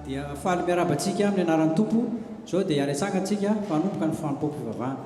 dia faly miarabantsika amin'ny anaran'ny tompo zao dia hiaretsangantsika fanomboka ny fanompoam-pivavahana.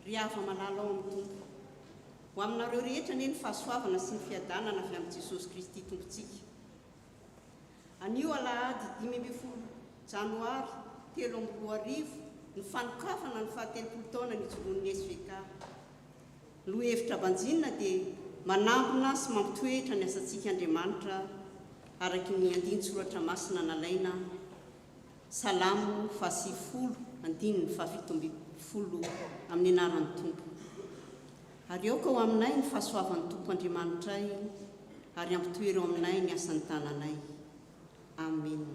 Riava malala ao amin'ny tompo ho aminareo rehetra ny fahasoavana sy ny fiadanana avy amin'ny Jesosy Kristy tompontsika. Anio alahady 10 janoary 2023 ny fanokafana ny faha-telopolo taona nijoroan'ny SVK. Lohevitra banjinina dia manambona sy mampitoetra ny asantsika Andriamanitra araky ny andin-tsoratra masina nalaina Salamo 7:17 amin'ny anaran'ny tompo. Ary eo ka ho aminay ny fahasoavan'ny tompo Andriamanitray ary ampitoereo aminay ny asan'ny tananay. Amen.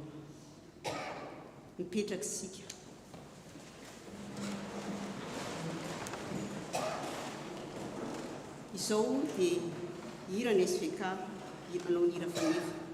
Mipetraka isika. Izao dia hira ny SVK manao hira faneva.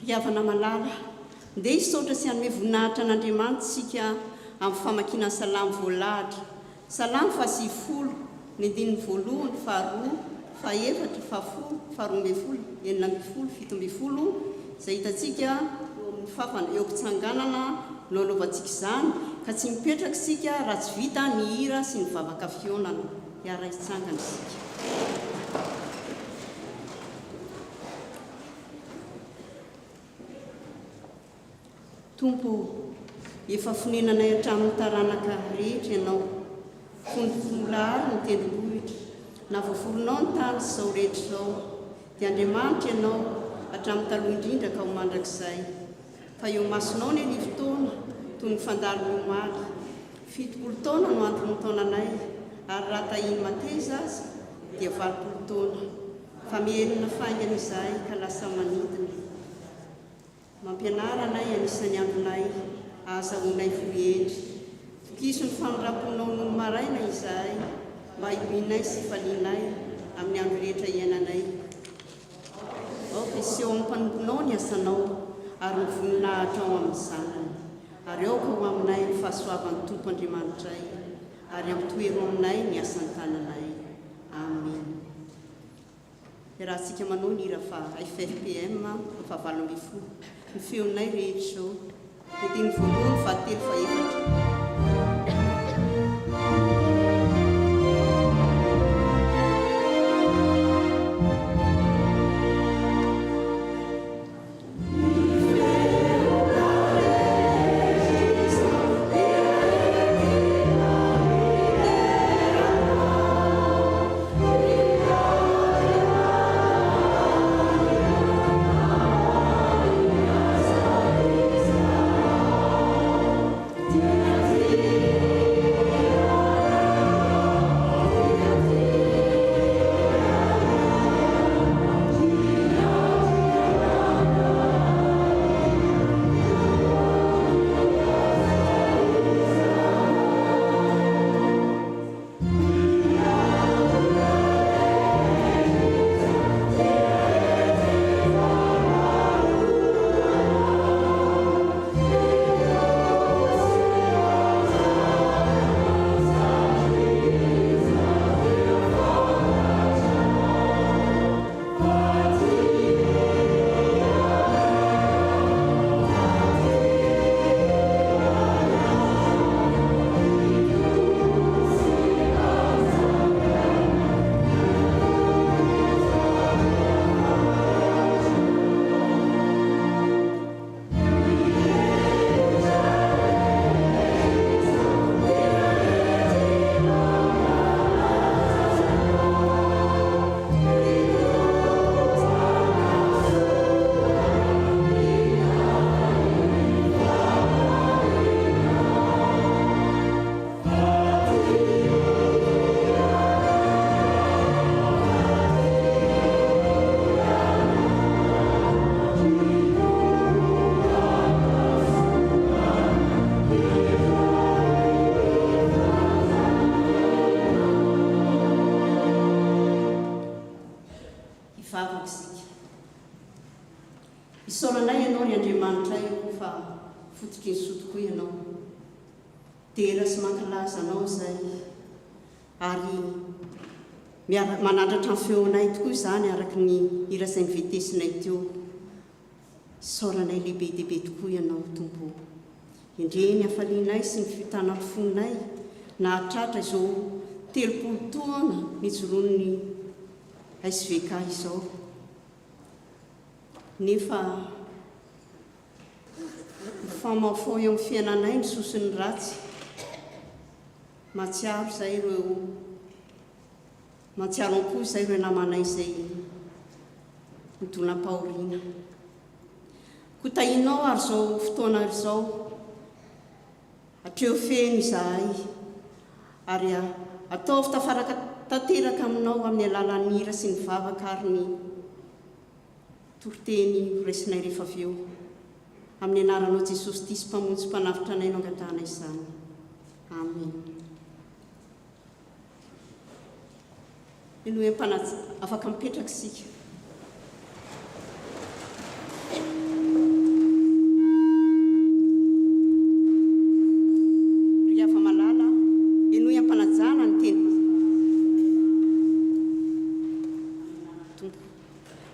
Riavana malala ndeha hisaotra sy hanome voninahitra an'Andriamanitra sika amin'ny famakiana salamo voalahatra. Salamo fahasivifolo, ny andininy voalohany, faharoa, fahaefatra, fahafolo, faharoa ambin'ny folo, enina ambin'ny folo, fito ambin'ny folo, izay hitantsika eo amin'ny fafana eo am-pitsanganana no anaovantsika izany, ka tsy mipetraka sika raha tsy vita ny hira sy ny vavaka fionana. Hiara hitsangana sika. Tompo, efa fonenanay hatramin'ny taranaka rehetra ianao, fonolahary ny tendrombohitra, na voaforonao ny tany izao rehetra izao, dia Andriamanitra ianao hatramin'ny taloha indrindra ka ho mandrakizay. Fa eo masonao ny any fotoana toy ny fandalo ny omaly. 70 taona no antony taonanay, ary raha tahiny mateza azy dia 80 taona. Fa mienina faingana izahay ka lasa manidina. Mampianara anay anisan'ny andronay, ahazahoanay vohendry. Tokiso ny fanoraponao noho ny maraina izahay, mba hibinay sy falianay amin'ny andro rehetra iainanay. Seho amin'ny mpanomponao ny asanao, ary ny voninahitra ao amin'ny zanany. Ary ao ka ho aminay ny fahasoavan'ny Tompo Andriamanitray, ary ampitoero aminay ny asan'ny tananay. Amen. Rahantsika manao ny hira fa FFPM fa 8:20. Ny feonay rehetra izao, ny andininy voalohany, fahatelo, fahaefatra. Isaoranay ianao ry Andriamanitra io fa fototry ny sotoko ianao. Tera sy mankilaza anao izay, ary manandratra ny feonay tokoa izany araka ny hira izay nivetesinay teo. Isaoranay lehibe dehibe tokoa ianao Tompo. Indreny hafalianay sy ny fitana fonay nahatratra izao 30 taona nijoroan'ny SVK izao. Nefa famafao eo amin'ny fiainanay ny sosiny ratsy. Matsiaro izay ireo, matsiaro koa izay ireo namanay izay midonam-pahoriana. Kotahinao ary izao fotoana izao, hatreo feno izahay, ary ataovy tafaraka tanteraka aminao amin'ny alalan'ny hira sy ny vavaka ary ny toroteny resinay rehefa avy eo. Amin'ny anaranao Jesosy Kristy mpamonjy mpanafitra anay no angatahana izany. Amen. Ino hoe afaka mipetraka isika.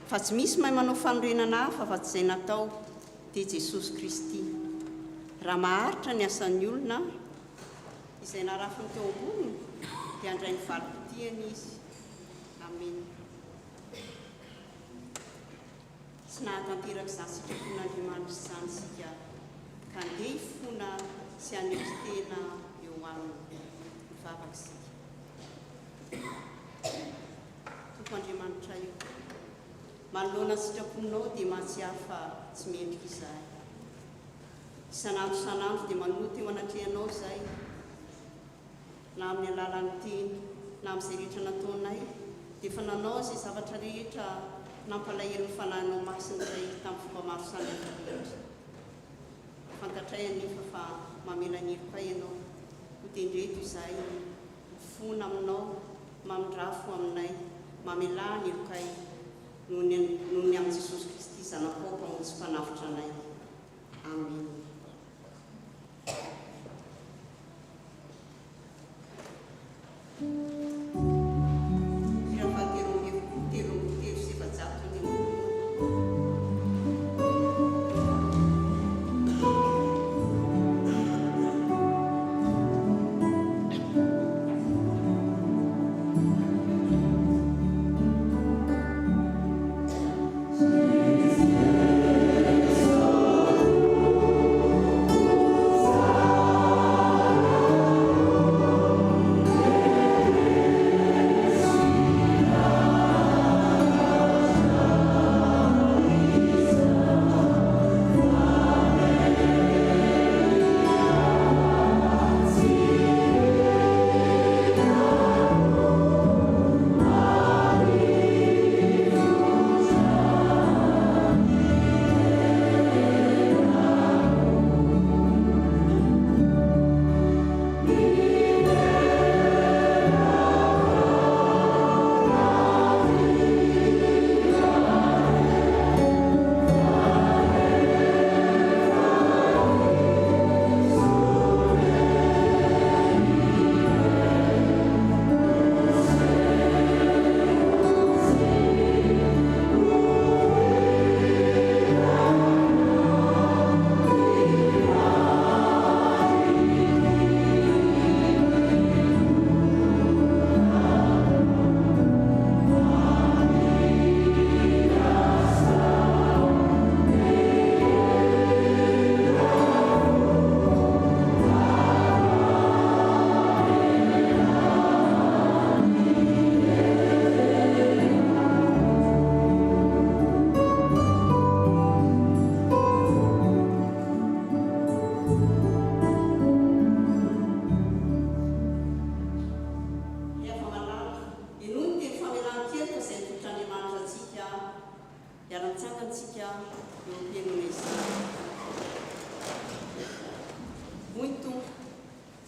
fa tsy misy mahay manao fanorenana hafa fa tsy izay natao dia Jesosy Kristy. Raha maharitra ny asan'ny olona izay narafiny teo amboniny dia handray ny valim-potiany izy. Amen. Tsy nahatanteraka izany sitrapon'Andriamanitra izany isika ka andeha hifona sy haneho tena eo aminy mivavaka isika. Tompo Andriamanitra io, manoloana ny sitraponao dia mahatsiaro fa tsy mendrika izahay. Isanandro dia manohy teo anatrehanao izay, na amin'ny alalan'ny teny na amin'izay rehetra nataonay, dia fa nanao izay zavatra rehetra nampalahelo ny fanahinao masina izay tamin'ny fomba maro samihafa rehetra. Fantatray anefa fa mamela ny heloka ianao, ho tendreto izahay mifona aminao, mamindrafo aminay, mamela ny heloka noho ny amin'ny Jesosy Kristy zanakao mpamonjy mpanavitra anay. Amen.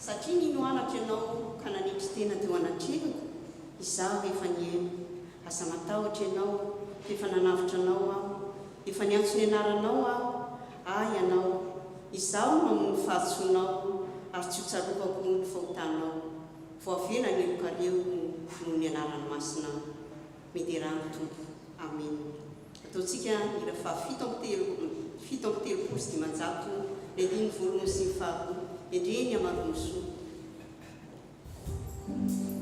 Satria ninoanatra ianao ka nanitry tena teo anatreako, izaho efa niaino, asa matahotra ianao, efa nanavitra anao aho, efa niantso ny anaranao aho, ianao, izaho mamono fahatsoanao, ary tsy ho tsarokako ny fahotanao, voavela ny elokareo noho ny anaran'ny masina. Miderano Tompo. Amen. Ataontsika ira fito amby telopolo sy dimanjato, ny andiny voalohany sy ny faharoa, endreny amaroany soa. Amen.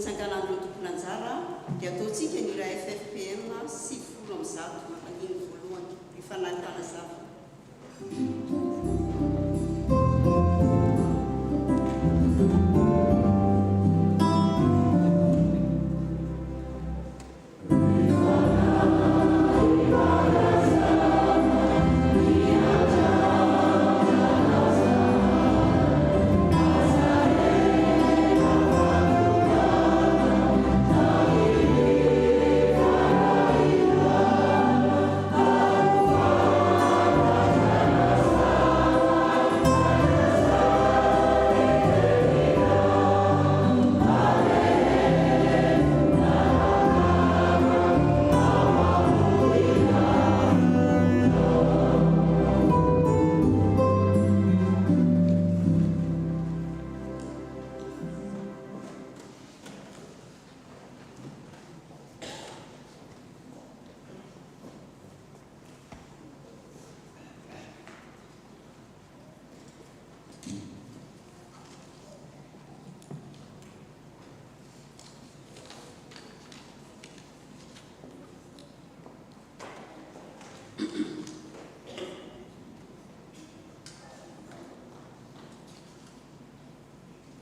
itsanganandro tomponanjara dia ataontsika ny raha FFPM 7 mampandiny voalohany ifanalitana zava.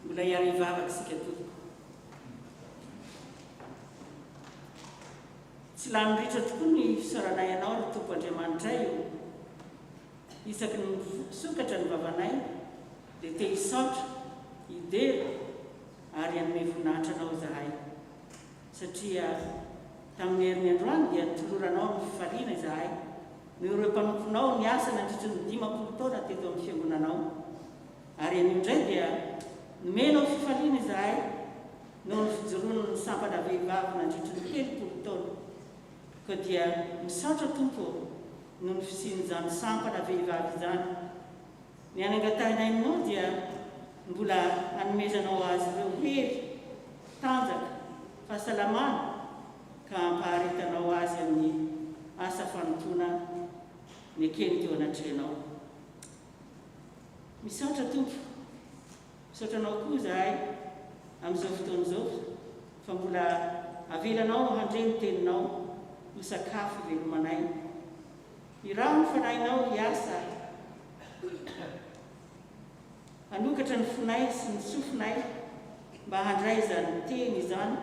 Mbola hiary hivavaka isika tompoko. Tsy lany ritra tokoa ny fisaranay anao ry Tompo Andriamanitra io. Isaky ny sokatra ny vavanay dia te hisaotra, hidery ary hanome voninahitra anao izahay. Satria tamin'ny herin'ny androany dia nitoloranao ny fifaliana izahay. Ireo mpanomponao ny asa nandritra ny 50 taona teto amin'ny fiangonanao. Ary anio indray dia nomenao fifaliana izahay noho ny fijoroan'ny sampana vehivavy nandritra ny 30 taona. Ka dia misaotra Tompo noho ny fisian'izany sampana vehivavy izany. Ny anangatahinay aminao dia mbola hanomezanao azy ireo hery, tanjaka, fahasalamana ka hampaharetanao azy amin'ny asa fanontona ny akeny teo anatrehanao. Misaotra Tompo, misaotranao koa izahay amin'izao fotoan'izao fa mbola avelanao handre ny teninao ho sakafo velomanay. Iraha ny fanahinao hiasa, hanokatra ny fonay sy ny sofinay mba handray izany teny izany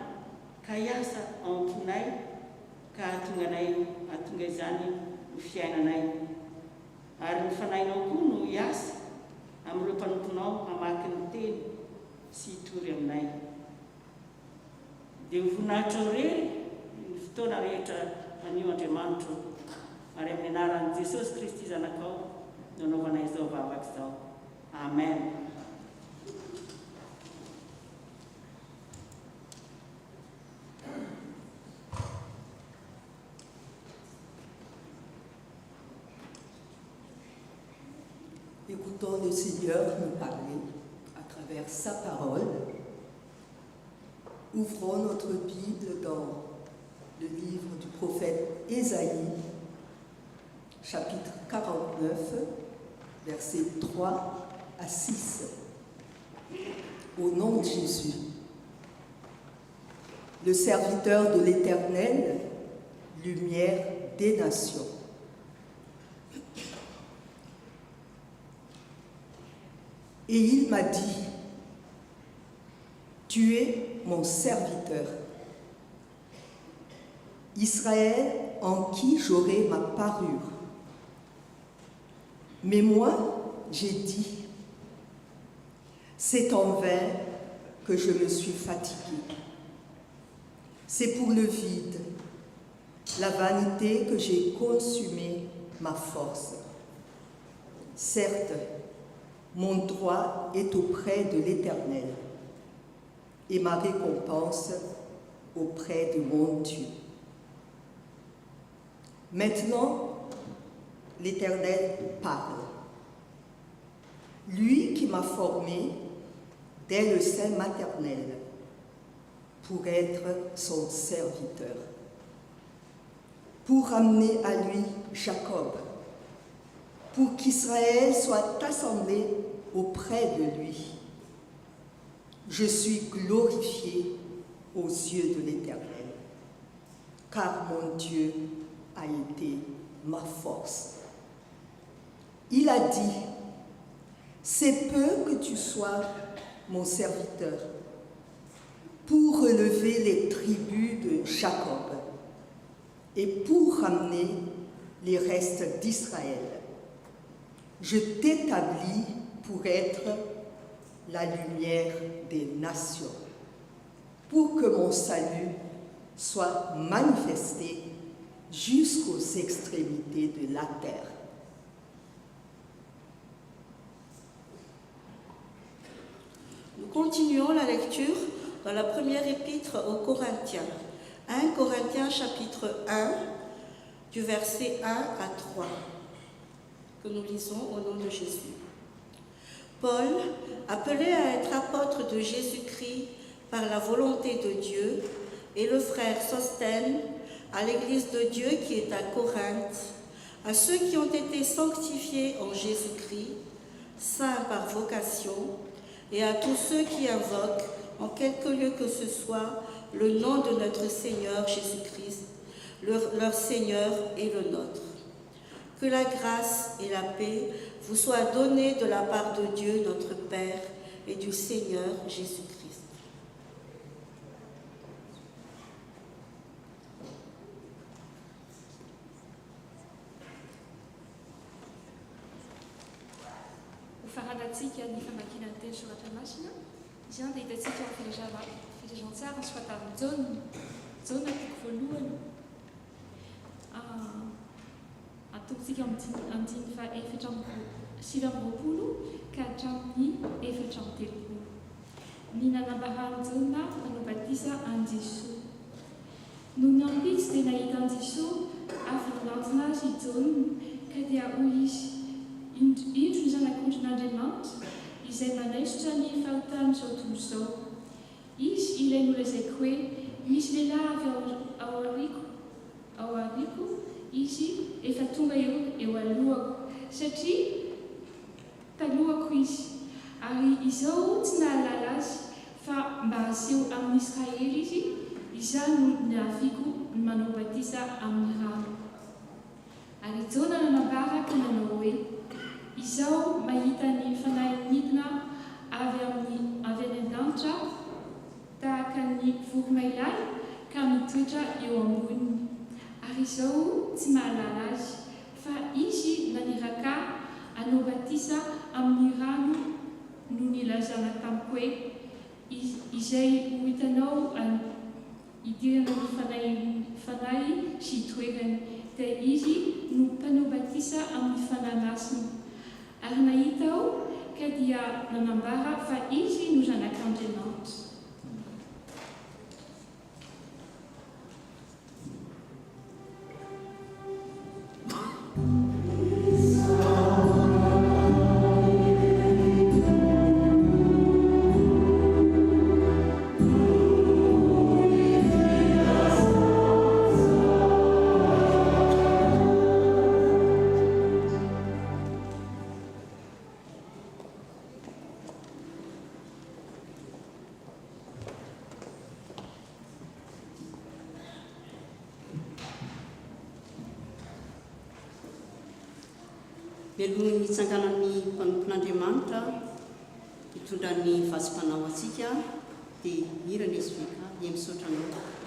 ka hiasa ao am-ponay ka hahatonga izany ho fiainanay. Ary ny fanahinao koa no hiasa amin'ireo mpanomponao hamaky ny teny sy hitory aminay. Dia ho voninahitra irery ny fotoana rehetra anio Andriamanitra, ary amin'ny anaran'i Jesosy Kristy zanakao no anaovanay izao vavaka izao. Amen. Écoutons le Seigneur nous parler à travers sa parole. Ouvrons notre Bible dans le livre du prophète Ésaïe, chapitre 49, versets 3 à 6. Au nom de Jésus, le serviteur de l'Éternel, lumière des nations. Et il m'a dit, tu es mon serviteur, Israël en qui j'aurai ma parure. Mais moi, j'ai dit, c'est en vain que je me suis fatigué. C'est pour le vide, la vanité que j'ai consumé ma force. Certes, mon droit est auprès de l'Éternel et ma récompense auprès de mon Dieu. Maintenant, l'Éternel parle. Lui qui m'a formé dès le sein maternel pour être son serviteur, pour amener à lui Jacob, pour qu'Israël soit assemblé auprès de lui. Je suis glorifié aux yeux de l'Éternel, car mon Dieu a été ma force. Il a dit, c'est peu que tu sois mon serviteur pour relever les tribus de Jacob et pour ramener les restes d'Israël. Je t'établis pour être la lumière des nations, pour que mon salut soit manifesté jusqu'aux extrémités de la terre. Nous continuons la lecture dans la première épître aux Corinthiens. 1 Corinthiens chapitre 1, du verset 1 à 3, que nous lisons au nom de Jésus. Paul, appelé à être apôtre de Jésus-Christ par la volonté de Dieu, et le frère Sosthène, à l'église de Dieu qui est à Corinthe, à ceux qui ont été sanctifiés en Jésus-Christ, saints par vocation, et à tous ceux qui invoquent, en quelque lieu que ce soit, le nom de notre Seigneur Jésus-Christ, leur Seigneur et le nôtre. Que la grâce et la paix vous soient données de la part de Dieu notre Père et du Seigneur Jésus-Christ. Farantsika ny famakiana ny teny soratra masina izany dia hitantsika filazantsara sy fahatarin-jaona toko voalohany atokontsika amin'ny fa efatra sivy amby roapolo ka hatramin'ny efatra amby telopolo. Ny nanambarany jaona nanao batisa an Jesosy. Noho ny ampitsy dia nahita an Jesosy avy nanantona azy jaona ka dia hoy izy, indro ny zanak'ondrin'Andriamanitra izay manaisotra ny fahotany izao tontolo izao. Izy ilay nolazaiko hoe misy lehilahy avy ao aoriako, izy efa tonga eo alohako satria talohako izy. Ary izao tsy nahalala azy fa mba aseho amin'ny Israely izy, izany no nahaviko manao batisa amin'ny rano. Ary jaona nanambara ka nanao hoe, izao mahita ny fanahy midina avy any an-danitra tahaka ny voromailay ka mitoetra eo amboniny. Ary izao tsy mahalala azy fa izy naniraka hanao batisa amin'ny rano no nilazana tamiko hoe izay ho hitanao idirana ny fanahy sy itoerany, dia izy no mpanao batisa amin'ny fanahy masina. Ary nahita aho ka dia nanambara fa izy no zanak'Andriamanitra. Velomy mitsanganan'ny mpanompon'Andriamanitra hitondra ny vasim-panao antsika dia hira lesbika misaotra anao.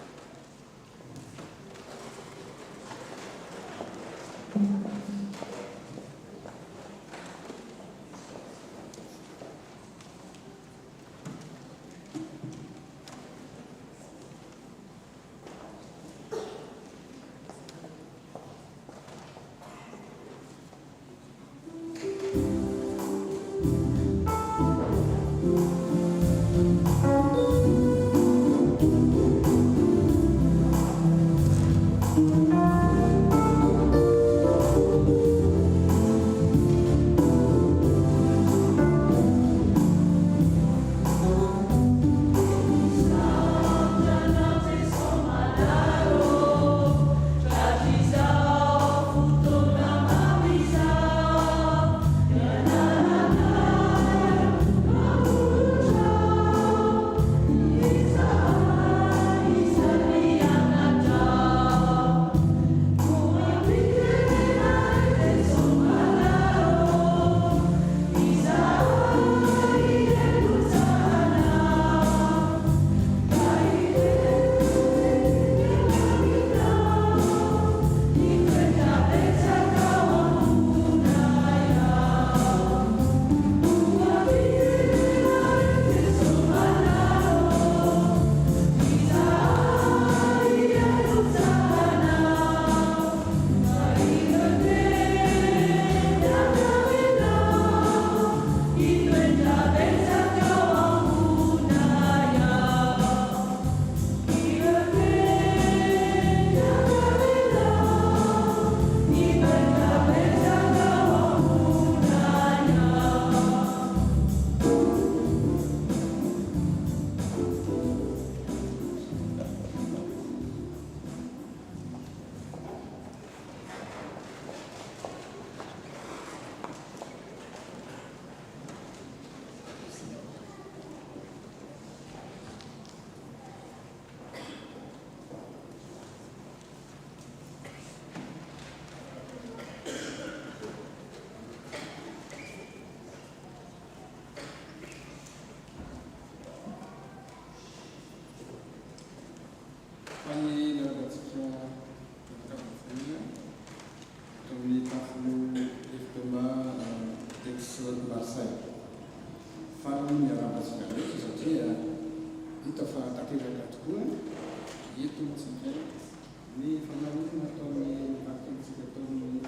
ny fanamina ataony vakintsika ataony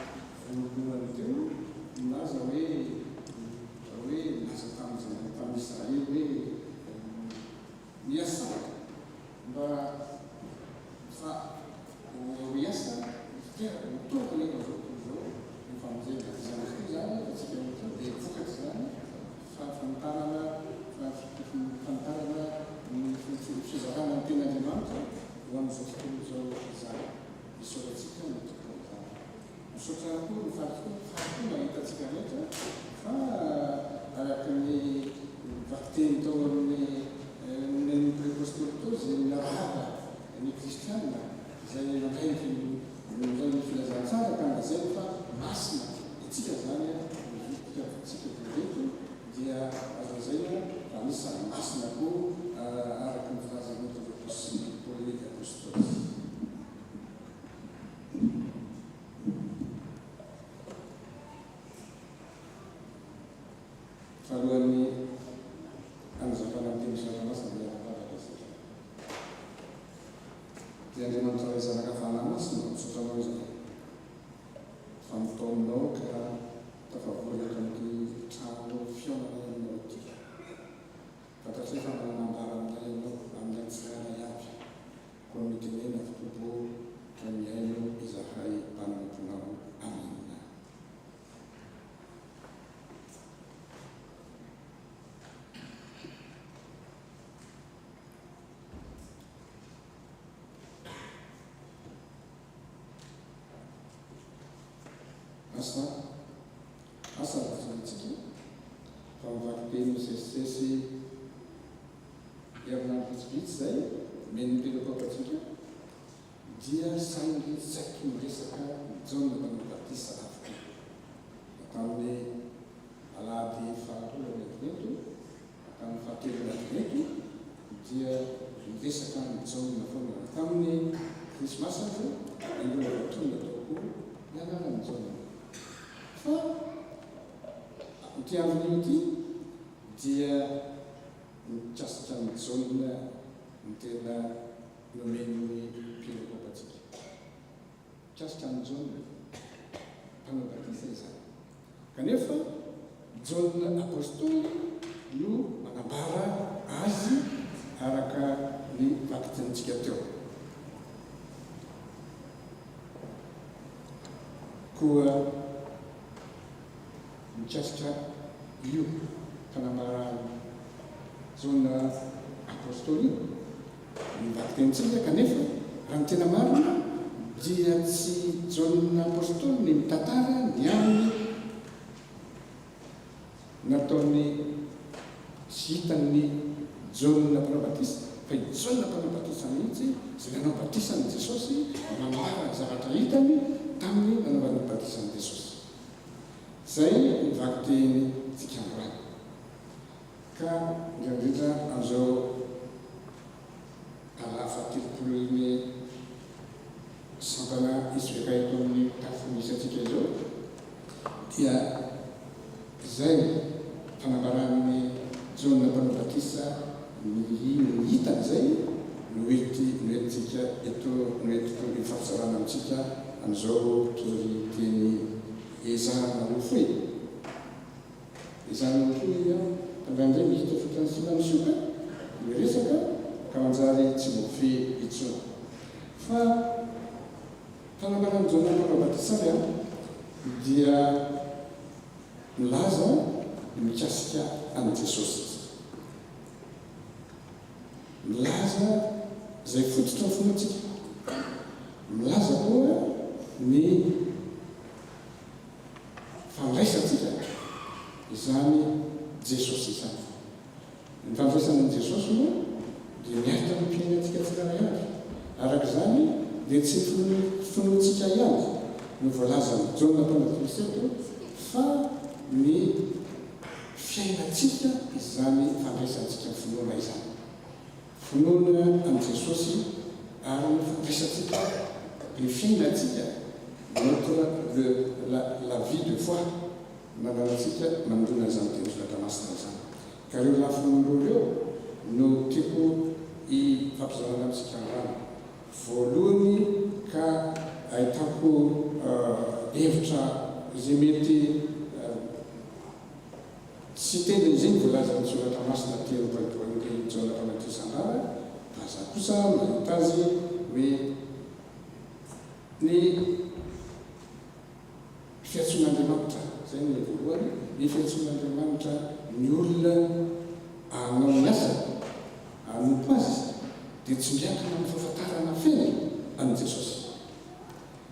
voalohany teo milaza hoe laza tamin'Israely hoe miasa mba fa miasa mitonga nefa zao rehefa amizay zany zany atsika dia vokatry zany fafantarana fizarana ny ten'Andriamanitra ho amin'izao tontolo zao zany misaoratsika ny tontolo zany misaotra koa ny fahakoa mahitatsika rehetra fa araka ny vakiteny tao amin'ny préapôstoly tao zay miarahaba ny kristianina zay mandray ny filazantsara ka mazay fa masina itsika zany mivotika voreto dia azazaina raha misy sary masina koa araka ny filazan'otra Paoly apôstoly. Faharoan'ny anazavana ny teny zava-masina dia arakaraka dia Andriamanitra ray zanaka fanamasina misotranao izany fa mitaominao ka tafavoaka ny trano fiainana ianao ity fantatry fa manambara aminay ianao amin'ny tsirana iaby koa mitenena fitobo ka miaino izahay mpanomponao. Amina. Asa rahasantsika fa mivaky be misesisesy herinandro vitsivitsy zay meny mpelam-papatsika dia saingy tsaiky miresaka Jaona Mpanambaptista avoka tamin'ny alahady fahatolo anatin'eto tamin'ny fahatelo anatin'eto dia miresaka ny Jaona foana tamin'ny krismasy azy aloha tonga taoko nianarany Jaona fa ity andron'io ity dia mikasika ny Jaona ny tena nomen'ny mpilam-papatsika mikasika ny Jaona Mpanambaptista izany kanefa Jaona apôstoly no manambara azy araka ny vakitentsika teo koa mikasika io fanambarana Jaona apôstoly ny vakitentsika kanefa raha ny tena marina dia tsy Jaona apôstoly ny mitantara ny aminy nataony sy hitan'ny Jaona Mpanambaptista fa i Jaona Mpanambaptista mihitsy zay nanao batisan'i Jesosy manambara zavatra hitany tamin'ny nanaovana batisan'i Jesosy. Zay ny vakiteny tsika androany ka indrindra amin'izao fahatelopolo sampana isbeka eto amin'ny tafo misy atsika izao dia zay fanambaran'ny Jaona Mpanambaptista ny hitany zay noentsika eto noentiko ifampijarana amintsika amin'izao tory teny ezahana rofoy ezahana rofoy tandrandray mihita fotany sina misoka miresaka ka manjary tsy mofy itsona fa fanambaran'ny Jaona Mpanambaptista dia milaza mikasika an'i Jesosy milaza zay fototra ny fomatsika milaza koa ny fandraisatsika izany Jesosy izany ny fandraisan'i Jesosy moa dia miaraka amin'ny mpiainatsika tsirairay avy araka izany dia tsy finoantsika ihany no voalazan'ny Jaona Mpanambaptista fa ny fiainatsika izany fandraisantsika finoana izany finoana amin'i Jesosy ary ny fandraisantsika ny fiainatsika notre la vie de foi nananatsika mandona izany teny solatamasina izany ka reo lafinamindreo reo no tiako hifampizarana amintsika androany voalohany ka ahitako hevitra izay mety tsy tena izay voalaza ny soratra masina teropadoan'ilay Jaona Mpanatesan-drara fa za kosa mahita azy hoe ny fiantson'Andriamanitra zay ny voalohany, ny fiantson'Andriamanitra ny olona anao ny asa anompo azy dia tsy miankina amin'ny fahafantarana feno an' Jesosy.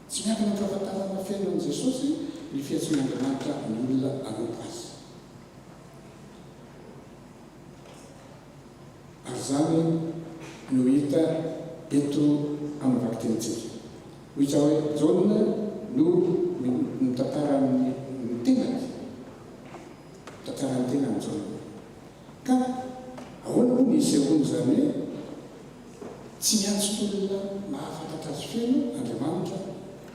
Tsy miankina amin'ny fahafantarana feno an' Jesosy ny fiantson'Andriamanitra ny olona anompo azy. Ary zany no hita eto amin'ny vakitentsika. Hoy hoe Jaona no mitantara ny tenany, mitantara ny tenany Jaona. Ka ahoana moa ny sehoany zany hoe tsy miantso olona mahafantatra azy feno Andriamanitra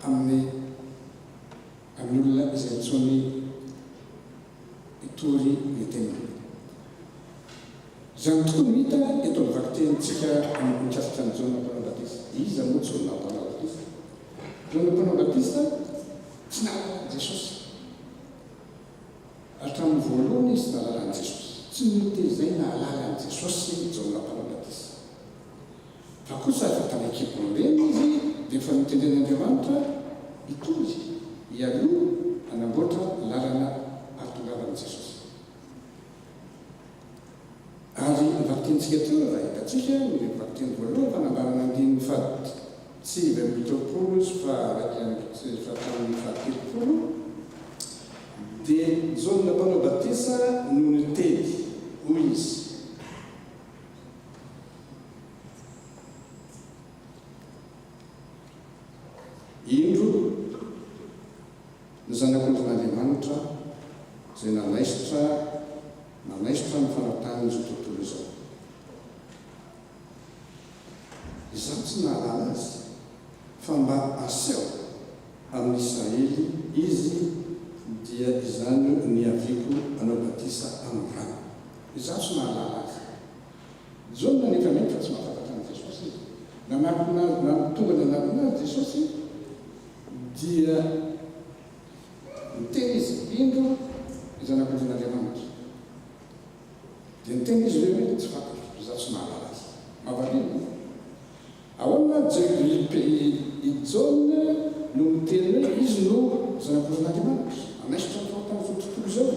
amin'ny olona izay antsony itory ny tenany. Zany tokoa no hita eto amin'ny vakitentsika amin'ny mikasika ny Jaona Mpanabatisa. Iza moa Jaona Mpanabatisa? Jaona Mpanabatisa tsy nalala Jesosy. Hatramin'ny voalohany izy nalala an' Jesosy. Tsy nitezay nahalala an' Jesosy Jaona Mpanabatisa. Fa kosa efa tany an-kibony reny izy dia efa nitenen'Andriamanitra hitory hialoha hanamboatra lalana hahatongavan'i Jesosy. Ary ny vakitentsika teo raha hitantsika ny vakiteny voalohany fanambarana andininy fahatsivy amby telopolo sy fahataminy fahatelopolo dia Jaona Mpanabatisa no niteny hoy izy indro ny zanak'Andriamanitra izay nanaisitra ny fanatahany izao tontolo izao. Izaho tsy nahalala azy fa mba aseho amin'ny Israely izy dia izany ny aviako anao batisa amin'ny rano. Izaho tsy nahalala azy. Jaona nefa mety fa tsy mahafantatra an'i Jesosy izy. Tonga nanapinazy Jesosy dia niteny izy indro zanak'Andriamanitra. Dia niteny izy hoe tsy fantatro, izaho tsy nahalala azy. Mahavaliana. Ahoana Jaona no miteny hoe izy no zanak'Andriamanitra. Anaisitra ny fahotany izao tontolo izao.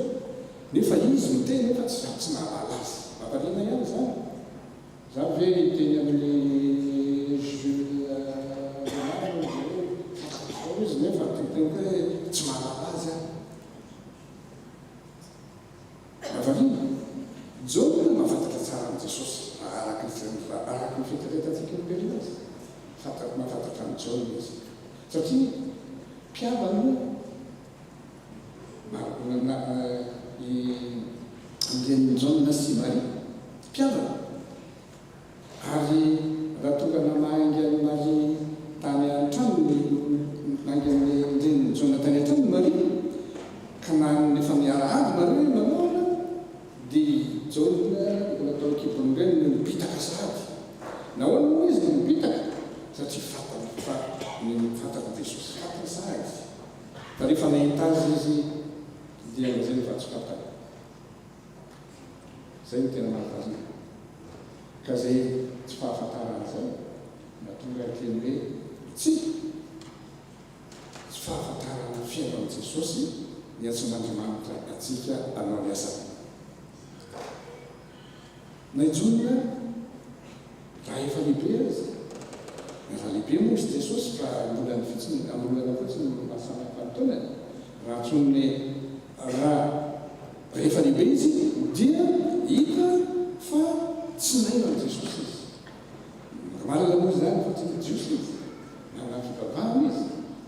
Nefa izy miteny nefa tsy nahalala azy. Mahavaliana ihany zany. Za ve teny amin'ny izy nefa tenteny hoe tsy mahalala azy aho. Mahavaliana. Jaona mahafantatra tsara an' Jesosy araky ny fitretantsika olombelona azy. Mahafantatra an' Jaona izy. Satria mpiavana indren'ny Jaona sy Maria. Mpiavana. Ary raha tonga namaingy an'i Maria tany an-trano nangen'ny indren'ny Jaona tany an-trano Maria ka nefa miarahady Maria hoe manona dia Jaona natao kibony reny no mipitaka sady. Nahoana moa izy no mipitaka? Satria fantako Jesosy, fantany sady. Fa rehefa nahita azy izy dia amin'izay nivatsokatana. Zay no tena mahavaliana. Ka zay tsy fahafantarana zay natonga teny hoe tsy fahafantarana fiainan'i Jesosy ny antson'Andriamanitra atsika anao ny asany. Naijona raha efa lehibe azy. Raha lehibe moa izy Jesosy fa ambolana fotsiny mahasamihafa ny taonany. Raha antson'ny raha efa lehibe izy dia hita fa tsy naina an' Jesosy izy. Marina moa zany fa tsy Jesosy izy. Nanao fivavahana izy.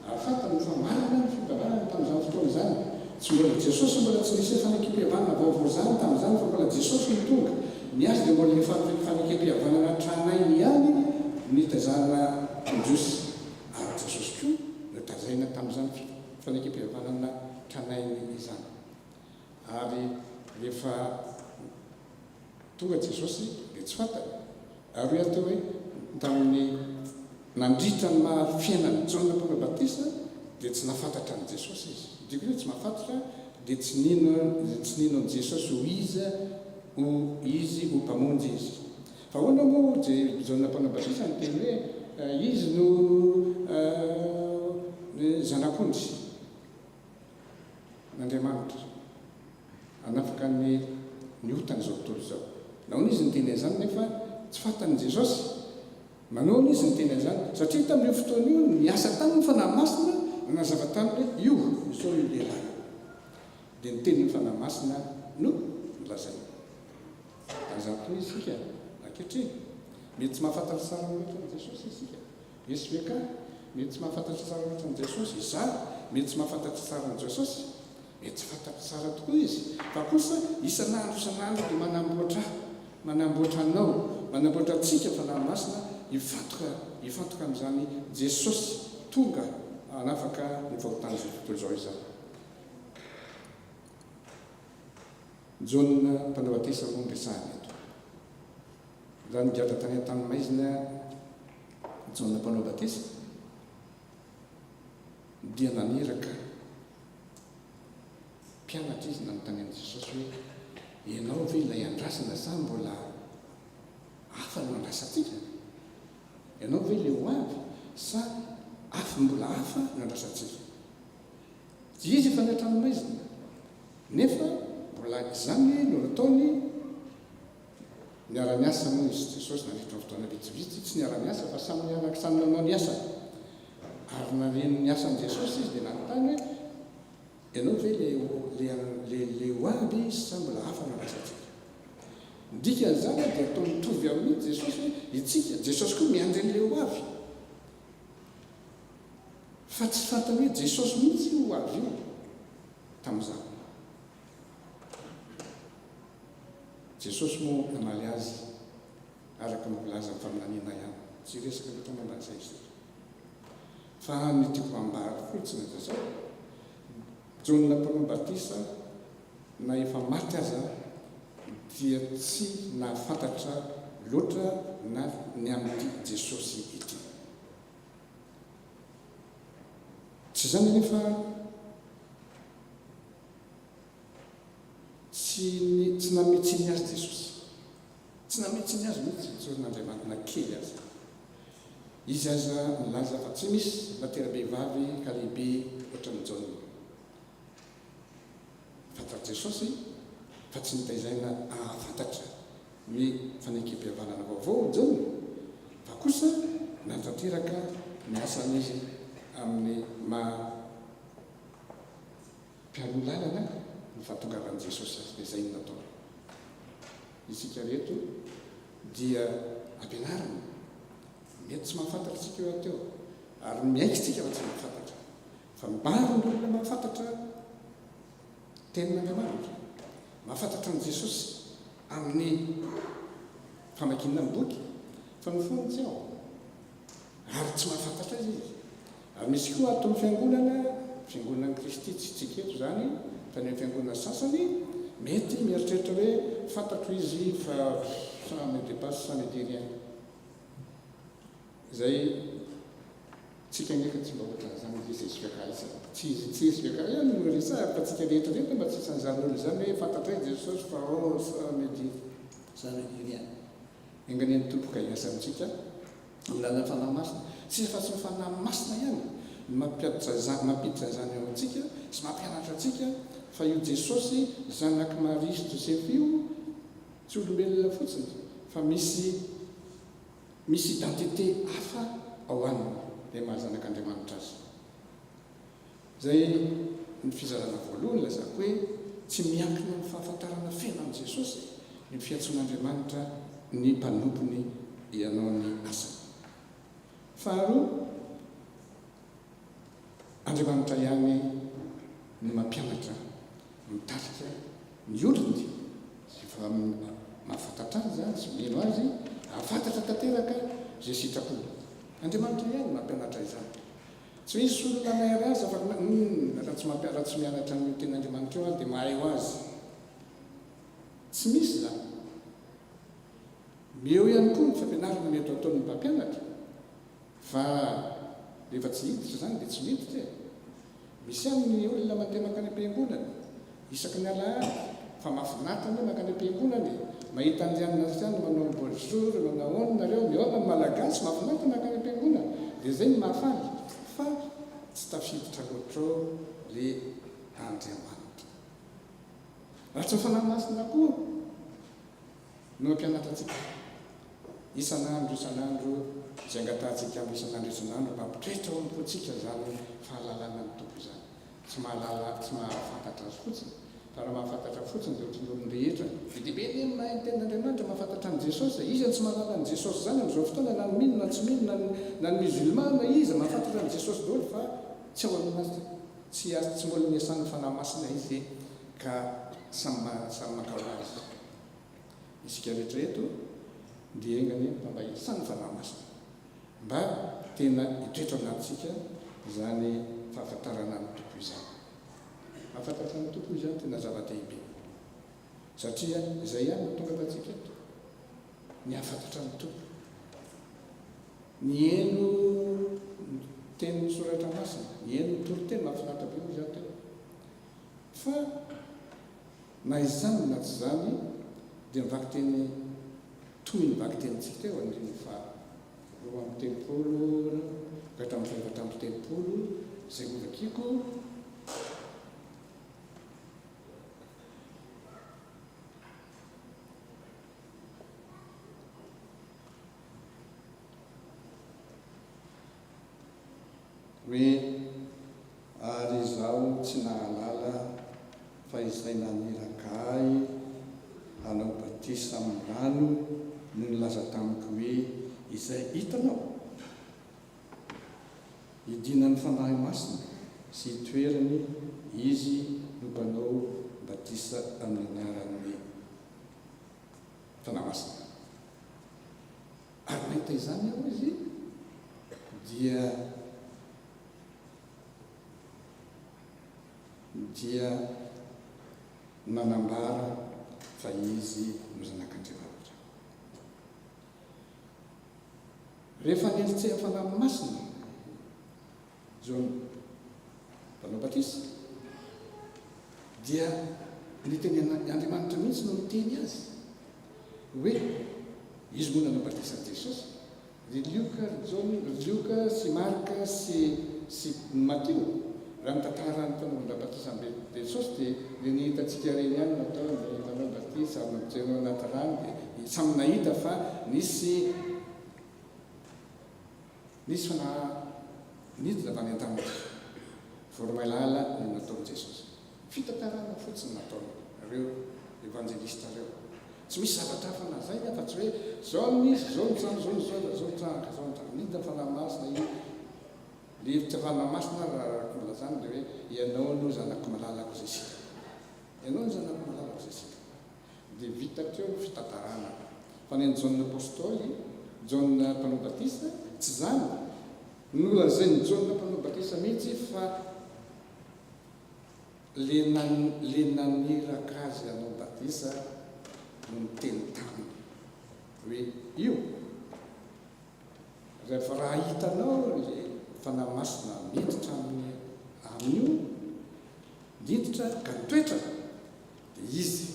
Ary fantany fa marina ny fivavahana tamin'izany fotoana izany. Tsy mbola Jesosy mbola tsy nisy fanekam-pihavanana vaovao zany tamin'izany fa mbola Jesosy no tonga. Ny azy dia mbola fanekam-pihavanana tranainy ihany ny tazana Jiosy. Ary Jesosy koa nitazaina tamin'izany fanekam-pihavanana tranainy izany. Ary rehefa tonga Jesosy dia tsy fantany. Ary atao hoe tamin'ny nandritra ny mahafiainany Jaona Mpaminao Batisa dia tsy nafantatra an' Jesosy izy. Diko hoe tsy mahafantatra dia tsy nino an' Jesosy ho izy ho mpamonjy izy. Fa hoana moa Jaona Mpaminao Batisa ny teny hoe izy no zanak'ondry n'Andriamanitra anafaka ny otany izao tontolo izao. Nahoana izy nyteny an'izany nefa tsy fantan'i Jesosy. Manaona izy nyteny an'izany satria tamin'io fotoana io niasa taminy fanahy masina nazava taminy io izao io lehilahy. Dia nyteny ny fanahy masina no nolazaina. Azako hoe isika ankehitriny mety tsy mahafantatra tsara loatra an' Jesosy isika. Esy ve ka mety tsy mahafantatra tsara loatra an' Jesosy izaho, mety tsy mahafantatra tsara an' Jesosy, mety tsy fantatra tsara tokoa izy. Fa kosa isan'andro dia manamboatra anao, manamboatra antsika fanahy masina hifantoka amin'izany Jesosy tonga anafaka ny fahotany izao tontolo izao izany. Jaona Mpaminao Batisa moa resahana eto. Raha nigadra tany an-tanomaizina Jaona Mpaminao Batisa dia naniraka mpianatra izy nanontany an' Jesosy hoe ianao ve ilay andrasana sa mbola hafa no andrasantsika? Ianao ve ilay ho avy sa mbola hafa no andrasantsika? Izy efa ny an-tranomaizina nefa mbola izany no nataony niara-niasa moa izy Jesosy nandritra ny fotoana vitsivitsy tsy niara-niasa fa samy nanao ny asa. Ary nareny ny asan'i Jesosy izy dia nanontany hoe ianao ve le ho avy sa mbola hafa no andrasantsika? Ndika an'izany dia atao mitovy amin'ny Jesosy hoe itsika Jesosy koa miandry an'ilay ho avy. Fa tsy fantany hoe Jesosy mihitsy ho avy io tamin'izany. Jesosy moa namaly azy araka milaza ny faminaniana ihany, tsy resaka loatra mandan'izay izy. Fa ny tiako ambary fotsiny zao Jaona Mpaminao Batisa na efa maty aza dia tsy nahafantatra loatra na ny amin'ity Jesosy ity. Tsy izany nefa tsy nametsiny azy Jesosy, tsy nametsiny azy mihitsy Jesosy na kely azy. Izy aza milaza fa tsy misy latera-behivavy ka lehibe ohatran'ny Jaona. Fantatra Jesosy fa tsy nitaizaina ahafantatra hoe fanekem-pihavanana vaovao Jaona, fa kosa nantanteraka ny asan'izy amin'ny mpiarolalana ny fahatongavan'i Jesosy azy dia izay no natao. Isika reto dia ampianarana mety tsy mahafantatra tsika eo ateo ary miaikitsika fa tsy mahafantatra, fa maro ny olona mahafantatra tenin'Andriamanitra, mahafantatra an' Jesosy amin'ny famakinana ny boky fa ny fony tsy ao ary tsy mahafantatra azy izy. Ary misy koa ato amin'ny fiangonanan'i Kristy tsy tsika eto izany fa ny fiangonana sasany mety mieritreritra hoe fantatro izy fa ça me dépasse, ça me dit rien. Izay tsika ndraika tsy mba ohatran'izany izy esifaka isa tsy esifaka ihany no resahana fa tsika rehetrarehetra mba tsy isan'izany olo izany hoe fantatra hoe Jesosy fa ça me dit rien. Enganen'ny tompoka hiasa amintsika amin'ny alalan'ny fanahy masina. Tsy efa tsy ny fanahy masina ihany mampiditra izany eo antsika sy mampianatra antsika fa io Jesosy zanak'i Maria sy Joseph io tsy olombelona fotsiny fa misy identité hafa ao aminy dia mahazanak'Andriamanitra azy. Izay ny fizarana voalohany lazako hoe tsy miankina amin'ny fahafantarana fiainan'i Jesosy ny fiantsoan'Andriamanitra ny mpanompony ianao ny asany. Faharoa, Andriamanitra ihany ny mampianatra mitarika ny olony sy fa mahafantatra azy sy mino azy ahafantatra tanteraka zay sitrapony. Andriamanitra ihany mampianatra izany. Tsy misy olona mahery azy afa raha tsy mianatra ny tenin'Andriamanitra eo dia mahay ho azy. Tsy misy zany. Eo ihany koa ny fampianarana mety ataon'ny mpampianatra fa rehefa tsy hiditra zany dia tsy miditra e. Misy amin'ny olona mandeha makany am-piangonana isaky ny alahady fa mahafinaritra hoe makany am-piangonana mahita andianina siany manao bonjour manao ononareo miona ny malagasy mahafinaritra makany am-piangonana dia zay ny mahafaly fa tsy tafiditra loatra le Andriamanitra. Raha tsy fanahy masina koa no ampianatra antsika isan'andro izay angatantsika amin'ny isan'andro mampitoetra ao ampoantsika zany fahalalana ny tompo izany. Tsy mahafantatra azy fotsiny fa raha mahafantatra fotsiny dia ohatry ny olon-rehetra didibe ny mahay ny tenin'Andriamanitra mahafantatra an' Jesosy izy tsy mahalala an' Jesosy zany amin'izao fotoana na ny mino na tsy mino na ny musulman na izy mahafantatra an' Jesosy daholo fa tsy ao aminazy tsy mbola niasana fanahy masina izy ka samy mankao azy. Isika rehetrareto dia engany mba hiasana fanahy masina mba tena hitoetra amintsika zany fahafantarana ny tompo izany. Mahafantatra ny tompo izany tena zava-dehibe satria izay ihany no tonga atsika eto ny hafantatra ny tompo ny eno tenin'ny soratra masina ny eno ny toriteny mahafinaritra be izy ato fa na izany na tsy zany dia mivaky teny toy ny vaky tenintsika teo andriny fa 20 ka hatramin'ny 730 zay ovakiko hoe ary izaho tsy nahalala fa izay nanirakahy hanao batisa amin'ny rano no nilaza tamiko hoe izay hitanao hidina ny fanahy masina sy hitoerany izy no mpanao batisa amin'ny anaran'ny fanahy masina. Ary mahita izany aho izy dia nanambara fa izy no zanak'Andriamanitra. Rehefa nielitsehany fanahy masina John mpanao batisa dia niteny Andriamanitra mihitsy no miteny azy hoe izy moa nanao batisa an' Jesosy. Ry Lioka sy Marka sy Mateo raha mitantara ny fanaovana batisa amin'ny Jesosy dia ny hitantsika reny ihany natao ny manao batisa amin'ireo anaty rano dia samy nahita fa nisy fanahy nidina avy any an-tany voromailala no nataon'i Jesosy. Fitantarana fotsiny nataon'ireo evanjelista reo. Tsy misy zavatra hafa na zay fa tsy hoe zao misy zao mitranga nidina fanahy masina io le hevitra fanahy masina raha kolazany dia hoe ianao no zanako malalako zay sika ianao no zanako malalako zay sika dia vita teo fitantarana fa ny Jaona apôstôly Jaona mpanao batisa tsy zany nolazainy Jaona mpanao batisa mihitsy fa le naniraka azy hanao batisa no miteny taminy hoe io rehefa raha hitanao le fanahy masina miditra amin'io miditra ka nitoetra dia izy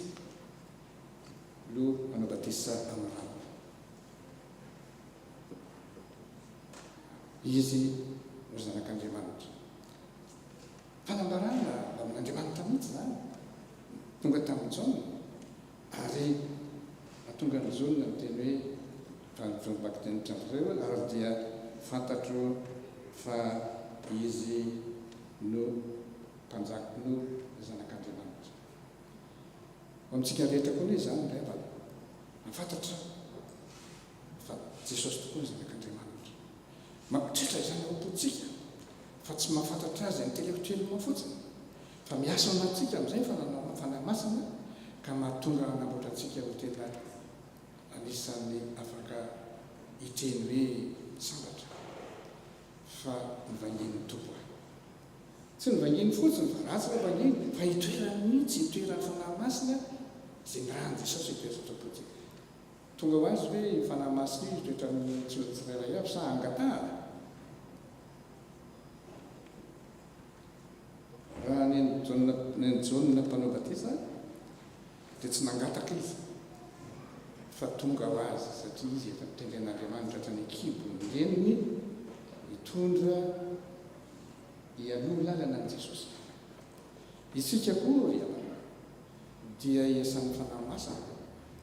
no manao batisa amin'ny rano. Izy no zanak'Andriamanitra. Fanambarana amin'Andriamanitra mihitsy zany tonga tamin'ny Jaona ary natonga ny Jaona miteny hoe vaky tenitrareo ary dia fantatro fa izy no mpanjaka no zanak'Andriamanitra. Amintsika rehetra koa hoe zany rehefa mafantatra fa Jesosy tokoa ny zanak'Andriamanitra. Mampitratra izany ao am-potsika fa tsy mahafantatra azy intellectuellement fotsiny fa miasa anatsika amin'izay fananao fanahy masina ka mahatonga anamboatra antsika ho tena anisan'ny afaka hiteny hoe sambatra fa nivangeny tompo ahy. Tsy nivangeny fotsiny fa ratsy raha vangeny fa hitoerany mihitsy hitoeran'ny fanahy masina zay nirahany Jesosy hitoeratra am-potsika. Tonga ho azy hoe fanahy masina io hitoetra amin'ny tsirairay avy sa angatahana Jaona mpanao batisa dia tsy nangataka izy fa tonga ho azy satria izy efa nitenen'Andriamanitra hatrany kibo ny reniny hitondra hialoha lalana an' Jesosy. Isika koa dia iasan'ny fanahy masina,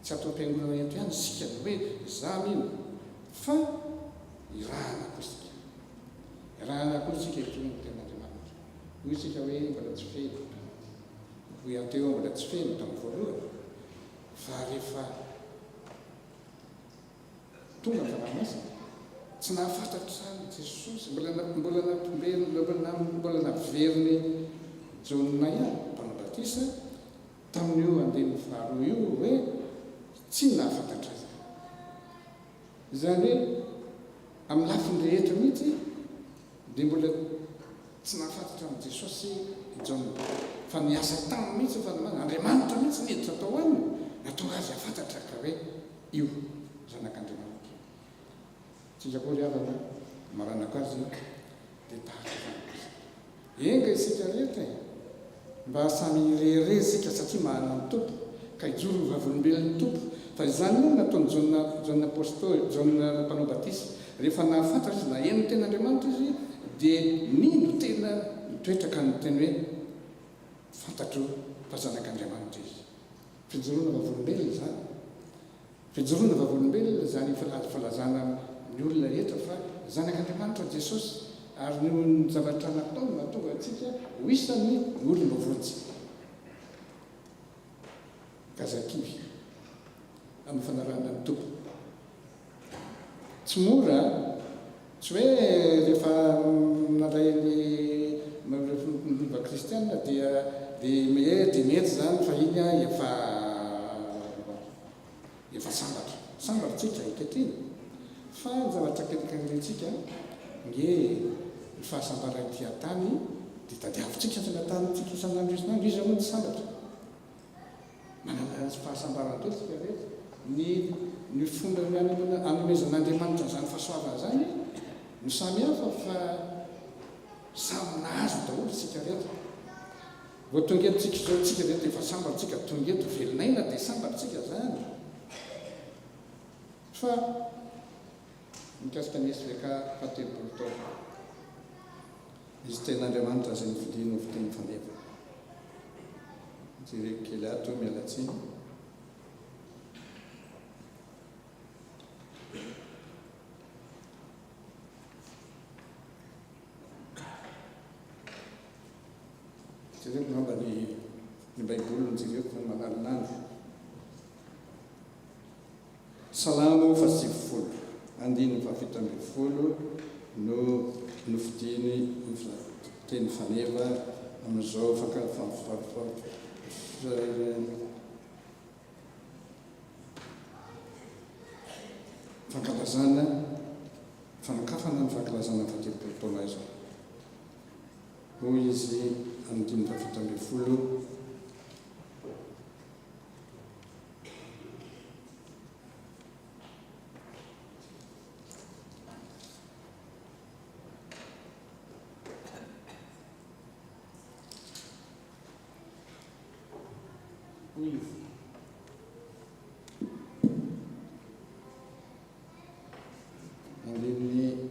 tsy atao am-piangonana eto ihany sika ny hoe za mino, fa irahana koa isika. Irahana koa isika hitondra ny ten'Andriamanitra. Hoy isika hoe mbola tsy feno. Hoy ateo mbola tsy feno tamin'ny voalohany. Fa rehefa tonga ny fanahy masina, tsy nahafantatry Jesosy, mbola naveriny Jaona ihany mpanao batisa tamin'io andeha faharoa io hoe tsy nahafantatra azy. Izany hoe amin'ny lafiny rehetra mihitsy dia mbola tsy nahafantatra amin'i Jesosy Jaona, fa niasa taminy mihitsy fa Andriamanitra mihitsy niditra atao aminy natao azy hafantatra ka hoe io zanak'Andriamanitra. Tsika koa ry havana maranako azy dia tahaka izany. Enga isika rehetra mba samy irere isika satria mahana ny tompo ka hijoro ny vavolombelon'ny tompo. Fa izany moa nataony Jaona apôstôly, Jaona mpanao batisa, rehefa nahafantatra izy na eny ny ten'Andriamanitra izy dia nino tena mitoetra ka ny teny hoe fantatro fa zanak'Andriamanitra izy. Fijoroana vavolombelona izany. Fijoroana vavolombelona izany falazana ny olona rehetra fa zanak'Andriamanitra Jesosy, ary ny zavatra nataony mahatonga antsika ho isany olona vonjy. Kazakivy amin'ny fanarahana ny tompo. Tsy mora, tsy hoe rehefa nalay ny lova kristianina dia mety zany fa iny efa sambatritsika hiketriny. Fa ny zavatra kelikelirentsika nge ny fahasambarany ity an-tany dia tadiavintsika sy natanitsika isan'andro isan'andro izy moa ny sambatra. Manana fahasambarana teo tsika rehetra. Ny fomba anomezan'Andriamanitra zany fahasoavana zany no samy hafa fa samy nahazo daholo isika rehetra. Vao tonga eto tsika rehetra efa sambatsika, tonga eto velinaina dia sambatsika zany. Fa mikasika nisy veka fatelopolo taona izy ten'Andriamanitra izay nifidiny ho fiteny faneva. Jereko kely ato mialatsiny. Jereko ngamba ny Baiboly jereko fa malalinandro. Salamo fasivifolo, andiny fafito ambin'ny folo no nofidiny teny faneva amin'izao fankalazana fanakafana ny fankalazana fatelopolo taona izao. Hoy izy andiny fafito ambin'ny folo. Andiny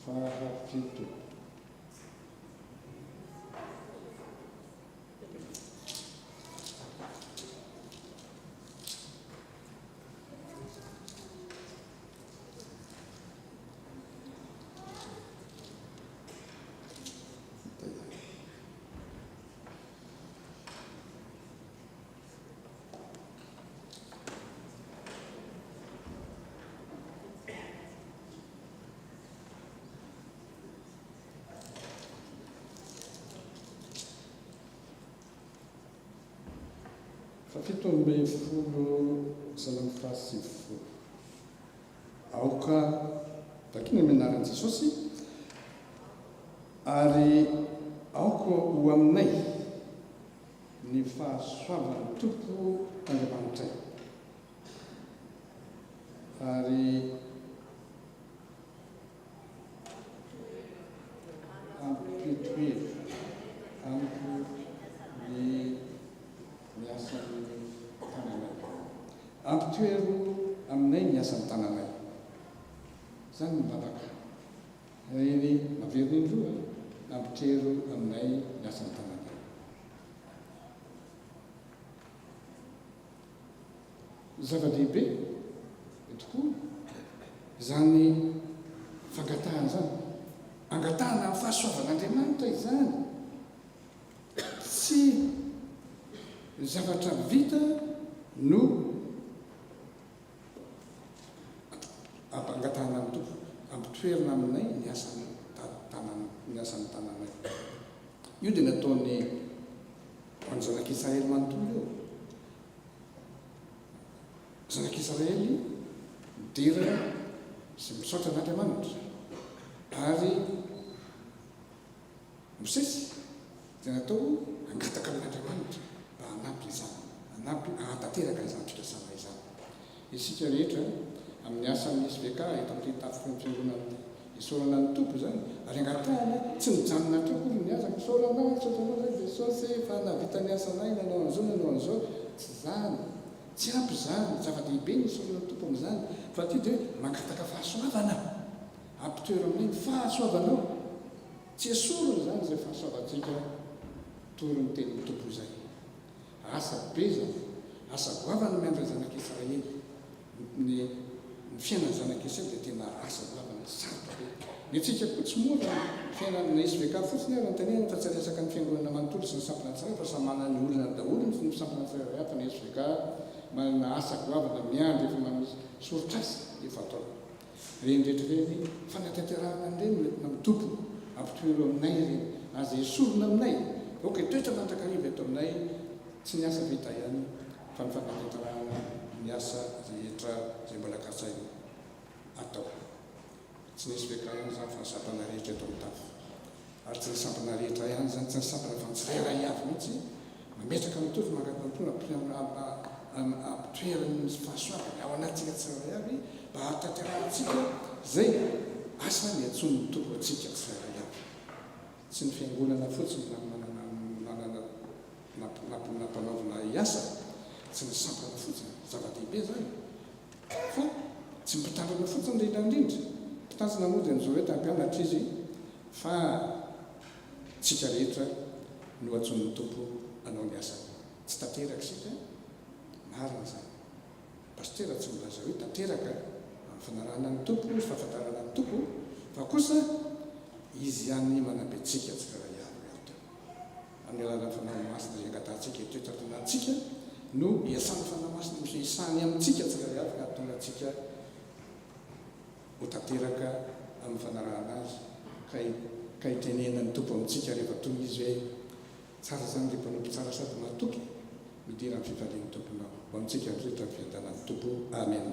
fahafito. Fafito ambin'ny folo salamo fasivifolo. Aoka vakina amin'ny anaran'i Jesosy ary aoka ho aminay ny fahasoavan'ny tompo Andriamanitray. Ary ampitoeto ampitoero aminay ny asan'ny tananay zany ny babaka reny maveriny indroa ampitoero aminay ny asan'ny tananay zava-dehibe tokoa zany fangatahana zany angatahana amin'ny fahasoavan'Andriamanitra izany tsy zavatra vita no angatahana amin'ny tompo ampitoerina aminay ny asan'ny tananay io dia nataony hoan'ny zanak'Israely manontolo eo zanak'Israely midera sy misaotra an'Andriamanitra ary Mosesy dia natao angataka amin'Andriamanitra mba hanampy izany hanampy ahatanteraka izany fikasana izany isika rehetra amin'ny asany misy veka eto amin'ny tafy fiangonana isaorana ny tompo zany ary angatahana tsy mijanona troko ny asa misaorana saotranao zay Jesosy fa navita ny asanay nanao an'izao tsy zany tsy ampy zany zava-dehibe ny isaorana ny tompo amin'izany fa ty dia mangataka fahasoavana ampitoero aminay ny fahasoavanao tsy esorona zany zay fahasoavantsika tory ny tenin'ny tompo izay asa be zany asa goavana miandra zanak'Israely ny fiainany zanak'Israely dia tena asa goavana sarotra be ny atsika koa tsy mora fiainana isy veka fotsiny ary antanena fa tsy resaka ny fiangonana manontolo sy ny sampona tsirairay fa samy manana ny olona daholo ny sampona tsirairay hafa ny isy veka manana asa goavana miandry efa manisy sorotr'asa efa atao reny rehetrareny fanatanterahana an'ireny entina mitompo ampitoero aminay reny aza esorona aminay oka toetra mandrakariva eto aminay tsy ny asa vita ihany fa ny fanatanterahana ny asa rehetra zay mbola kasainy atao tsy nisy veka ihany zany fa ny sampana rehetra eto amin'ny tafy ary tsy ny sampana rehetra ihany zany tsy ny sampana fa ny tsirairay avy mihitsy mametraka mitovy ampitoerany misy fahasoavana ao anatsika tsirairay avy mba hahatanterantsika zay asa ny antsony tompo atsika tsirairay avy tsy ny fiangonana fotsiny nampanaovana iasa tsy ny sampana fotsiny zava-dehibe zany fa tsy mpitandrana fotsiny indrindrandrindra mpitanjona moa dia n'izao hoe tampianatra izy fa tsika rehetra no antson'ny tompo anao ny asany tsy tanteraka sika marina zany pastera tsy milaza hoe tanteraka amin'ny fanarahana ny tompo sy fahafantarana ny tompo fa kosa izy ihany manambetsika tsirairay avy eto amin'ny alalan'ny fanahy masina zay angatahntsika toetra tonantsika no iasan'ny fanahy masina misy isany amintsika tsirairay avy nahatonga atsika ho tanteraka amin'ny fanarahana azy ka hitenena ny tompo amintsika rehefa toy izy hoe tsara zany le mpanompo tsara sady matoky midira amin'ny fifalian'ny tomponao ho amintsika rehetra ny fiadanan'ny tompo amen.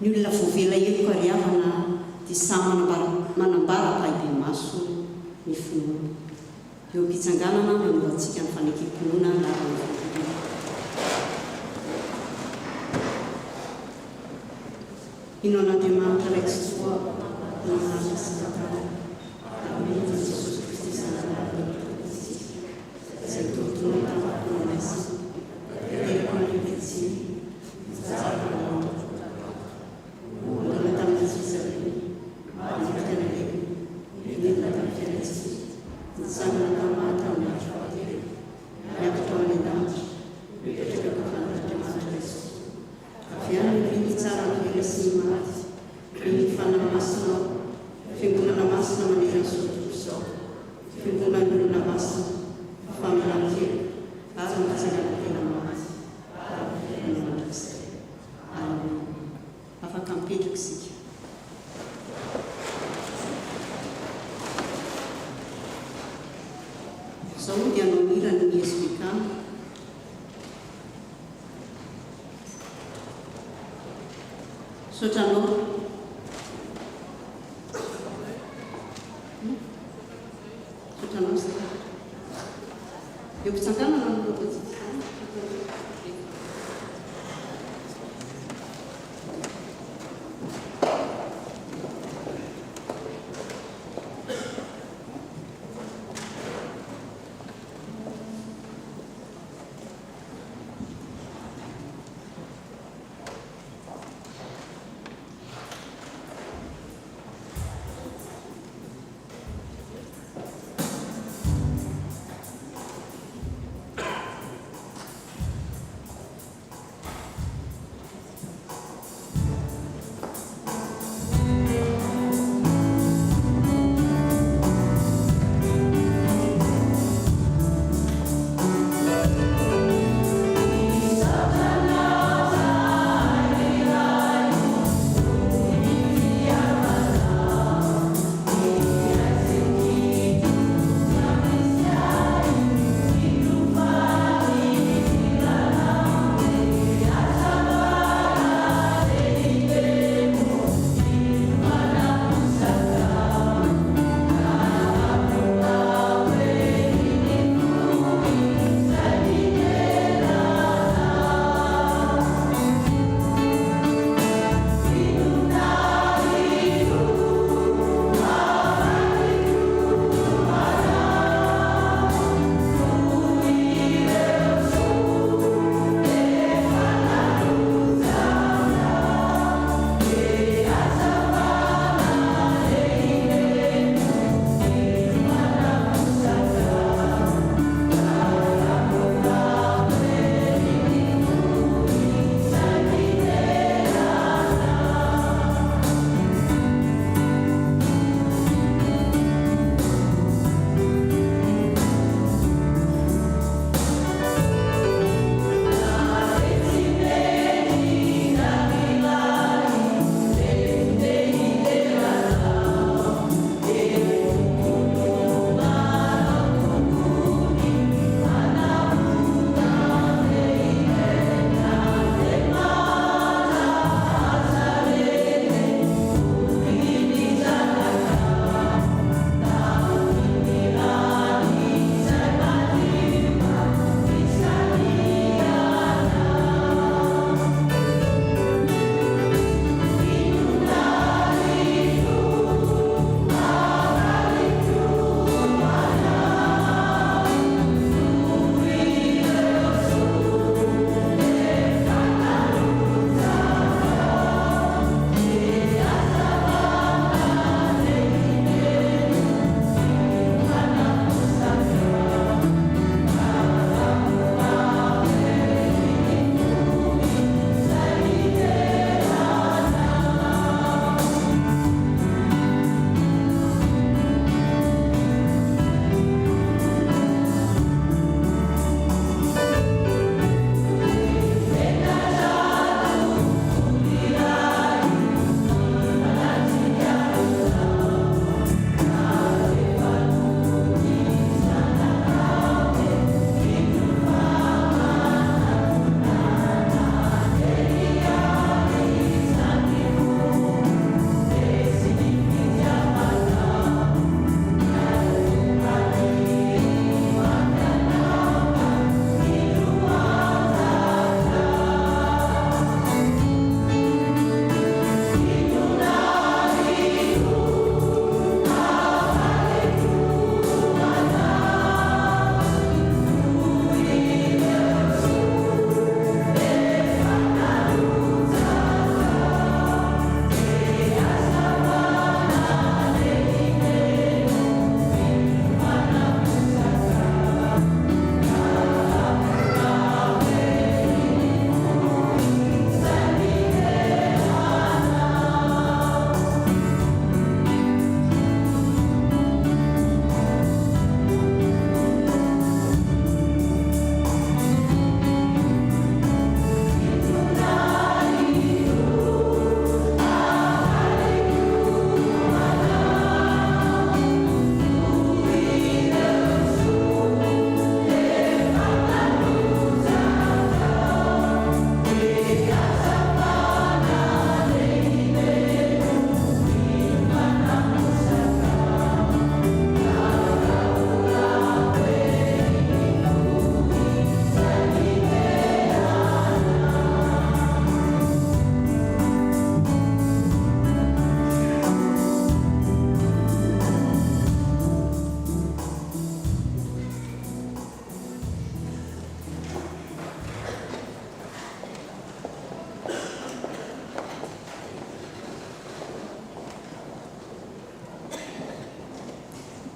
ny olona voavela eko ary havana dia samy manambara Baiby maso ny finoana. Eo am-pitsanganana manombantsika ny fanekam-pinoana lavany voalohany. Ino an'Andriamanitra raiky sy soa manana sy tatao amin'ny Jesosy Kristy sanadiny izay tontolo tamakony maisy tereko ny vitsy mizaha olona tamin'ny Jesary manika ny leky nenina tamin'ny fiainantsika mitsanana tamata amin'ny atravately miakatra ao any an-danitra mipetraka fanandriamanitra Jesosy avy any ny viny tsara ny vela sy ny maty ny fanamasinao fiangonana masina manerana sotopisao fiangonana ny olona masina famelan-kely ary ny fitsangana tena maty ary ny mandrakizay. Aleluia. Afaka mipetraka isika. Izao dia hanao mira ny esbekana. Sotranao. Sotranao izay. Eo am-pitsanganana no lokontsika.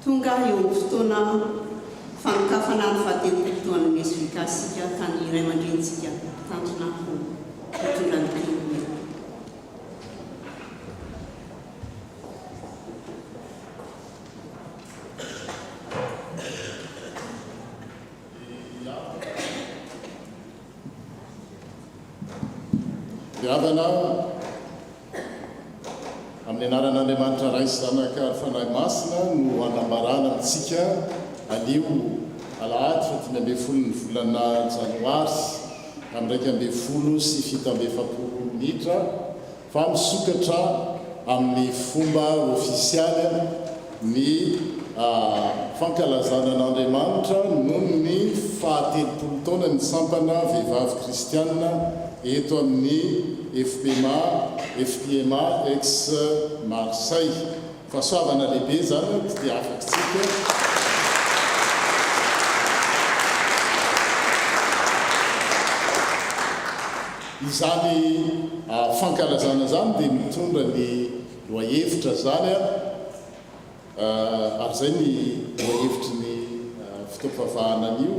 tonga eo amin'ny fotoana fanokafana ny fahatelotoana mesifikansika tany iray aman-drentsika tanjonako mitondran'ny kristo. Avana amin'ny anaran'Andriamanitra ray sy zanaka ary fanahy masina no anambarana amintsika anio alahady 7 ny volana janoary amin'ny 7 minitra fa misokatra amin'ny fomba ofisialy ny fankalazana an'Andriamanitra noho ny faha-telopolo taona ny sampana vehivavy kristianina eto amin'ny FPMA ex Marseille. Fahasoavana lehibe zany tsy dia afatsika izany fankalazana zany dia mitondra ny loahevitra zany ary zay ny loahevitry ny fitaovavahana an'io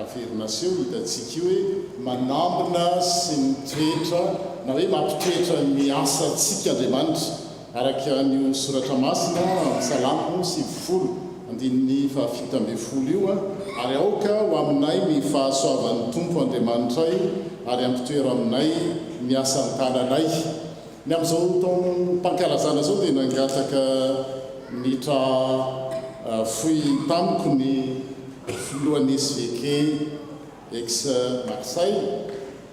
aferinaseo hitantsika io hoe manambina sy mitoetra na hoe mampitoetra ny asantsika Andriamanitra araka an'io soratra masina Salamo 7:7 io ary aoka ho aminay ny fahasoavan'ny Tompo Andriamanitra ary ampitoera aminay ny asan'ny tananay. Ny amin'izao taona mpankalazana zao dia nangataka mitra foy tamiko ny filohan'ny SVK ex Marseille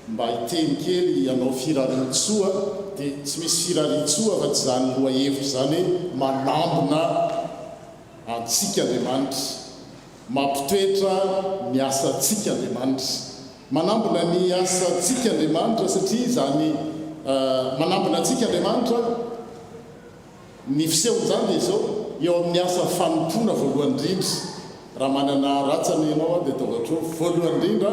mba hiteny kely ianao firaritsoa dia tsy misy firaritsoa fa tsy zany lohahevitra zany manambina antsika Andriamanitra, mampitoetra ny asantsika Andriamanitra, manambina ny asantsika Andriamanitra satria zany manambina antsika Andriamanitra ny fisehony zany dia zao eo amin'ny asa fanompona voalohany indrindra. Raha manana ratsany ianao dia ataovatra voalohany indrindra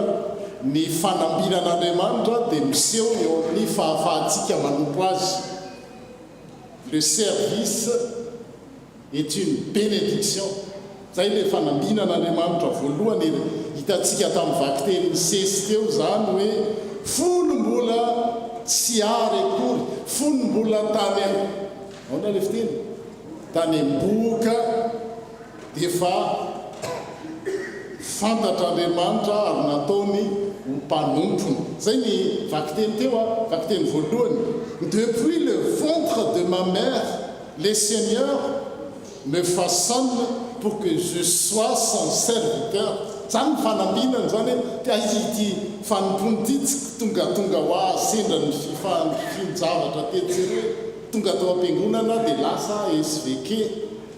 ny fanambinan'Andriamanitra dia miseho eo amin'ny fahafahantsika manompo azy. Le service est une bénédiction. Zay le fanambinan'Andriamanitra voalohany hitantsika tamin'ny vakiteny sesy teo zany hoe folombola tsy ary akory, folombola tany aona le fiteny tany am-boka dia fa fantatr'Andriamanitra ary nataony ho mpanompony. Zay ny vakiteny teo vakiteny voalohany. Depuis le ventre de ma mère, le Seigneur me façonne pour que je sois son serviteur. Zany fanambinana zany tia ity fanompony ity tsy tonga ho asendra ny finjavatra tetsy hoe tonga tao am-piangonana dia lasa SVK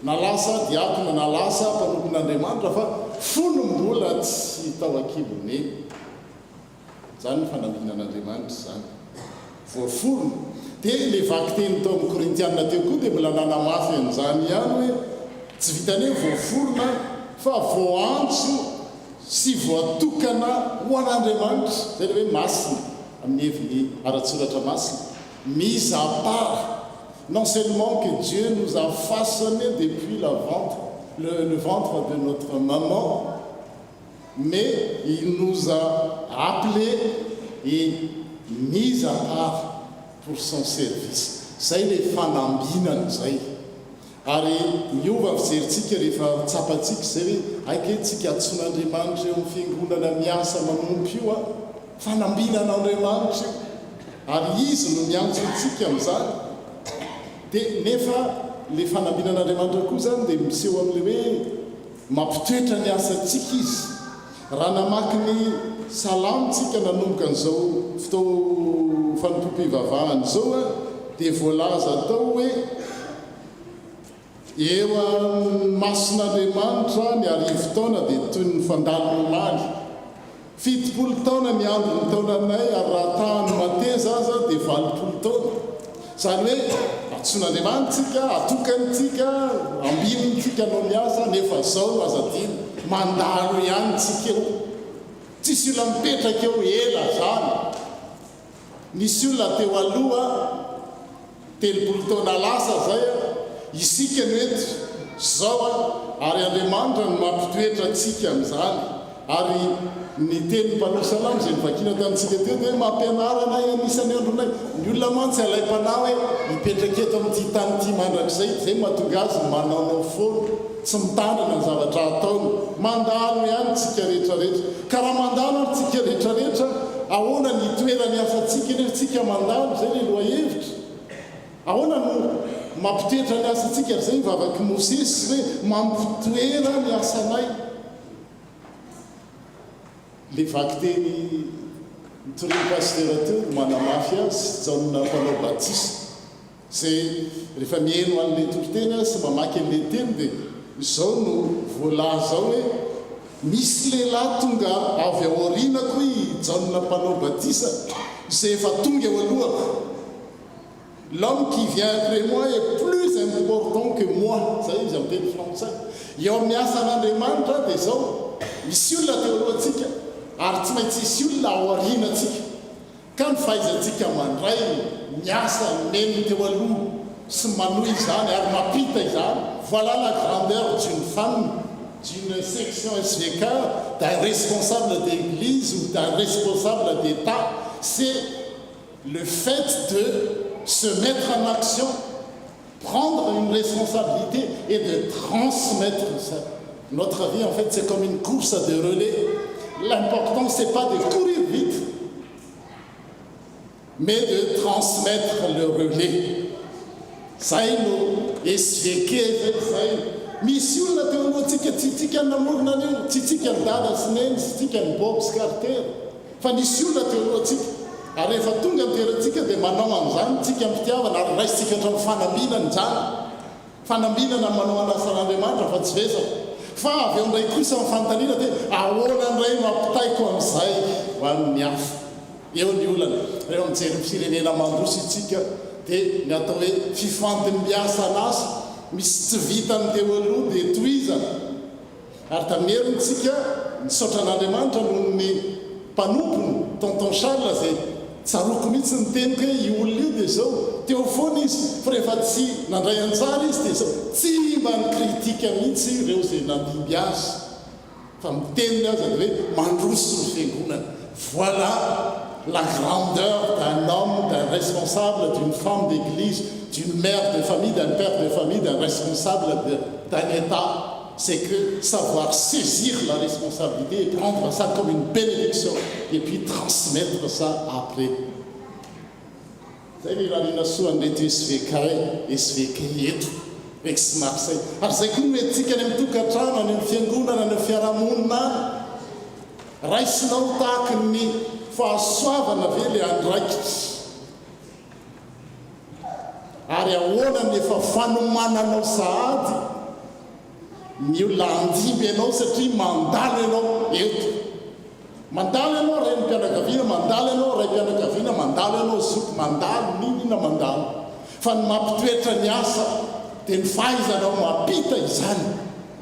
na lasa diakona na lasa mpanompon'Andriamanitra fa folombola tsy tao akibone. Zany fanambinan'Andriamanitra zany voafolona. Dia le vakiteny tao amin'ny Korintianina teo koa dia mbola nanamafy an'izany ihany hoe tsy vitany hoe voafolona fa voantso sy voatokana ho an'Andriamanitra. Zay le hoe masina amin'ny heviny aratsoratra masina, mise à part. Non seulement que Dieu nous a façonnés depuis le ventre de notre maman, mais il nous a appelés et mis à part pour son service. Zay le fanambinana zay. Ary miova fijerintsika rehefa tsapantsika zay hoe aike tsika atson'Andriamanitra eo amin'ny fiangonana miasa manompy io fanambinan'Andriamanitra io ary izy no miantso antsika amin'izany. Dia nefa le fanambinan'Andriamanitra koa zany dia miseho amin'le hoe mampitoetra ny asantsika izy. Raha namaky ny salamitsika nanomboka an'izao fotao fanompom-pivavahana izao dia voalaza tao hoe eo mason'Andriamanitra ny arivo taona dia toy ny fandalo omaly. 70 taona ny andro ny taonanay ary raha tahany mateza aza dia 20 taona. Zany hoe atson'Andriamanitsika, atokanitsika, ambinitsika no miasa nefa zao azadiny mandalo ihany tsika eo. Tsisy olona mipetraka eo ela zany. Nisy olona teo aloha 30 taona lasa zay isika no eto zao ary Andriamanitra no mampitoetra antsika amin'izany ary ny teny mpanohy salamo izay nivakina tamintsika teo dia hoe mampianarana anisan'ny andronay ny olona mantsy alaim-panay hoe mipetraka eto amin'ity tany ity mandrakizay izay mahatonga azy manaonao foana tsy mitandrina ny zavatra ataony mandalo ihany tsika rehetrarehetra ka raha mandalo ary tsika rehetrarehetra ahoana ny toerany asantsika nefa tsika mandalo izay le loha hevitra ahoana no mampitoetra ny asantsika ary zay mivavaky Mosesy hoe mampitoera ny asanay le vaky teny nitoriny pastera teo manamafy azy jaonina mpanao batisa zay rehefa mihaino an'le toriteny sy mamaky an'le teny dia izao no voalaza hoe misy lehilahy tonga avy aorianako i jaonina mpanao batisa zay efa tonga eo alohako. L'homme qui vient après moi est plus important que moi. Ça y est, j'aime bien le français. Eo amin'ny asan'Andriamanitra dia zao misy olona teo alohantsika ary tsy maintsy isy olona ao aorianantsika ka ny fahaizantsika mandray miasa meno teo aloha sy manohy izany ary mampita izany. Voilà la grandeur d'une femme, d'une section SVK, d'un responsable d'église ou d'un responsable d'État. C'est le fait de se mettre en action, prendre une responsabilité et de transmettre ça. Notre vie, en fait, c'est comme une course de relais. L'important, c'est pas de courir vite, mais de transmettre le relais. Ça y est, misy olona teo alohantsika tsy tsika namorona an'io tsy tsika ny dada sy neny sy tsika ny bob sy carter fa nisy olona teo alohantsika ary rehefa tonga miterantsika dia manao amin'izany tsika mpitiavana ary raisitsika hatramin'ny fanambinana izany fanambinana manao anasan'Andriamanitra fa tsy vezaka fa avy eo indray kosa mifantaniana dia ahoana ndray mampitaiko amin'izay ho amin'ny hafa eo ny olana rehefa mijery firenena mandroso itsika dia ny atao hoe fifandimbiasa an'asa misy tsy vitany teo aloha dia toizana ary tameronytsika nisaotra an'Andriamanitra noho ny mpanompony tonton Charles zay tsaroko mihitsy ny teniko hoe io olona io dia zao teo foana izy fa rehefa tsy nandray antsara izy dia zao tsy mba ny kritika mihitsy ireo zay nandimby azy fa miteniny azy hoe mandroso ny fiangonana. Voilà la grandeur d'un homme, d'un responsable, d'une femme d'église, d'une mère de famille, d'un père de famille, d'un responsable d'un État. C'est que savoir saisir la responsabilité et prendre ça comme une bénédiction et puis transmettre ça après. Zay raha nina soa an'reto SVK eto eky sy Marseille ary zay koa metytsika any amin'ny tokantrano any amin'ny fiangonana any amin'ny fiarahamonina any raisinao tahaka ny fahasoavana ve le andraikitra ary ahoana ny efa fanomananao sahady ny olona andimby ianao satria mandalo ianao eto mandalo ianao ray ny mpianakaviana mandalo ianao ray mpianakaviana mandalo ianao zoky mandalo ninina mandalo fa ny mampitoetra ny asa dia ny fahaizanao mampita izany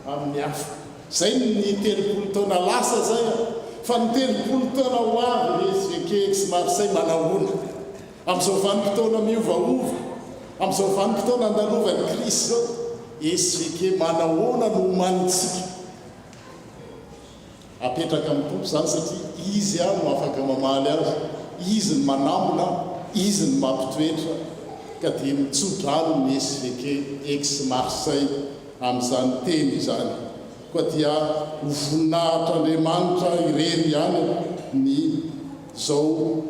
amin'ny hafa. Zay ny 30 taona lasa zay fa ny 30 taona ho avy le SVK sy Marseille manahoana amin'izao vanim-potoana miovaova amin'izao vanim-potoana andalovan'ny Kristy zao SVK manahoana no omanitsika apetraka amin'ny tompo zany satria izy no afaka mamaly azy izy ny manamona izy ny mampitoetra ka dia mitsodrano ny SVK ex Marseille amin'izany teny izany koa dia ho voninahitr'Andriamanitra irery ihany ny zao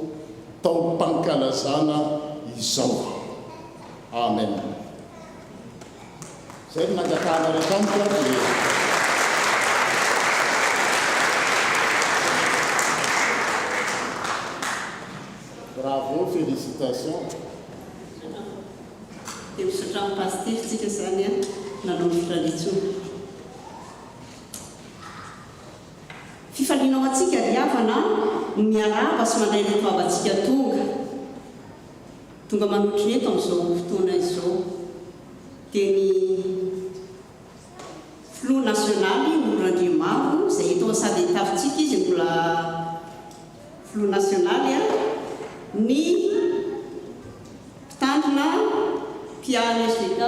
tao-pankalazana izao. Amen. Zay no nangatahana rehetra amiko dia bravo, félicitations. Dia misaotra amin'ny paster tsika zany nanao ny traditiona fifalinao atsika ry havana miaraba sy mandray ny toavantsika tonga manotry eto amin'izao fotoana izao dia ny flou nationaly Nordandriamaro izay eto sady tafintsika izy mbola flou nationaly ny mpitandrina Pierre SVK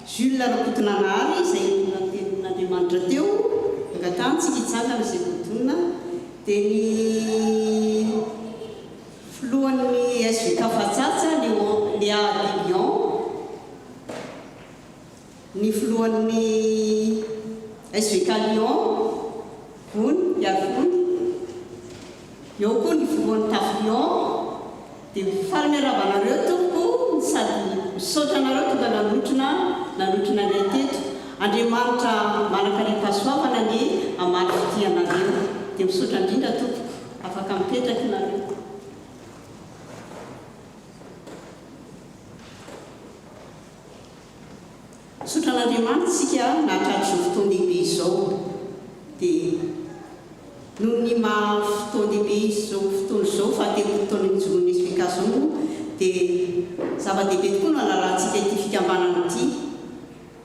Jules Rakotonanary izay nantenina Andriamanitra teo angatantsika hitsangana izay votonina dia ny filohan'ny SVK Fatsatsa Léa Lilian, ny filohan'ny SVK Lyon Vony Iavony, eo koa ny filohan'ny TAF Lyon. Dia farany arabanareo tompoko sady misaotra anareo tonga nanotrona ilay teto. Andriamanitra manakariam-pahasoavana ny amaly fitianareo. Dia misaotra indrindra tompoko, afaka mipetraka nareo. Misaotra an'Andriamanitra isika nahatratry ny fotoan lehibe izao. Dia noho ny fotoan lehibe izao fotoana izao fahatelo-taona nijoroan'ny SVK zao dia zava-dehibe tokoa no anarahantsika ity fikambanana ity.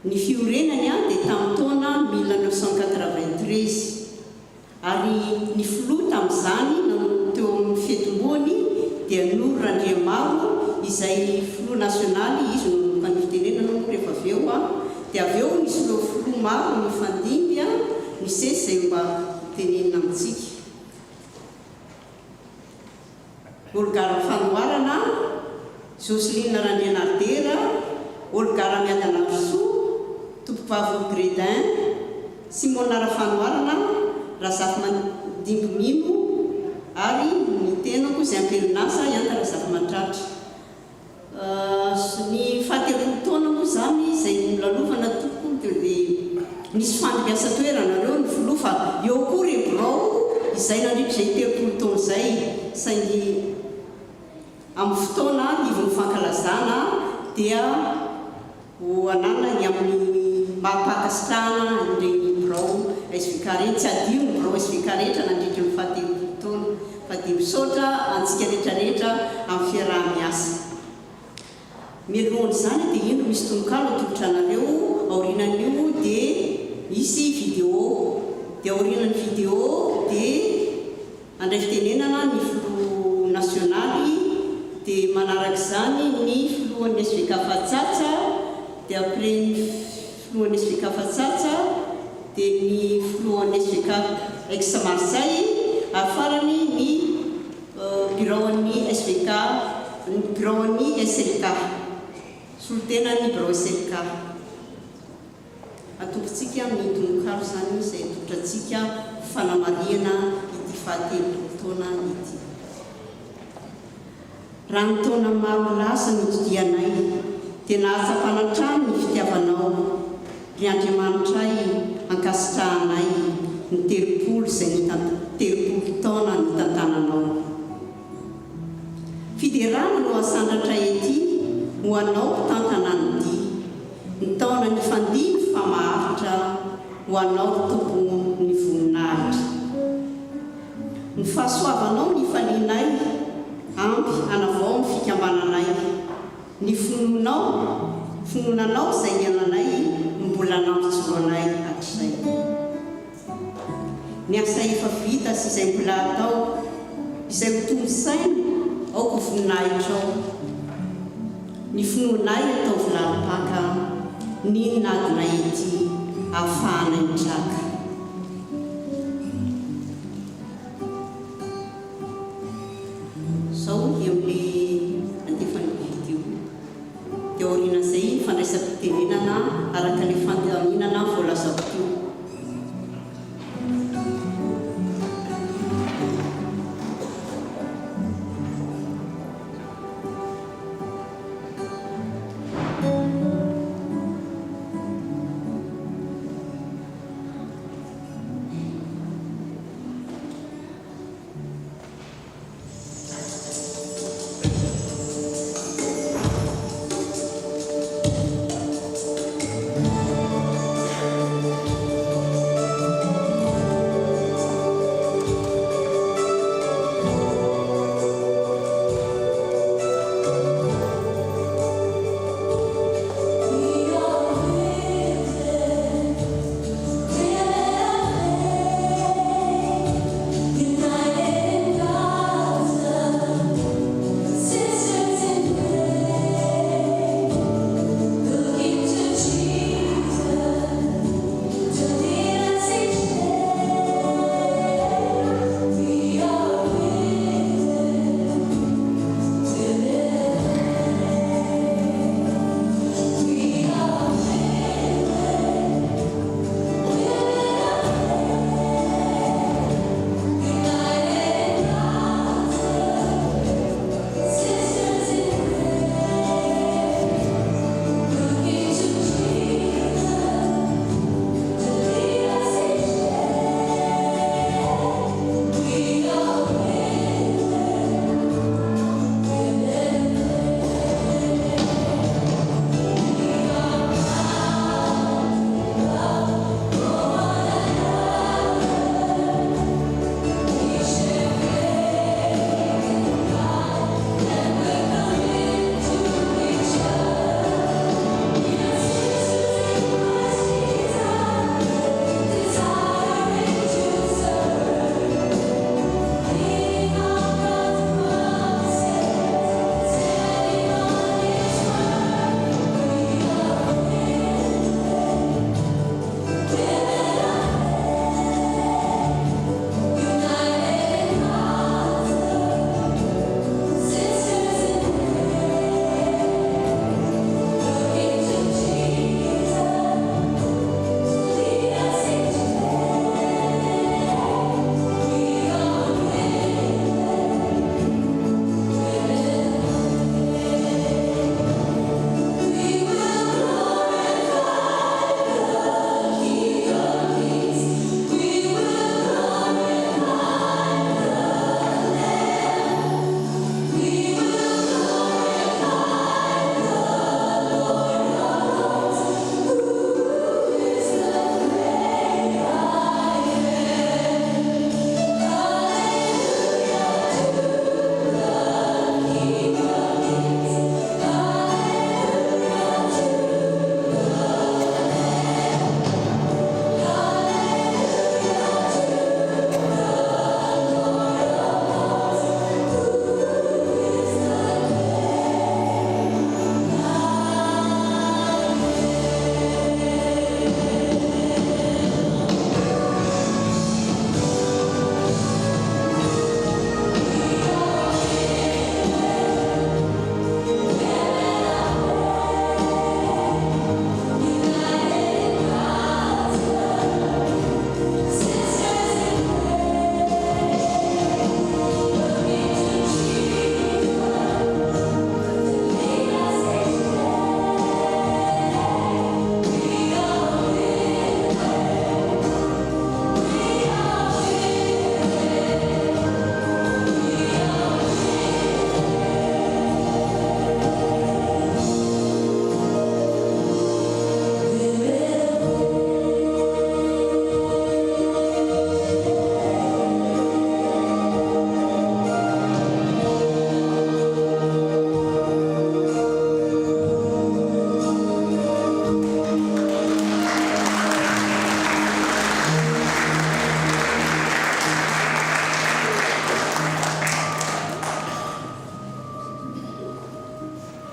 Ny fiorenany dia tamin'ny taona 1993 ary ny filoha tamin'izany teo amin'ny fietom-boany dia Noro Randriamaro izay filoha nasionaly, izy no manomboka ny fitenenana moa rehefa avy eo dia avy eo nisy ireo filoha maro mifandimby misy izay mba tenenina amintsika. Olgara Fanoarana, Joseline Randrianardera, Olgara Miadanarso, Tompopavy Gredin, Simona Fanoarana, Razafy Mandimbomimo ary ny tenako izay ampelinasa Ianta Razafy Mandratra. Ny fahatelo taona moa zany izay nolalovana tompoko dia nisy fandibiasa toerana reo ny filoha fa eo koa rebrao izay nandritra izay telopolo taona izay saingy amin'ny fotoana ivon'ny fankalazana dia anana ny amin'ny maha-pakasitrahana ireny brao SVK rehetra, tsy adio ny brao SVK rehetra nandritra ny fahatelo taona fa dia misaotra antsika rehetrarehetra amin'ny fiaraha-miasa. Mialohan'izany dia ino misy tononkalo atolotra anareo aorinan'io dia misy vidéo, dia aorinan'ny vidéo dia andray fitenenana ny filoha nasionaly dia manaraka izany ny filohan'ny SVK Fatsatsa dia après ny filohan'ny SVK Fatsatsa dia ny filohan'ny SVK Aix-Marseille ary farany ny bureauan'ny SVK, ny bureauan'ny SLK, solotena ny bureau SLK. Atompontsika amin'ny tononkalo izany izay atolotratsika fanamariana ity fahatelo taona ity. Raha ny taona maro lasa nodidianay dia nahatsapana hatrany ny fitiavanao, ry Andriamanitray ankasitrahanay ny telopolo taona ny tantananao. Fiderana no asandratra ety ho anao mpitantana ny dia, ny taona ny fandimy fa maharitra ho anao tompo ny voninahitra. Ny fahasoavanao ny falinay ampy hanavao ny fikambananay, ny fononanao izay niananay mbola nampijoroanay hatrizay. Ny asa efa vita sy izay mbola atao izay ho tombon-tsaina aoko voninahitra ao. Ny finoanay atao vilalipaka ny nadinay ety ahafahanay mitraka. Zao dia amin'ny andefany vidéo dia aorinan'izay fandraisam-pitenenana araka ilay fandaminana voalazako teo.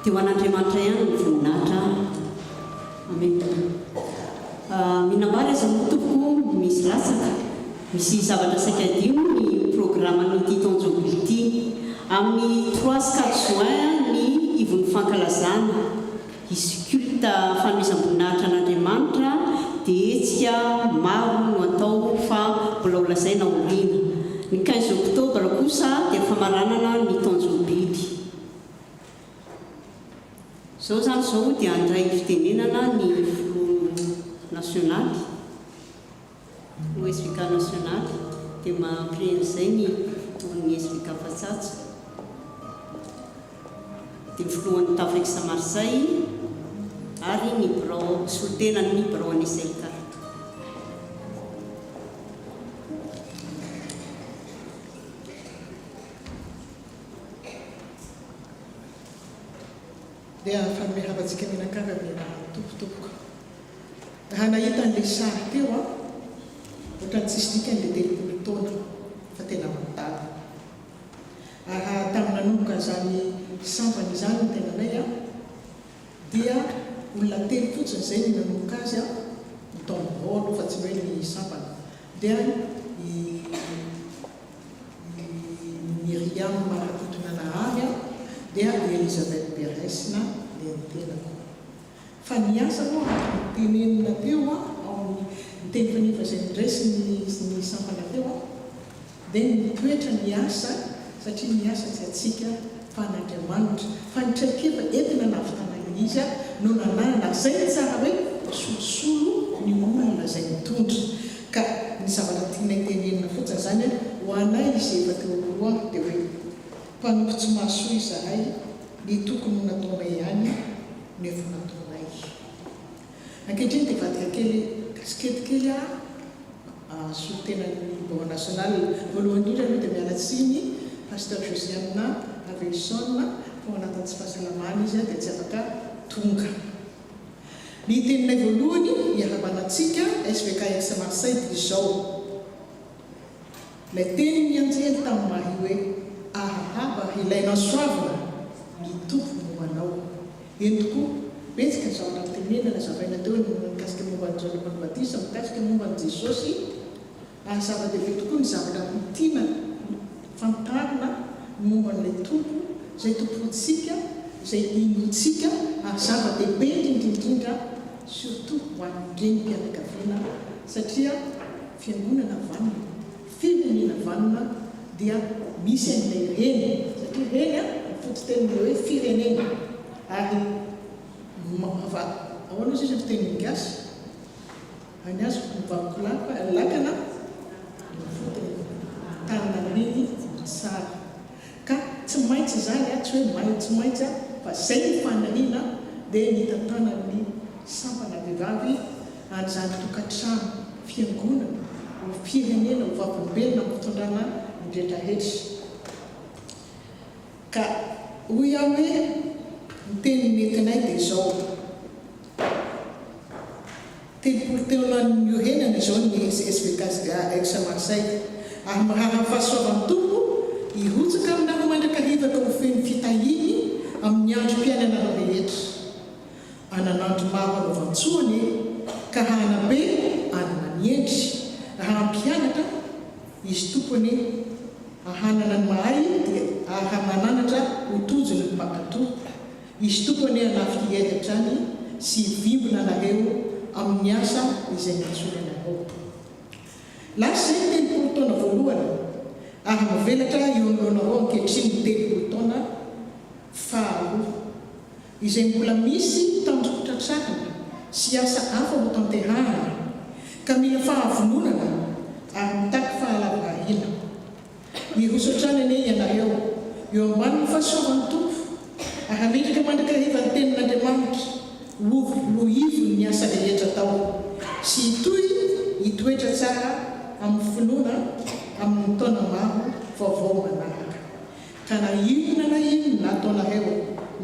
Teo an'Andriamanitra ihany ny voninahitra. Amen. Minambara izy tompoko misy latsaka, misy zavatra saika dimy ny programan'ity taonjobily ity. Amin'ny 3-4 juin ny ivon'ny fankalazana izy culte fanomezam-boninahitra an'Andriamanitra, dia tsika maro no atao fa mbola ho lazaina olina. Ny 15 oktobra kosa dia famaranana ny taonjobily. Zao zany zao dia andray fitenenana ny filo nasionaly, no SVK nasionaly, dia mampiren'izay ny toan'ny SVK Fatsatso, dia filohan'ny Tafex Marseille ary ny birao solitenan'ny birao an'ny SLK. dia fanomehavatsika mianakavy amina tompotompoka. Raha nahita an'ilay sary teo ohatrany tsisy dikany le 30 taona fa tena mandalo. Raha tamin'ny nanomboka zany sampany izany ny tenanay dia olona 3 fotsiny zay ny nanomboka azy ny taom-baolo fa tsy hoe ny sampany. Dia Miriam Marakotonanahy dia Elisabeth Beresina dia ny tenako. Fa niasa moa tenenina teo ao ny teny fanifa izay nidresy ny sampana teo dia nitoetra niasa satria niasa tsy atsika fa an'Andriamanitra, fa nitraikefa entina navitana izy no nanana zay tsara hoe solosolo ny olona zay mitondra. Ka ny zavatra tianay tenenina fotsiny zany ho anay izy efa teo aloha dia hoe mpanompo tsy mahasoa izahay, ny tokony nataonay ihany no efa nataonay. Ankehitriny dia vadika kely kasiketikely solitenan'ny Banque nationale voalohany indrindra aloha dia miala tsiny pasteur Josiane Avelson fa ao anatin'ny tsy fahasalamana izy dia tsy afaka tonga. Ny teninay voalohany hiarabanantsika SVK Aix Marseille dia izao. Ilay teny mianjely tamin'ny mahi hoe ahahaba ilaina soavina mitompo mombanao. Eny tokoa betsika zao anatenenana zavaina teo mikasika momba ny Jean-Paul Baptiste, mikasika momba ny Jesosy. Zava-dehibe tokoa ny zavatra mitiana fantarina momba n'ilay tompo, izay tompontsika, izay inotsika, ary zava-dehibe indrindra surtout ho an'ireny mpianakaviana satria fiangonana vanona, firenena vanona dia misy an'ilay reny satria reny fototeniny hoe firenena ary ahoana izy izy fiteny gasy any azy mivavoko lakana tanana reny tsara. Ka tsy maintsy zany tsy hoe tsy maintsy fa zay ny fanahina dia nitantana ny sampana vehivavy an'izany tokantrano fiangonana ho firenena ho vavolombelona mitondrana ny rehetrarehetra. Ka hoy aho hoe ny teny nentinay dia izao 30 taona ny iorenana izao ny SVK Aix Marseille ary mahaha fahasoavan'ny tompo hirotsaka aminareo mandrakariva ka ho feno fitahiny amin'ny andro mpiainana rehetra. Ananandro maro anaovantsoany ka hanabe anana ny endry. Raha mpianatra izy tompony ahanana ny mahay dia ahamananatra ho tojony ny mpakatoro. Izy tompony anafy hiezatra any sy vimbona nareo amin'ny asa izay nantsony anareo. Lasa zay 30 taona voalohany ary mivelatra eo anoloanareo ankehitriny 30 taona faharoa izay mbola misy tanjotratrarina sy asa hafa ho tanterahana ka mila fahavononana ary mitaky fahalavahina. Irosotrany ane ianareo eo ambanin'ny fahasoavan'ny tompo ary alindrika mandrakariva ny tenin'Andriamanitra ho ivony ny asa rehetra tao sy hitoetra tsara amin'ny finoana amin'ny taona maro vaovao manaraka. Ka na inona nataonareo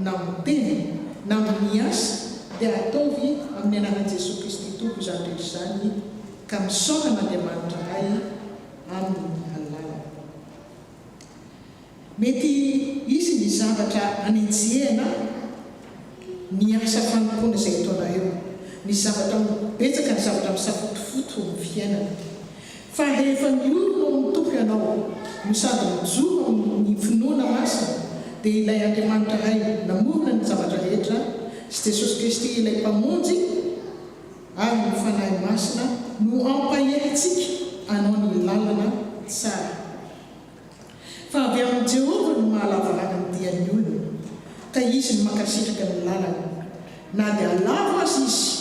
na miteny na amin'ny asa dia ataovy amin'ny anaran'i Jesosy Kristy tompo izany rehetra izany ka misaoran'Andriamanitra ray amin'ny alala. Mety izy ny zavatra anenjehana ny asa fanompoana izay taona eo, ny zavatra betsaka ny zavatra misafotofoto ny fiainana. Fa rehefa miorona amin'ny tompo ianao no sady mijoro amin'ny finoana masina, dia ilay Andriamanitra ray namorona ny zavatra rehetra sy Jesosy Kristy ilay mpamonjy ary ny fanahy masina no ampahelintsika anao ny lalana tsara. Fa avy amin'ny Jehovah no mahalavalava ny dian'ny olona, ka izy no makasitraka ny lalana. Na dia alava azy izy,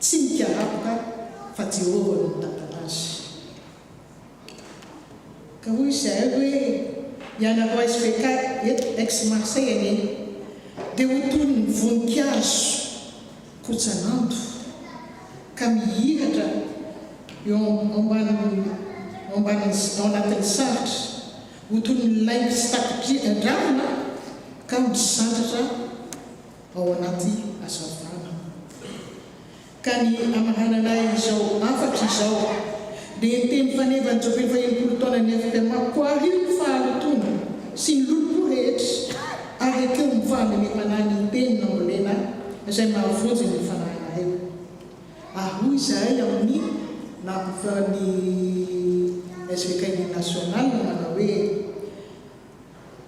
tsy mikarapoka fa Jehovah no mitantana azy. Ka hoy izahay hoe ianareo SVK eto ex-Marseille anie, dia ho toy ny voninkazo kotsanando ka mihiratra eo ao anatin'ny saritra, ho toy ny laingo sy takidravina ka misandratra ao anaty hazavana. Ka ny amahananay izao afatra izao dia ny teny fanevan'ny Jobely fa 20 taona ny FPMA koarilo ny fahalotona sy ny lolopo rehetra ary ekeo ny fahalememana ny teny nambolena izay mahavonjy ny fanahina eo. Hoy izahay amin'ny nampifany SVK national manao hoe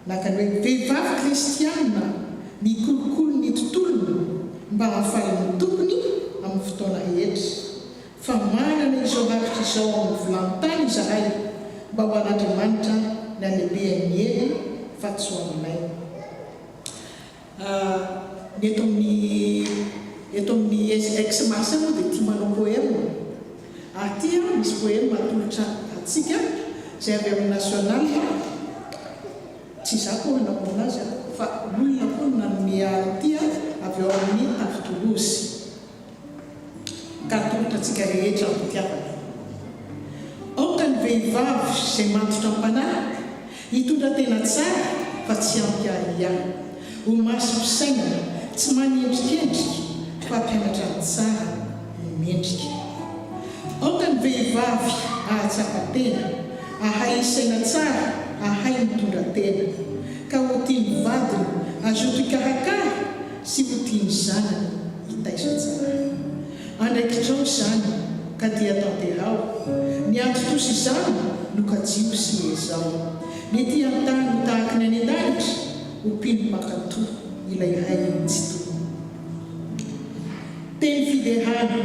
nakany hoe vehivavy kristiana mikolokolo ny tontolony mba hahafaly ny tompony amin'ny fotoana rehetra. Fa manana izao rakitra izao amin'ny volantany izahay mba ho an'Andriamanitra ny alehibehan'ny hely fa tsy ho aminay. Eto amin'ny ex-Marseille moa dia tia manao poème. Aty misy poème atolotra atsika izay avy amin'ny national, tsy za koa nanao azy fa olona koa nanome aty avy ao amin'ny tavitolozy. Ka atolotra atsika rehetra mpitiavana. Aoka ny vehivavy izay matotra am-panahy, hitondra tena tsara fa tsy ampiahiahy, ho maso-pisaina tsy manendrikendrika fa mpianatra ny tsara ny mendrika. Aoka ny vehivavy ahatsapa tena, ahay isaina tsara, ahay mitondra tena, ka ho tiany vadiny azoto ikarakara sy ho tiany zanany hitaisa tsara. Andraikitrao izany ka dia tanterao, ny antotosa izany no kajio sy ezao. Ny ty an-tany ho tahaka ny any an-danitra, ho mpino mpankatoa ilay ray tsy toa. Teny fidehana,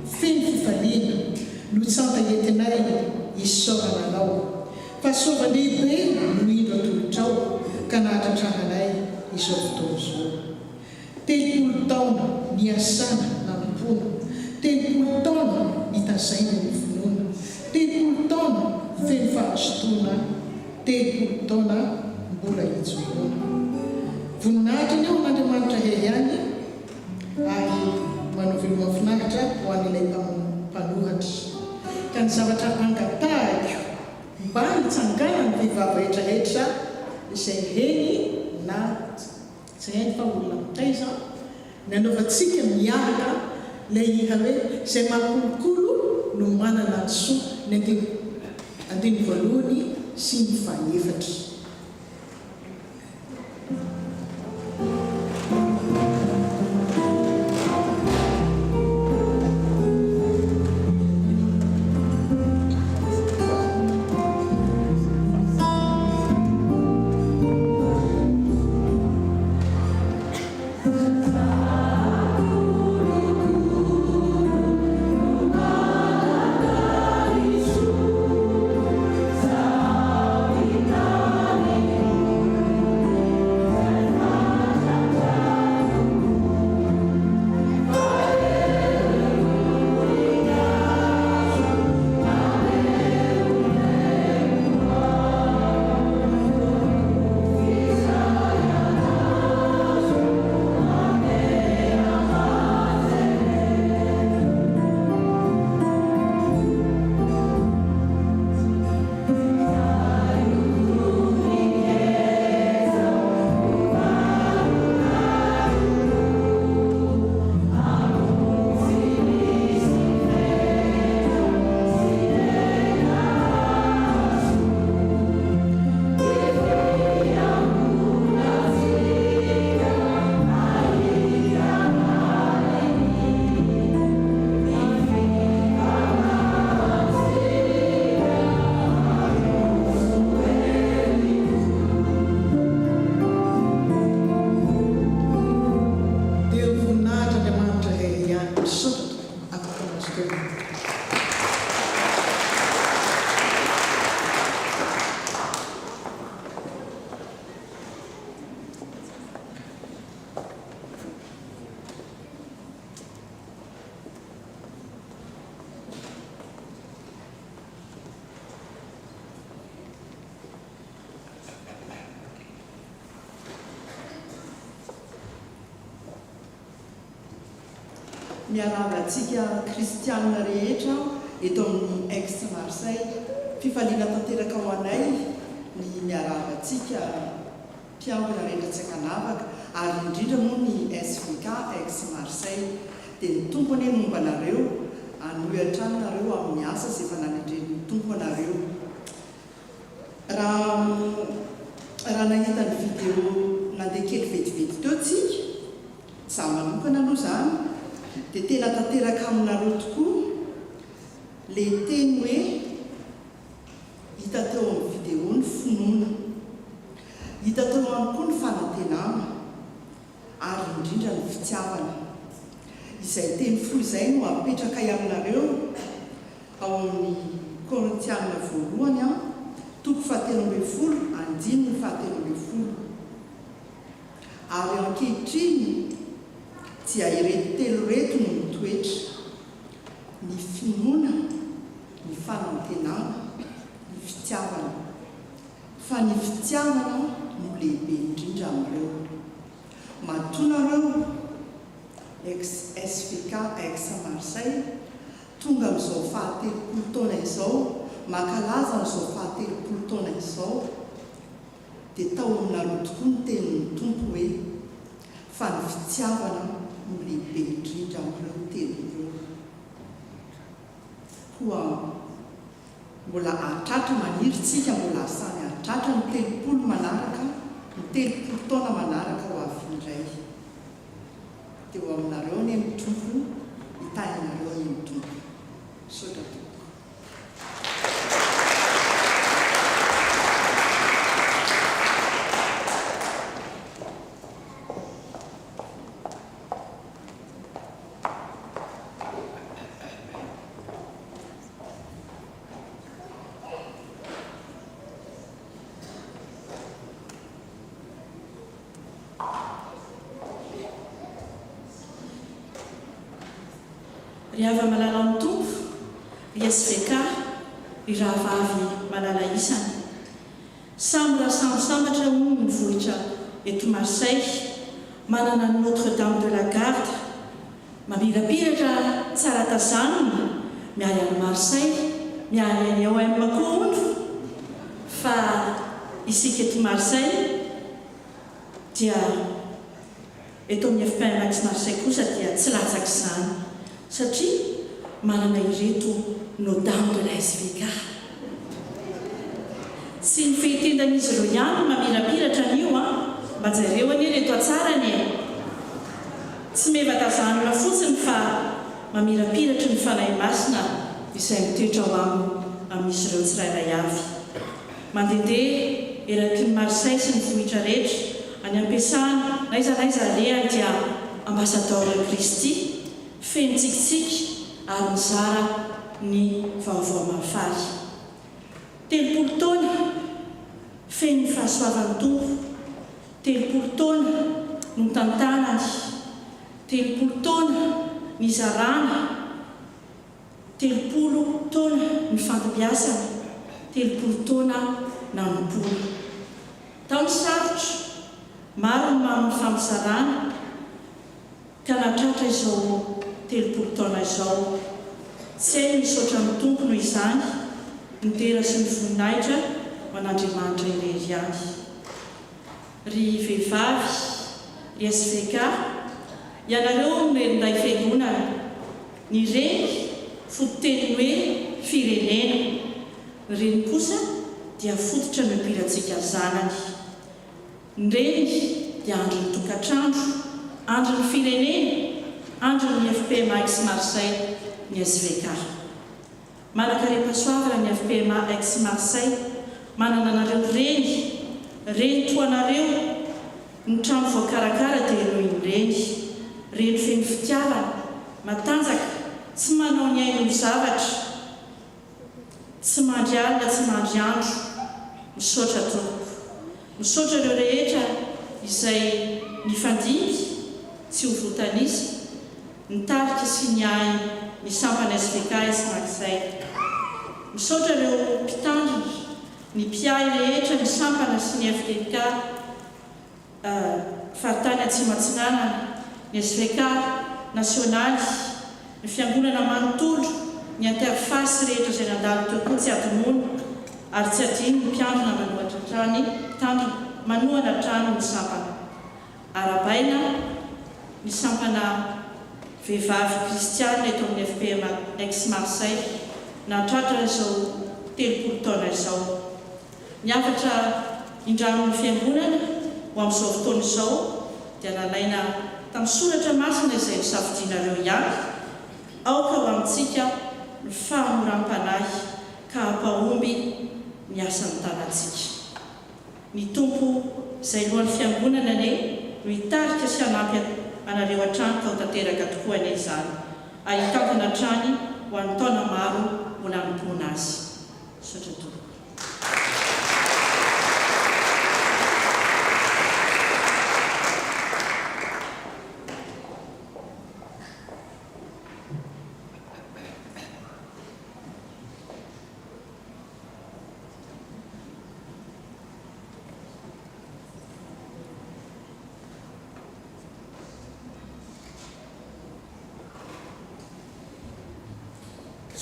feno fifaliana, no tsanta entinay isaorana anao. Fa soavan-dehibe no indro atolotrao ka nahatratrananay izao fotoana izao. 30 taona niasana nampona, 30 taona nitazaina ny finoana, 30 taona feno fahazotoana, 30 taona mbola hijoroana. Voninahitra ny ao n'Andriamanitra ihany ary manao veloma mahafinaritra ho an'ilay mpanoratra. Ka ny zavatra angatahiko mba hitsangana ny vehivavy rehetrarehetra izay reny na tsy hainy fa olona mitaiza, ny anaovantsika miaraka ilay iha hoe izay mahakolokolo no manana ny soa ny andiny voalohany sy ny fahaefatra. Sabina miaravantsika kristianina rehetra eto amin'ny Aix Marseille. Fifaliana tanteraka ho anay ny miaravantsika mpiambina rehetra tsy ankanavaka ary indrindra moa ny SVK Aix Marseille dia ny tompony momba anareo anohatranareo amin'ny asa izay efa nanendren'ny tompo anareo. Raha nahita ny vidéo nandeha kely vetivety teo tsika, zaho manokana aloha zany, dia tena tanteraka aminareo tokoa le teny hoe hita teo amin'ny vidéo ny finoana, hita teo ihany koa ny fanantenana ary indrindra ny fitiavana. Izay teny folo izay no apetraka aminareo ao amin'ny Korintianina voalohany 7:7-10. Ary ankehitriny dia ireto telo reto no mitoetra: ny finoana, ny fanantenana, ny fitiavana. Fa ny fitiavana no lehibe indrindra amin'ireo. Matonareo SVK Aix Marseille tonga amin'izao faha-telopolo taona izao, mankalaza amin'izao faha-telopolo taona izao, dia tao aminareo tokoa ny tenin'ny tompo hoe fa ny fitiavana no lehibe indrindra amin'ireo telo ireo. Koa mbola atratra maniry tsika, mbola samy atratra ny telopolo manaraka, ny telopolo taona manaraka ho avy indray. Teo aminareo ny amin'ny tompo, hitahinareo ny amin'ny tompo. Sotra tokoa. Ry avy malala amin'ny tompo, ry SVK, ry rahavavy malala isany. Samy sambatra moa ny vohitra eto Marseille, manana ny Notre-Dame de la Garde, mamirapiratra tsara tazanina, mialy any Marseille, mialy any ao amin'ny Makondro. Fa isika eto Marseille dia eto amin'ny FPM Aix Marseille kosa dia tsy latsaka izany, satria manana ireto nos dames de la SVK. Sy ny fehitendan'izy ireo ihany mamirapiratra an'io mba jareo ani reto atsarany. Tsy mevatazanona fotsiny fa mamirapiratra ny fanahy masina izay mitoetra ho amin'izy ireo tsirairay avy. Mandehandeha eraky ny Marseille sy ny vohitra rehetra any ampiasany naiza alehany dia ambassadeur Kristy, feno tsikitsiky ary mizara ny vaovao mahafaly. 30 taona feno ny fahasoavan'ny tompo, 30 taona no tantanany, 30 taona ny zarana, 30 taona ny fantombiasana, 30 taona nanom-polo. Taony sarotra, maro ny manana famizarana ka natratra izao 30 taona izao. Tsy hay misaotra amin'ny tompo noho izany, ny tera sy ny voninahitra ho an'Andriamanitra irery ihany. Ry vehivavy, ry SVK, ianareo minday fiangonana, ny reny fototeniny hoe firenena, ny reny kosa dia fototra ny ampirantsika zanany. Ny reny dia andron'ny tokantrandro, andron'ny firenena, andron'ny FPM Aix Marseille, ny SVK. Manakarepasoavana ny FPM Aix Marseille, manana anareo reny toanareo, ny trano voakarakara dia noho ny reny feno fitiavana, matanjaka, tsy manao ny ainy zavatra, tsy mandry alina, tsy mandry andro, misaotra tompoko. Misaotra ireo rehetra izay nifandiky, tsy ho votanisa, nitarika sy niahy ny sampana SVK Aix Marseille. Misaotra ireo mpitandrina, ny mpiahy rehetra ny sampana sy ny FDK faritany Atsimo Atsinanana, ny SVK nasionaly ny fiangonana manontolo ny interfasy rehetra izay nandalo teo koa tsy adinoana ary tsy adino ny mpiandrona manohana trano ny sampana. Arabaina ny sampana vehivavy kristiana eto amin'ny FPM ex Marseille natratra izao 30 taona izao. Niafatra indramin'ny fiangonana ho amin'izao fotoana izao dia nalaina tamin'ny soratra masina izay misafidianareo ihany aoka ho amintsika ny fahamoram-panahy ka hampahomby ny asan'ny tanantsika. Ny tompo izay lohan'ny fiangonana ane no hitarika sy hanampy anareo hatrany ka ho tanteraka tokoa ane izany, ahitantana hatrany ho an'ny taona maro mbola hanompoana azy. Sotra tompoko.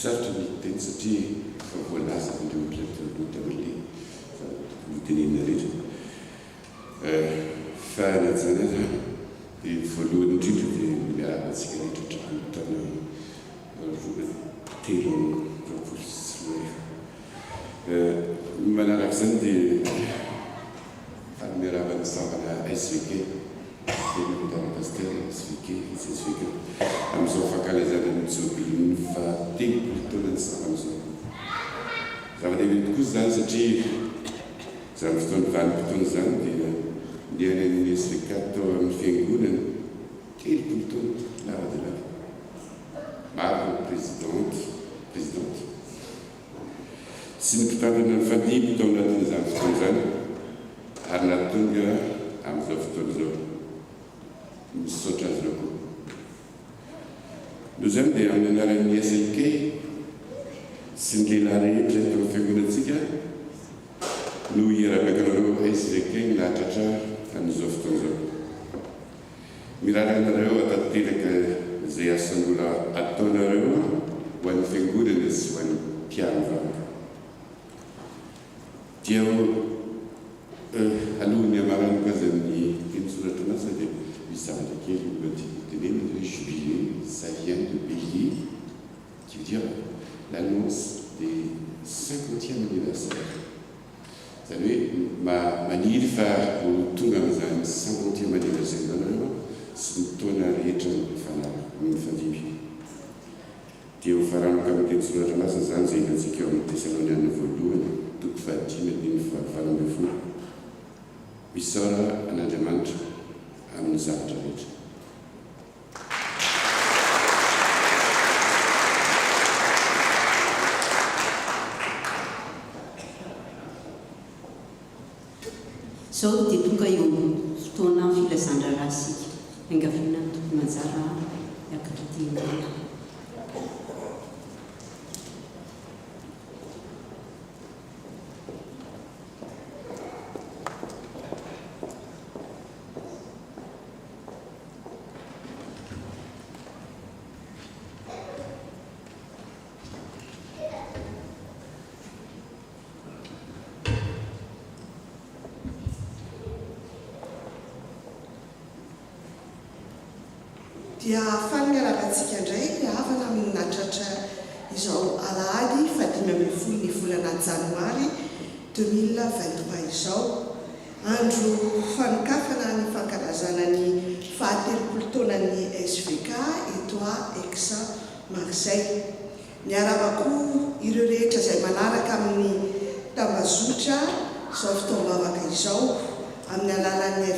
Sarotra ny teny satria fa voalaza indreo olona tamin'le tenenina rehetra. Fa najana dia voalohany indrindra dia miaraka antsika rehetra trano taona 3 manaraka izany dia miaravany sampana SVK SVK amin'izao fankalazana ny jobiliny fa 10 taona ny sampana izao. Zava-dehibe tokoa izany satria izany fotoana vanim-potoana izany dia niainan'ny SVK tao amin'ny fiangonana 30 taona lava dia lava. Maro présidente sy ny mpitandrina ny fandimby tao anatin'izany fotoana izany ary natonga amin'izao fotoana izao misaotra azy ireo koa. Noho izany dia amin'ny anaran'ny SLK sy ny lehilahy rehetra tao amin'ny fiangonantsika no hierabaka anareo SVK nahatratra amin'izao fotoana izao. Miraraka anareo atateraka izay asan'olona ataonareo ho an'ny fiangonana sy ho an'ny mpiarovana. Dia alohan'ny amarany kazan'ny teny soratra anasa dia misy zavatra kely tenenina hoe jubilé sarien de bélier qui veut dire l'annonce des 50e anniversaire. Izany hoe maniry fa ho tonga amin'izany 50e anniversaire anareo sy ny taona rehetra mifandimby. Dia ho faranoka amin'ny teny soratra anasa izany izay hitantsika eo amin'ny Tesaloniana voalohany 5:20. Misaora an'Andriamanitra amin'ny zavatra rehetra. Izao dia tonga eo amin'ny fotoana filazan-draharaha isika. Angaviana ny tokony manjara miakatra tenenina. Dia fangaravatsika indray havana amin'ny natratra izao alahady 15 ny volana janoary 2023 izao. Andro fanokafana ny fankalazana ny 30 taonan'ny SVK eto ex Marseille. Niaravako ireo rehetra izay manaraka amin'ny tambazotra izao fotoam-bavaka izao amin'ny alalan'ny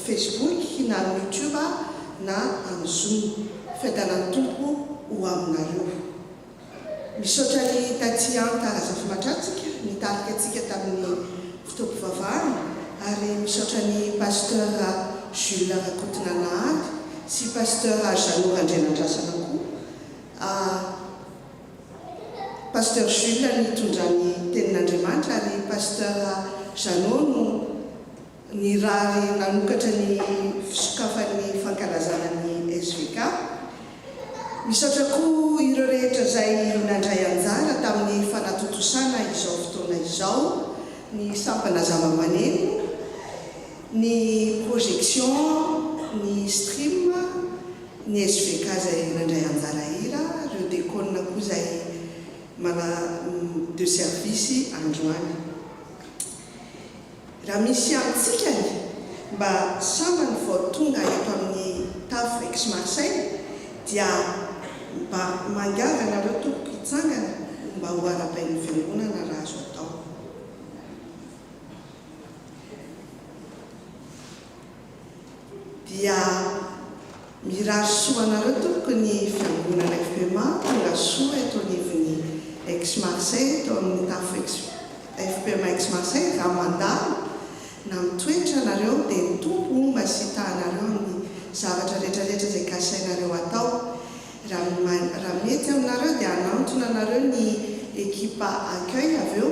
Facebook na YouTube na amin'ny Zoom. Fahitana ny tompo ho aminareo. Misaotra ny Tatiana Tarazafy Matratsika nitarika antsika tamin'ny fotoam-pivavahana ary misaotra ny pasteur Jules Rakotonanahady sy pasteur Janot Andrenandrasana koa. Pasteur Jules nitondra ny tenin'Andriamanitra ary pasteur Janot no nirary nanokatra ny fisokafan'ny fankalazana ny SVK. misaotra koa ireo rehetra izay nandray anjara tamin'ny fanatotosana izao fotoana izao, ny sampana zava-maneno, ny projection, ny stream, ny SVK izay nandray anjara hira, ireo décone koa izay mana de service androany. Raha misy antsikany mba sambany vao tonga eto amin'ny tafo Aix-Marseille dia mba mangavana ireo tompoko hitsangana mba ho ara-pain'ny fiangonana raha azo atao. Dia mirary soa anareo tompoko ny fiangonana FPMA tonga soa eto anivon'ny Aix-Marseille, eto amin'ny tafo FPMA Aix-Marseille raha mandalo na mitoetra nareo dia ny tompo mba sy tahanareo amin'ny zavatra rehetrarehetra izay kasainareo atao. Raha mety aminareo dia anantona nareo ny ekipa accueil avy eo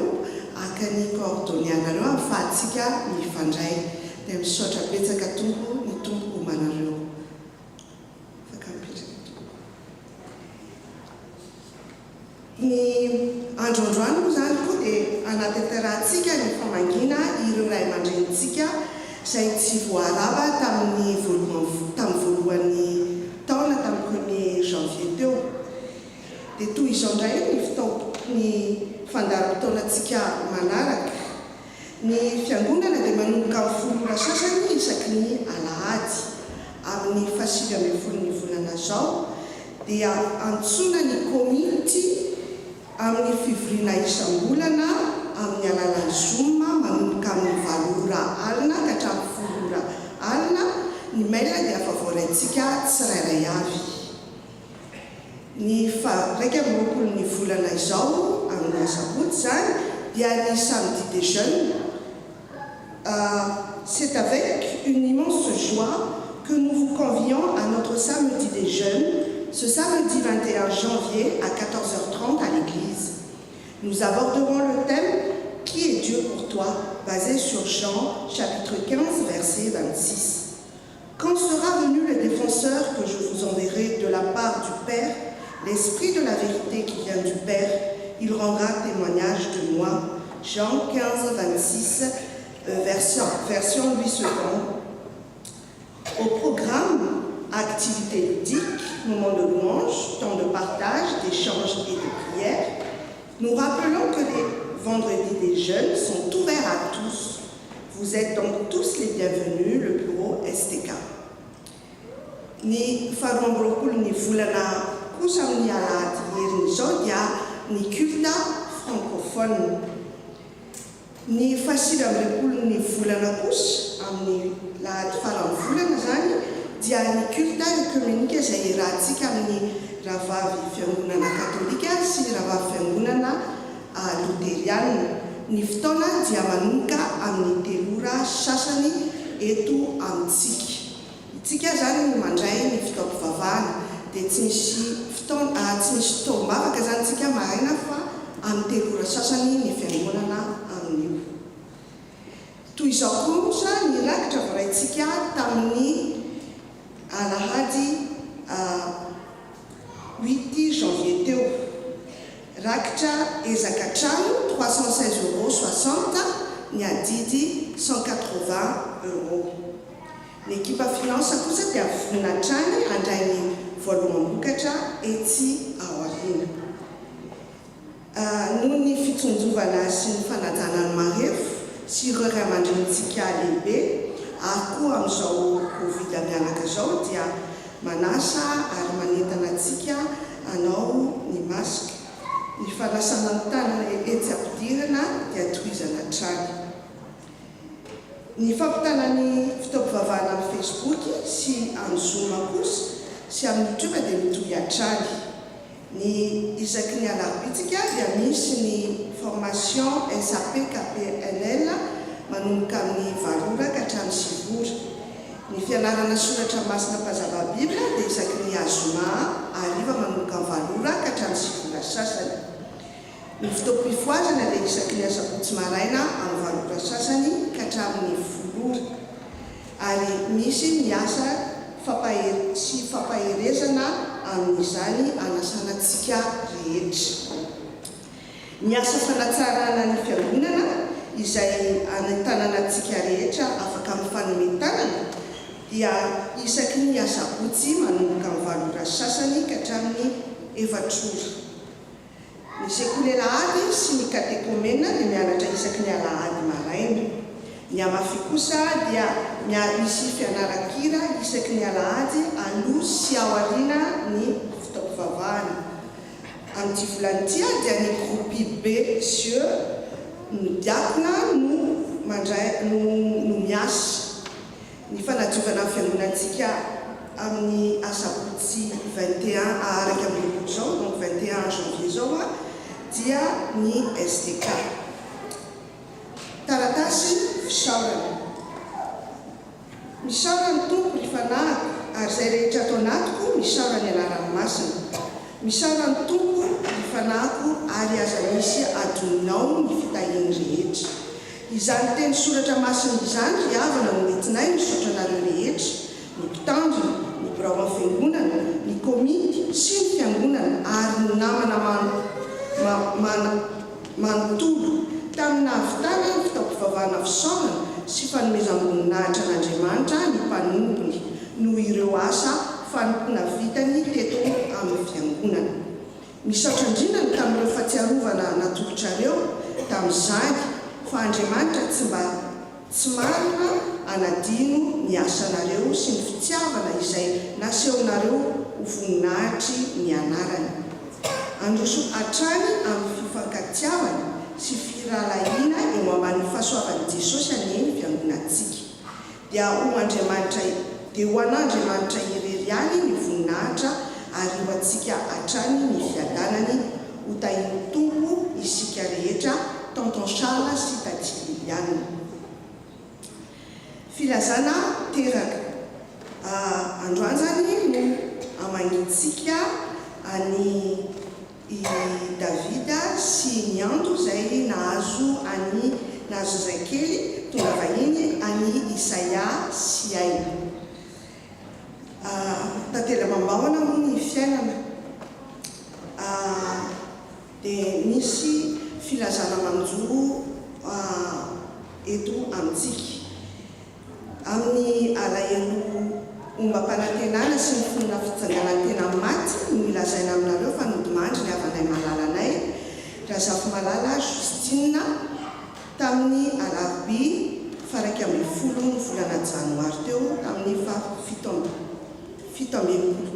aka ny coordonné anareo ahafahantsika mifandray. Dia misaotra betsaka tompo ny tompo manareo. Ny androandroany moa zany koa dia anatanterantsika ny famangina ireo ray aman-drenitsika izay tsy voarava tamin'ny voalohan'ny taona tamin'ny 1er janvier teo. Dia toy izao indray ny fandaharam-potoanantsika manaraka. Ny fiangonana dia manomboka amin'ny 10 ora sasany isaky ny alahady amin'ny 7 volana zao dia antsona ny community amin'ny fivoriana isam-bolana amin'ny alalan'ny Zoom manomboka amin'ny 7 ora alina ka hatramin'ny 10 ora alina. Ny mail dia afavorantsika tsirairay avy. Ny 20 volana izao amin'ny sabotsy zany dia ny samedi des jeunes. C'est avec une immense joie que nous vous convions à notre samedi des jeunes, ce samedi 21 janvier à 14h30 à l'église. Nous aborderons le thème « Qui est Dieu pour toi ?» basé sur Jean chapitre 15 verset 26. Quand sera venu le défenseur que je vous enverrai de la part du Père, l'Esprit de la vérité qui vient du Père, il rendra témoignage de moi. Jean 15 26 version Louis II. Au programme, activités ludiques, moments de louange, temps de partage, d'échange et de prière. Nous rappelons que les vendredis des jeunes sont ouverts à tous. Vous êtes donc tous les bienvenus, le bureau STK. Ni faroambrokolo ny volana kosa amin'ny alahady herin'ny zao dia ny culte francophone. Ny 7 ny volana kosa amin'ny lahady farany volana zany dia ny culte œcuménique izay iarahantsika amin'ny rahavavy fiangonana katolika sy rahavavy fiangonana luteriana. Ny fotoana dia manomboka amin'ny 3 ora sasany eto amintsika. Tsika zany mandray ny fitaovam-pivavahana dia tsy misy fitaovam-bavaka zany tsika maraina fa amin'ny 3 ora sasany ny fiangonana amin'io. Toy izao kosa ny rakitra voaraintsika tamin'ny alahady 8 janvier teo. Rakitra ezaka trano 316,60 €, ny adidy 180 €. Ny ekipa finance kosa dia voninahitra andrainy voaloham-bokatra etsy aoriana. Noho ny fitsonjovana sy ny fanajana ny marefo sy ireo ray aman-drenitsika lehibe ary koa amin'izao Covid mianaka izao dia manasa ary manentana antsika hanao ny masque. Ny fanasana ny tanana etsy ampidirana dia tohizana trano. Ny fampitana ny fitaovam-pivavahana amin'ny Facebook sy amin'ny Zoom kosa sy amin'ny YouTube dia mitohy hatrany. Ny isaky ny alarbitsika dia misy ny formation SAP KPNL manomboka amin'ny 7 ora ka hatramin'ny 9 ora. Ny fianarana soratra masina mpazava Biblia dia isaky ny azoma ariva manomboka amin'ny 7 ora ka hatramin'ny 9 ora sasany. Ny fotoam-pifoazana dia isaky ny asabotsy maraina amin'ny 7 ora sasany ka hatramin'ny 10 ora. Ary misy ny asa sy fampaherezana amin'izany anasanantsika rehetra. Ny asa fanatsarana ny fiangonana izay anentananantsika rehetra afaka amin'ny fanometanana dia isaky ny asabotsy manomboka amin'ny 7 ora sasany ka hatramin'ny 4 ora. Ny sekoly alahady sy ny katekomena dia mianatra isaky ny alahady maraina. Ny amafy kosa dia misy fianaran-kira isaky ny alahady aloha sy aoriana ny fitaovavahana. Amin'ity volan'ity dia ny groupe B sieu ny diakona no miasa. Ny fanadiovana fiangonantsika amin'ny asabotsy 21 araky amin'ny zao, donc 21 janvier zao dia ny SDK. Taratasy fisaorana. Misaorana tompo ny fanahiko ary izay rehetra atao anatiko misaorana ianarany masina. Misaorana tompo ny fanahiko ary aza misy adoninao ny fitahiany rehetra. Izany teny soratra masina izany ry havana no nentinay misaotra anareo rehetra, ny mpitandrina, ny birao amin'ny fiangonana, ny komity sy ny fiangonana ary ny namana manontolo tamin'ny nahavitana ny fitaovavahana fisaorana sy fanomezam-boninahitra an'Andriamanitra ny mpanompony noho ireo asa fanompoana vitany teto amin'ny fiangonana. Misaotra indrindra ny tamin'ireo fahatsiarovana natolotrareo tamin'izany fa Andriamanitra tsy marina anadino ny asanareo sy ny fitiavana izay nasehonareo ho voninahitry ny anarany. Androso hatrany amin'ny fifankatiavana sy firalahiana eo amban'ny fahasoavan'i Jesosy aneny fiangonantsika. Dia ho an'Andriamanitra irery ihany ny voninahitra ary ho antsika hatrany ny fiadanany ho tahin'ny tompo isika rehetra tonton Charles sy tati Liliane. Filazana teraka. Androany zany no amagnitsika any Davida sy ny Andro zay nahazo zay kely tonga vahiny any Isaia sy Aina. Tantela mambahoana moa ny fiainana. Dia misy filazana manjoro eto amintsika. Amin'ny alahelo ombam-panantenana sy ny fonona fitsanganantena maty no ilazaina aminareo fa nodimandry ny havanay malalanay Razafy Malala Justine tamin'ny alarobia faraika amin'ny 10 ny volana janoary teo tamin'ny 17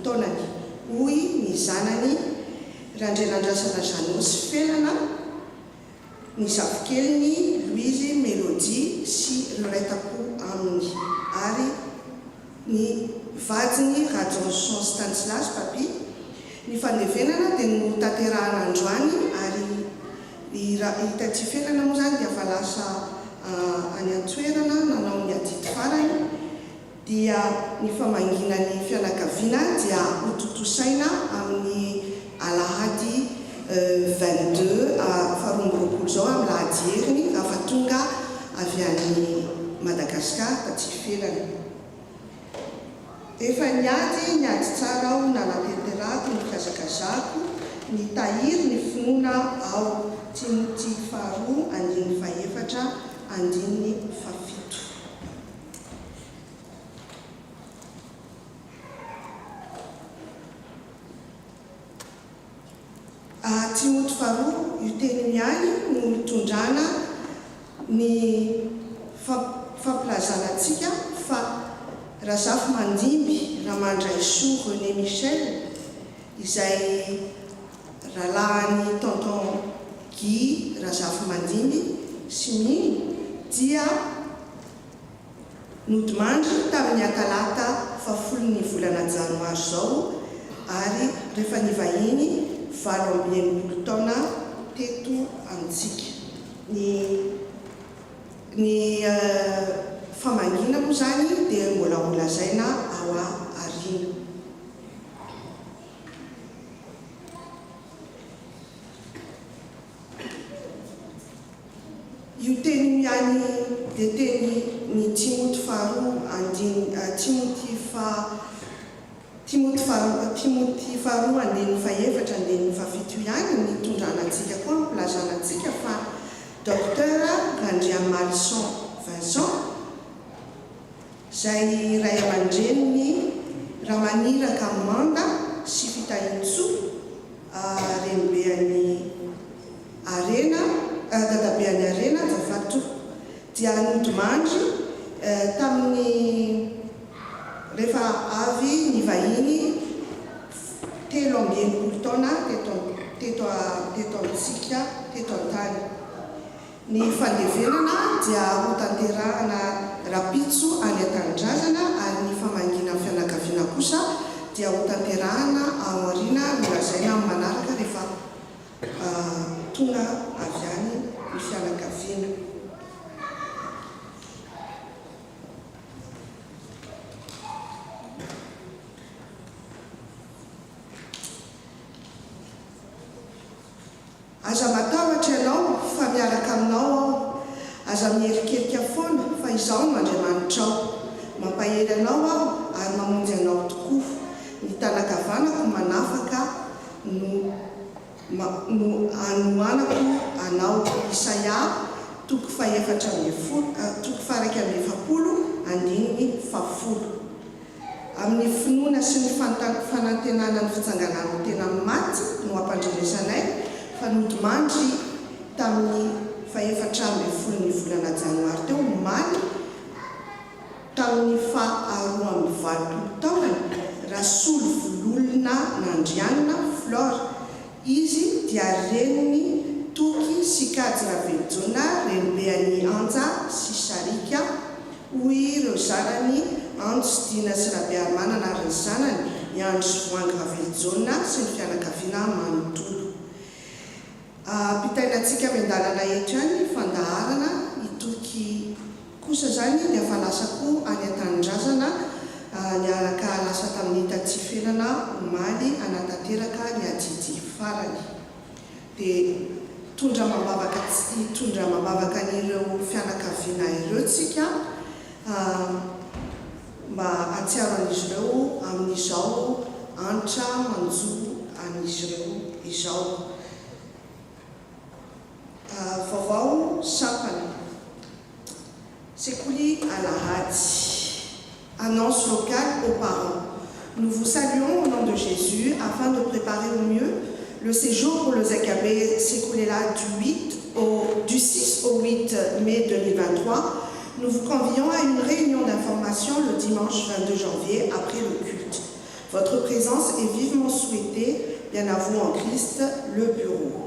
taonany. Hoy ny zanany Randrenandrasana Janosy Felana, ny zafikeliny Louise Mélodie sy Loretta Po aminy ary ny vadiny Radjonson Stanislas Papi. Ny fandevenana dia no tanterahana androany ary itaty felana moa zany dia fa lasa any an-toerana nanao ny adidy farany. Dia ny famanginan'ny fianakaviana dia hototosaina amin'ny alahady 22 faharoa zao amin'ny lahady heriny afa tonga avy any Madagasikara taty felana. Efa niady tsara aho nanatanterahako ny fihazakazako ny tahiry ny finoana ao Timoty 2:7 andininy 7. Timoty 2 io teny ihany no mitondrana ny fampilazanantsika fa Razafy Mandimby Ramandray Soa René Michel izay rahalahan'ny tonton Guy Razafy Mandimby sy mino dia nodimandry tamin'ny atalata 10 volana janoary zao ary rehefa nivahiny 27 taona teto amintsika. Ny famangina moa zany dia mbola lazaina ao aoriana. Io teny ihany dia teny ny Timoty 2 Timoty 2 Timothy faharoa andeny faefatra andeny fafito ihany nitondranatsika koa milazanantsika fa Docteur Randriamalson Vincent izay ray aman-dreniny Ramaniraka Manda sy fitahintso renibean'ny Arena dadabean'ny Arena Zavato dia nodimandry tamin'ny rehefa avy ny vahiny 13 taona teto an-tany. Ny fandevenana dia ho tanterahana rapitso any an-tanindrazana ary ny famangina amin'ny fianakaviana kosa dia ho tanterahana ao aoriana nolazaina amin'ny manaraka rehefa tonga avy any ny fianakaviana. Aza matahotra ianao fa miaraka aminao aho, aza mierikerika foana fa izaho no Andriamanitra aho, mampahery anao aho ary mamonjy anao tokoa. Ny tanakavanako manafaka no anoanako anao. Isaia 1:7. Amin'ny finoana sy ny fanantenana ny fitsanganan'ny tena maty no ampandrenesanay fa nodimandry tamin'ny 14 volana Janoary teo omaly tamin'ny 29 taona rasolo vololona nandrianina Flore. Izy dia reniny Toky sy Kajy Ravelojona renibean'ny Anja sy Sarika hoy ireo zanany Andro sy Dina sy Rabeamanana ary ny zanany ny Andro sy Voangy Ravelojona sy ny fianakaviana manontolo. Pitainantsika miandalana eto ihany fandaharana itoky kosa zany ny afalasako any an-tanindrazana niaraka lasa tamin'ny tatsifelana omaly anatanteraka ny ajidy farany dia tondra mambavaka an'ireo fianakaviana ireo tsika mba atsiaro an'izy ireo amin'izao antra manjo an'izy ireo izao. Vaovao sampana. Sécouli à la Hadi. Annonce locale aux parents. Nous vous saluons au nom de Jésus afin de préparer au mieux le séjour pour le Zekabé Sékoulela du 6 au 8 mai 2023. Nous vous convions à une réunion d'information le dimanche 22 janvier après le culte. Votre présence est vivement souhaitée. Bien à vous en Christ, le bureau.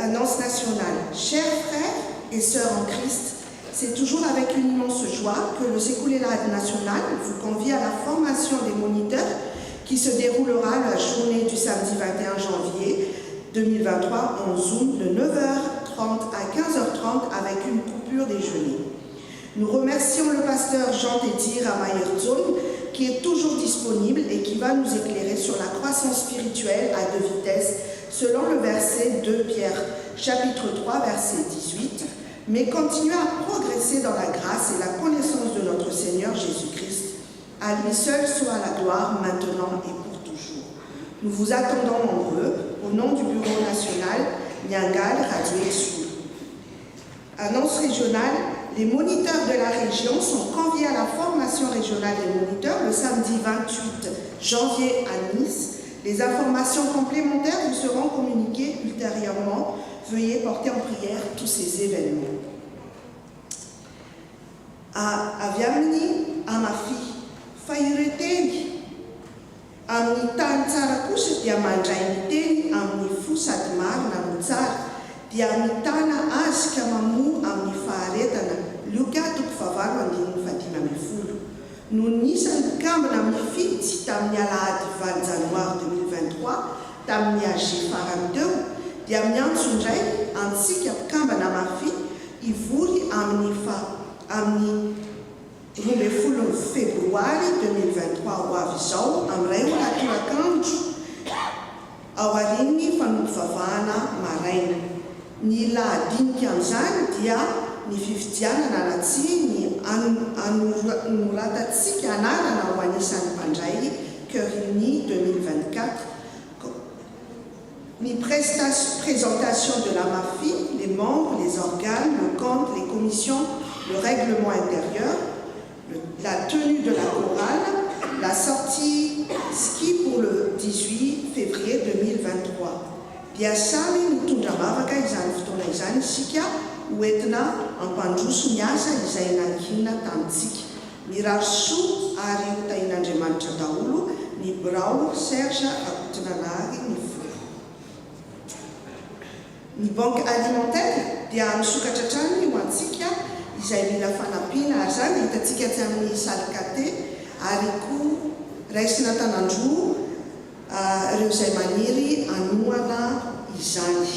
Annonce nationale. Chers frères et sœurs en Christ, c'est toujours avec une immense joie que le Sékoulela national vous convie à la formation des moniteurs qui se déroulera la journée du samedi 21 janvier 2023 en Zoom de 9h30 à 15h30 avec une coupure déjeuner. Nous remercions le pasteur Jean-Tédi Ramayerzone qui est toujours disponible et qui va nous éclairer sur la croissance spirituelle à 2 vitesses selon le verset 2 Pierre chapitre 3 verset 18, mais continuez à progresser dans la grâce et la connaissance de notre Seigneur Jésus-Christ. À lui seul soit la gloire maintenant et pour toujours. Nous vous attendons nombreux au nom du bureau national Nyangal Radio Exul. Annonce régionale. Les moniteurs de la région sont conviés à la formation régionale des moniteurs le samedi 28 janvier à Nice. Les informations complémentaires vous seront communiquées ultérieurement. Veuillez porter en prière tous ces événements. Aviamini Amafi Faireteni Amni Tan Tsarakusa dia mandray teny amin'ny fo sady marina no tsara dia mitana azy ka mamoa amin'ny faharetana Luka 9:5-10. No nisan'ny kambana mifidy tamin'ny alahady 20 janoary 2023 tamin'ny AG farany teo dia miantso indray antsika mpikambana mafy ivory amin'ny 12 febroary 2023 ho avy izao amin'ray atorakandro ao arin'ny fanompovavahana maraina. Ny lahadinika amin'izany dia ny fifidianana na tsy ny anoratantsika anarana ho anisan'ny mpandray Cœur Uni 2024, ni présentation de la MAFI, les membres, les organes, le compte, les commissions, le règlement intérieur, la tenue de la chorale, la sortie ski pour le 18 février 2023. Biasami mitondra mavaka izany fotoana izany isika hoentina ampandroso ny asa izay nankinina tamintsika. Mirary soa ary hotahin'Andriamanitra daholo ny Brao Serge Akotinanary ny foro. Ny banque alimentaire dia misokatra trany ho antsika izay mila fanampiana ary zany hitantsika tsy amin'ny salikate ary koa raisina tanandroa ireo izay maniry anoana izany.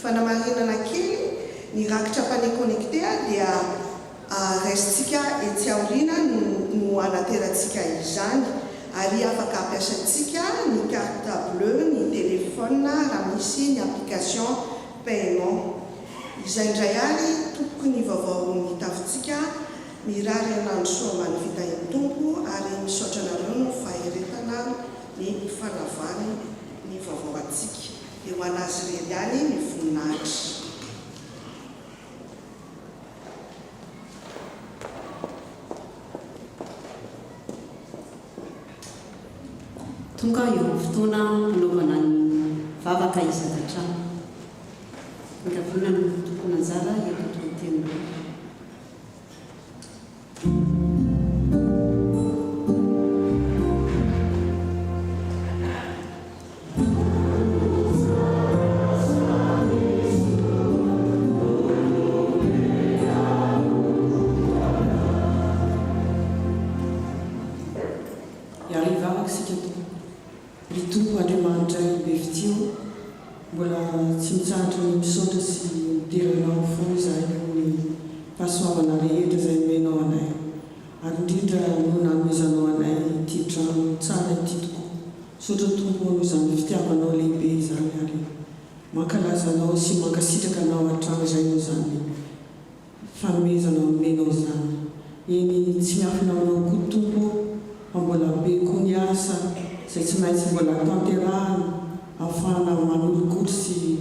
Fanamarinana kely ny rakitra pane connecté dia raisitsika etsy aoriana no anaterantsika izany ary afaka ampiasaintsika ny carte bleue, ny téléphone raha misy ny application paiement. Izay indray ary tompoky ny vaovao ny tafintsika mirary anandro soa ambany vitahin'ny tompo ary misaotra anareo no faheretana ny fanavany ny vaovao antsika. Eo anazy rely ihany ny voninahitra. Tonga eo fotoana hanaovana ny vavaka isan-trano. Ngaviana ny tompona anjara eto tontolo. Ritombo Andriamanitra be fitio, mbola tsy mitsantra ny misaotra sy miteranao foana izahay ny fahasoavana rehetra izay omenao anay. Ary indrindra no nanomezanao anay ity trano tsara ity tokoa. Misaotra tompo ho izany fitiavanao lehibe izany ary mankalazanao sy mankasitraka anao hatrany izay no izany fanomezanao omenao izany. Eny tsy miafina aminao koa tompo, fa mbola be koa ny asa izay tsy maintsy mbola tanterahana ahafahana manolokoly sy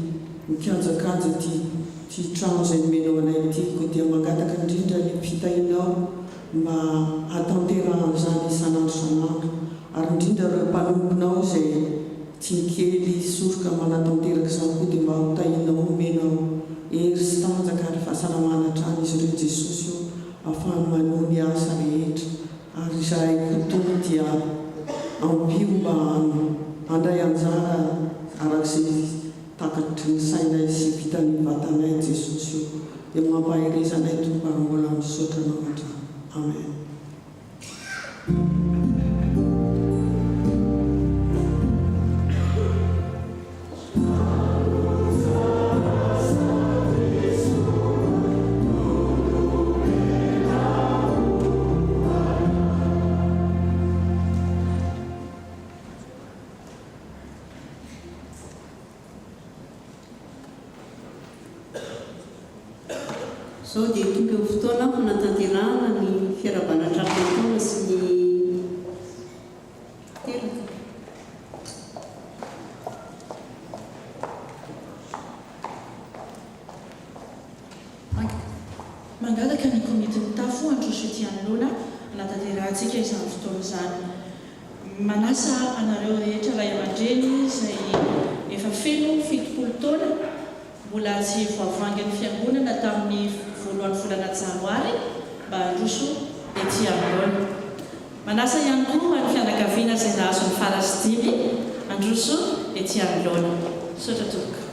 mikanjakanja ty trano izay nomenao anay ity, koa dia mangataka indrindra ny fitahinao mba hatanterahana izany isan'andro isan'andro. Ary indrindra ireo mpanomponao izay tiakely soroka manatanteraka izany koa dia mba hotahinao omenao hery sy tanjaka ary fahasalamana hatrany izy ireo Jesosy io ahafahany manohy ny asa rehetra. Ary izahay koa tompo dia ampio mba handray anjara arak'izay takatry ny sainay sy vitan'ny vatanay Jesosy io. Dia mampaherezanay tompo ary mbola misaotra anao hatrany. Amen. Zao dia tonga eo fotoana fanatanterahana ny fiarabana trano sy ny teraka. Mangataka ny komity mitafo androso ety anoloana anatanterantsika izany fotoana izany. Manasa anareo rehetra ray aman-dreny izay efa feno 70 taona mbola tsy voavangy ny fiangonana tamin'ny voalohan'ny volana janoary mba androso ety anoloana. Manasa ihany koa ny fianakaviana izay nahazo ny farasy 5 androso ety anoloana. Misaotra tokoka.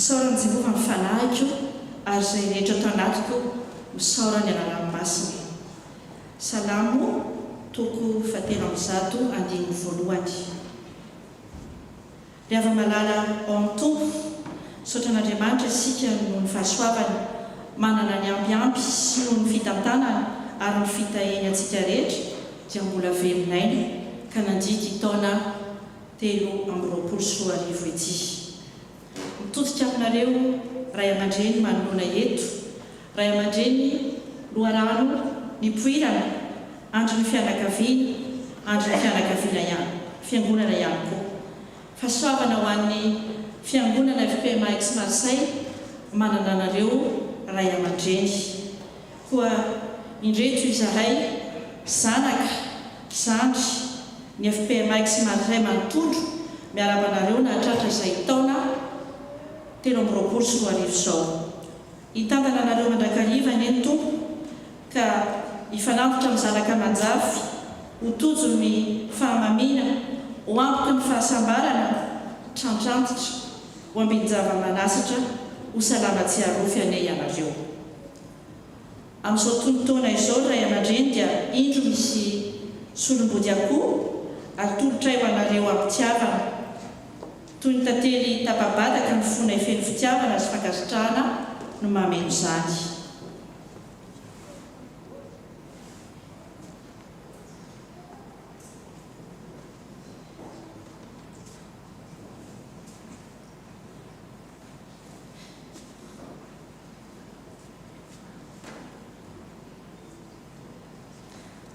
misaorany Jehovah mifanahiko ary izay rehetra tao anatiko misaorany anarany masina. Salamo toko 7:1. Ry ava-malala ao amin'ny tompo, saotran'Andriamanitra isika noho ny fahasoavany, manana ny ambiampy sy noho ny fitantanana ary ny fitaheny antsika rehetra dia mbola velon'aina ka nandidy taona 320 ety. Mitodika aminareo ray aman-dreny manoloana eto, ray aman-dreny loharano ny poirana, andro ny fianakaviana, andro ny fiangonana ihany koa. Fahasoavana ho an'ny fiangonana FPMA Aix-Marseille manana anareo ray aman-dreny. Koa indreto izahay zanaka, zandry ny FPMA Aix-Marseille manontolo miaraba anareo nahatratra izay taona 320 izao. Hitantana anareo mandrakariva ny tompo ka hifanavitra amin'ny zanaka manjafy ho tojo ny fahamamina, ho ampiky ny fahasambarana, trandrantitra, ho ambin-java-manasatra, ho salamatsiarofy anay anareo. Amin'izao tontaona izao ray aman-dreny dia indro misy solom-body akoho ary tolotray ho anareo ampitiavana. Toy ny tantely tababadaka ny fona ifeny fitiavana sy fankasitrahana no mameno izany.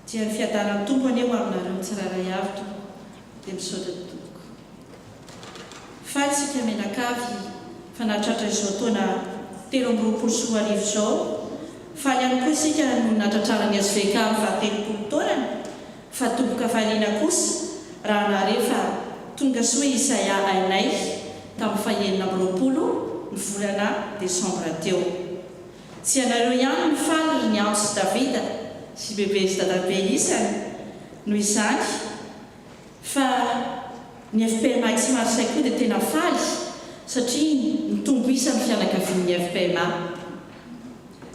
Dia ny fiadanan'ny tompo aneo aminareo tsiraray avy dia misaotra tompoko. Faly sika menakavy fanatratra izao taona 320 izao. Faly ihany koa isika no natratrarany SVK amin'ny 70 taonany, fa tomboka faliana kosa raha narefa tonga soa Isaia ainay tamin'ny 20 ny volana Desambra teo. Tsy anareo ihany ny faly ny Anjo sy Davida sy bebe sy dadabe isany no izany, fa ny FPMA Aix-Marseille koa dia tena faly satria nitombo isan'ny fianakavian'ny FPMA.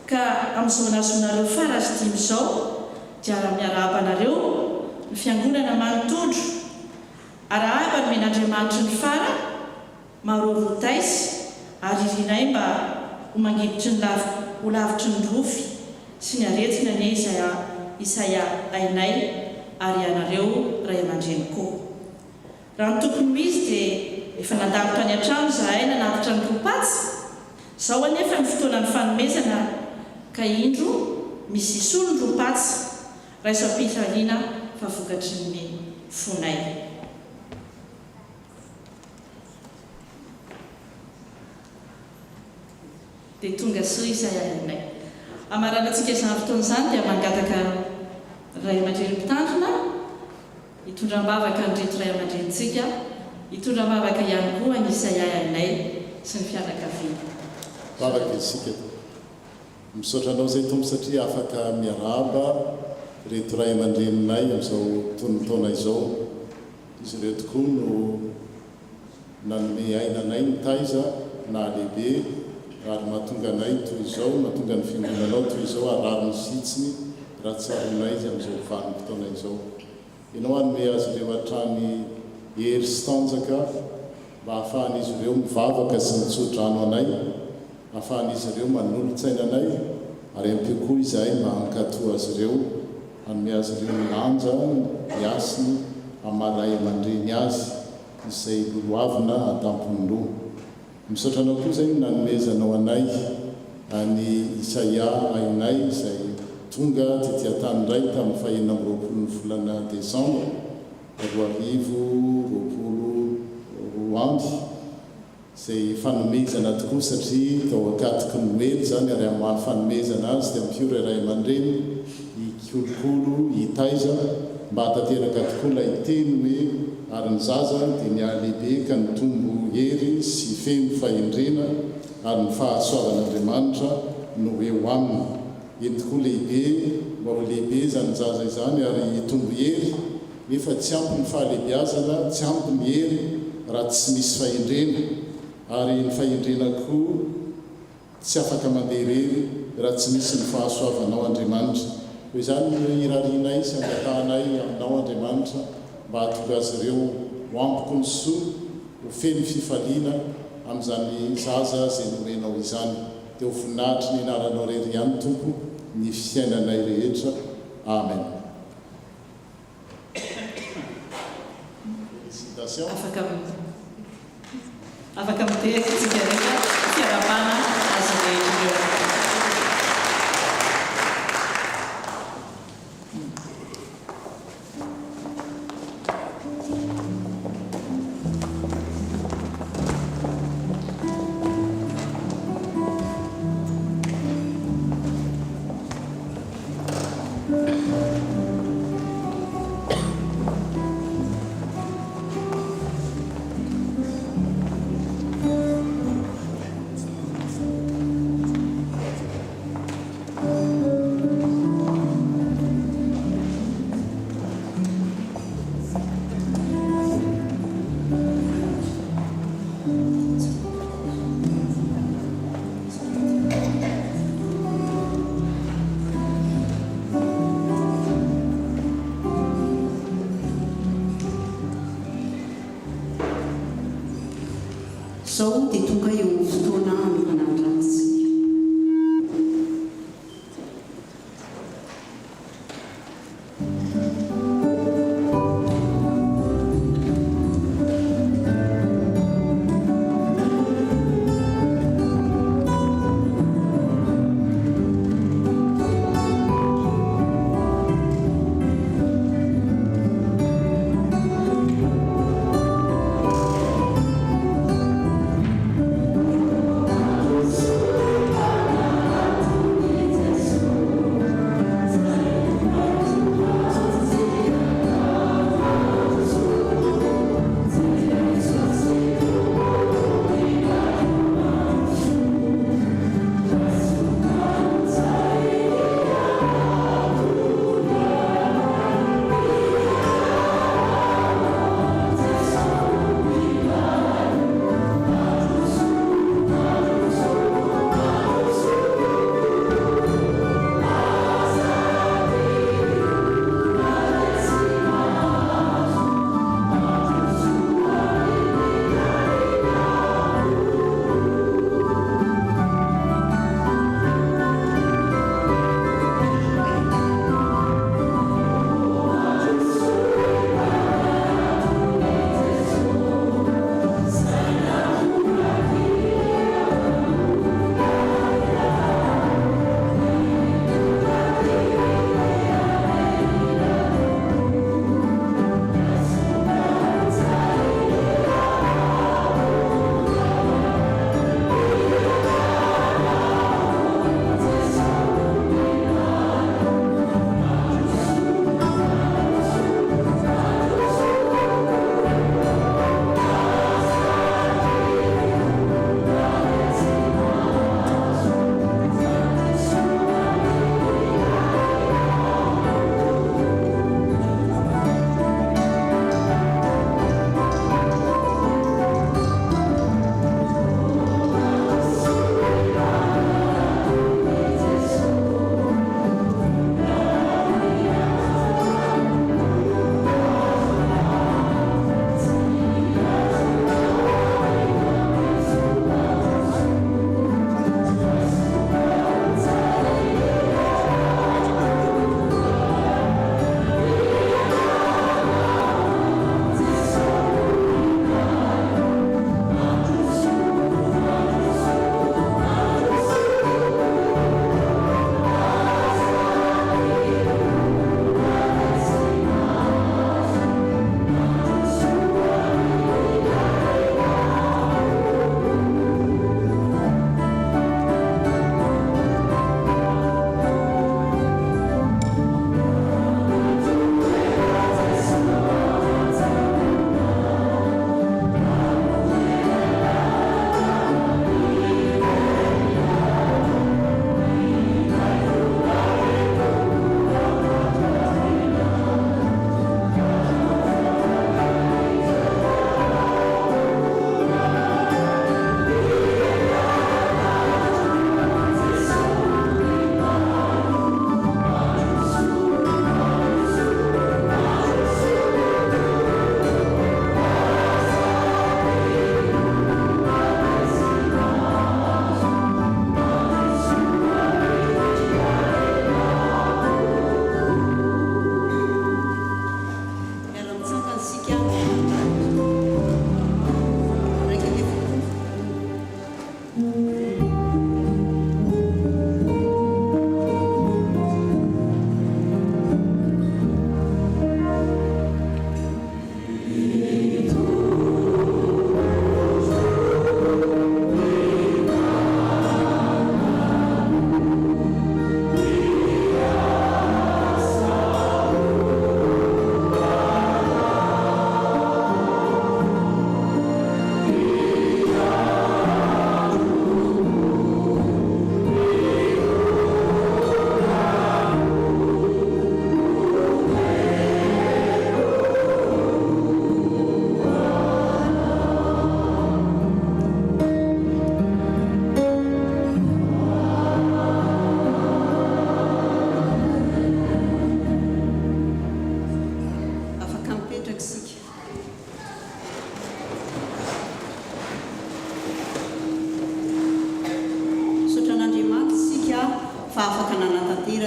Ka amin'izao nazonareo farasy 5 izao dia miarahaba anareo ny fiangonana manontolo, arahaba ny men'Andriamanitra ny fara maroro taisy ary irinay mba ho mangilitry ny ho lavitry ny rofy sy ny aretina ny Isaia ainay ary anareo ray aman-dreny koa. Raha ny tokony ho izy dia efa nandavitra ny an-trano zahay nanavitra ny ropatsy. Izao anefa ny fotoanan'ny fanomezana ka indro misy isolo ny ropatsy raisampitraliana fa vokatry ny fonay. Dia tonga soa Isaia ainay. Amaranantsika izany fotoana izany dia mangataka ray aman-dreny mpitandrina, hitondram-bavaka andreto ray aman-drenitsika, hitondram-bavaka ihany koa ny Isaia ainay sy ny fianakaviana. Vavaka isika misaotra anao izay tompo satria afaka miaraba reto ray aman-dreninay amin'izao tonontaona izao. Izy ireo tokoa no nanome ainanay ny taiza na lehibe ary mahatonga anay toy izao, mahatonga ny fiangonanao toy izao arary ny sitsiny raha tsy aronay izy amin'izao vanim-potoana izao. Ianao hanome azy ireo hatrany hery sy tanjaka mba hahafahan'izy ireo mivavaka sy mitsodrano anay, hahafahan'izy ireo manolontsaina anay ary ampio koa izahay mba hankatoa azy ireo, hanome azy ireo milanja ny asiny amaray aman-dreny azy izay loloavina atampony roa. Misaotra anao koa izay nanomezanao anay any Isaia ainay izay tonga tetỳ tany indray tamin'ny 20 ny volana Desambra 2020 izay fanomezana tokoa satria tao akatiky ny noely izany ary amin'ny mahafanomezana azy dia ampio ray aman-dreny hikolokolo hitaiza mba hatateraka tokoa ilay teny hoe ary ny zaza dia ny ahalehibe ka ny tombo hery sy feno fahendrena ary ny fahasoavan'Andriamanitra no eo aminy. Eny tokoa lehibe mba ho lehibe izany zaza izany ary tombo hery nefa tsy ampy ny fahalehibiazana, tsy ampy ny hery raha tsy misy fahendrena ary ny fahendrenako tsy afaka mandeha rery raha tsy misy ny fahasoavanao Andriamanitra. Hoy izany irarinay sy angatahanay aminao Andriamanitra mba hahatonga azy ireo ho ampoko ny soa ho feno fifaliana amin'izany zaza izay nomenao izany. Dia ho voninahitry ny anaranao rery ihany Tompo ny fiainanay rehetra. Amen. Afaka mitehaka tsika rehetra fiarabana azy rehetra. Zao dia tonga eo amin'ny fotoana mifanandrantsika.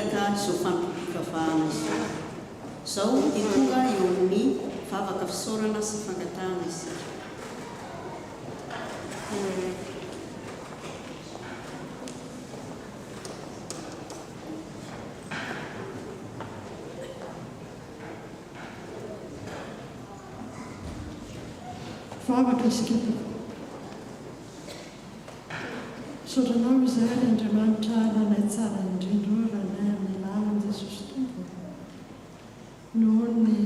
tanteraka izao fampikavahana izao. Izao dia tonga eo amin'ny vavaka fisaorana sy fangatahana isika. Vavaka isika toko. Saotranao izay ny Andriamanitra ranay tsara indrindra ranay amin'ny lalan'i Jesosy Tompo. Noho ny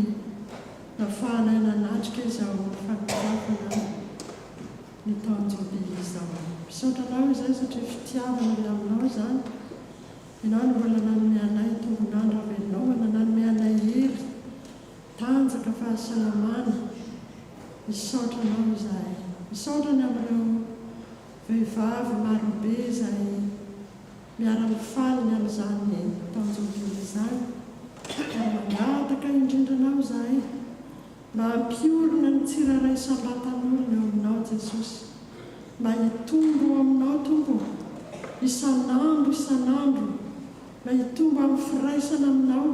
nafahanay nanatrika izao fankafana ny taon-jobily izao. Saotranao izay satria fitiavana ilay aminao izany. Ianao no mbola nanome anay tombonandro avelomana, nanome anay hery, tanjaka fahasalamana. Misaotranao izay. Misaotrany amin'ireo vehivavy marobe izay miara-mifaly ny amin'izany taon-jobily izany. Ary mangataka indrindranao izay mba hampiorina ny tsiraray sambatan'olona eo aminao Jesosy. Mba hitombo aminao Tompo isan'andro, mba hitombo amin'ny firaisana aminao,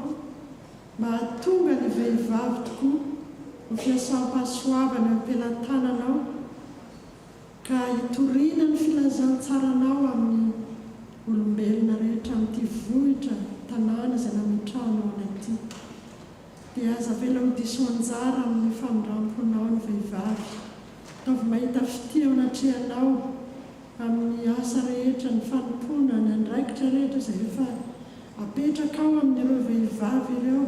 mba hatonga ny vehivavy tokoa ho fiasam-pahasoavana am-pelantananao, ka hitoriana ny filazantsaranao amin'ny olombelona rehetra amin'ity vohitra tanàna izay nametrahana anay ity. Dia aza vela ho diso anjara amin'ny famindramponao ny vehivavy. Ataovy mahita fitio anatrehanao amin'ny asa rehetra, ny fanompona, ny andraikitra rehetra izay efa apetraka ao amin'ireo vehivavy ireo.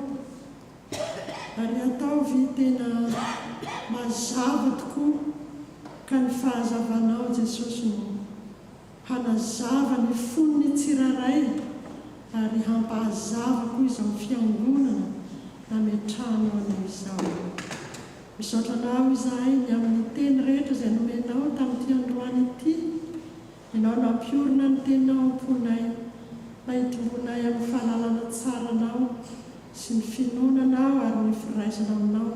Ary ataovy tena mazava tokoa ka ny fahazavanao Jesosy no hanazava ny fonony tsiraray ary hampahazava koa izao fiangonana nametrahanao anay izao. Misaotranao izahay ny amin'ny teny rehetra izay nomenao tamin'ity androany ity. Ianao nampiorina ny teninao amponay, mba hitombonay amin'ny fahalalana tsaranao sy ny finonanao ary ny firaisana aminao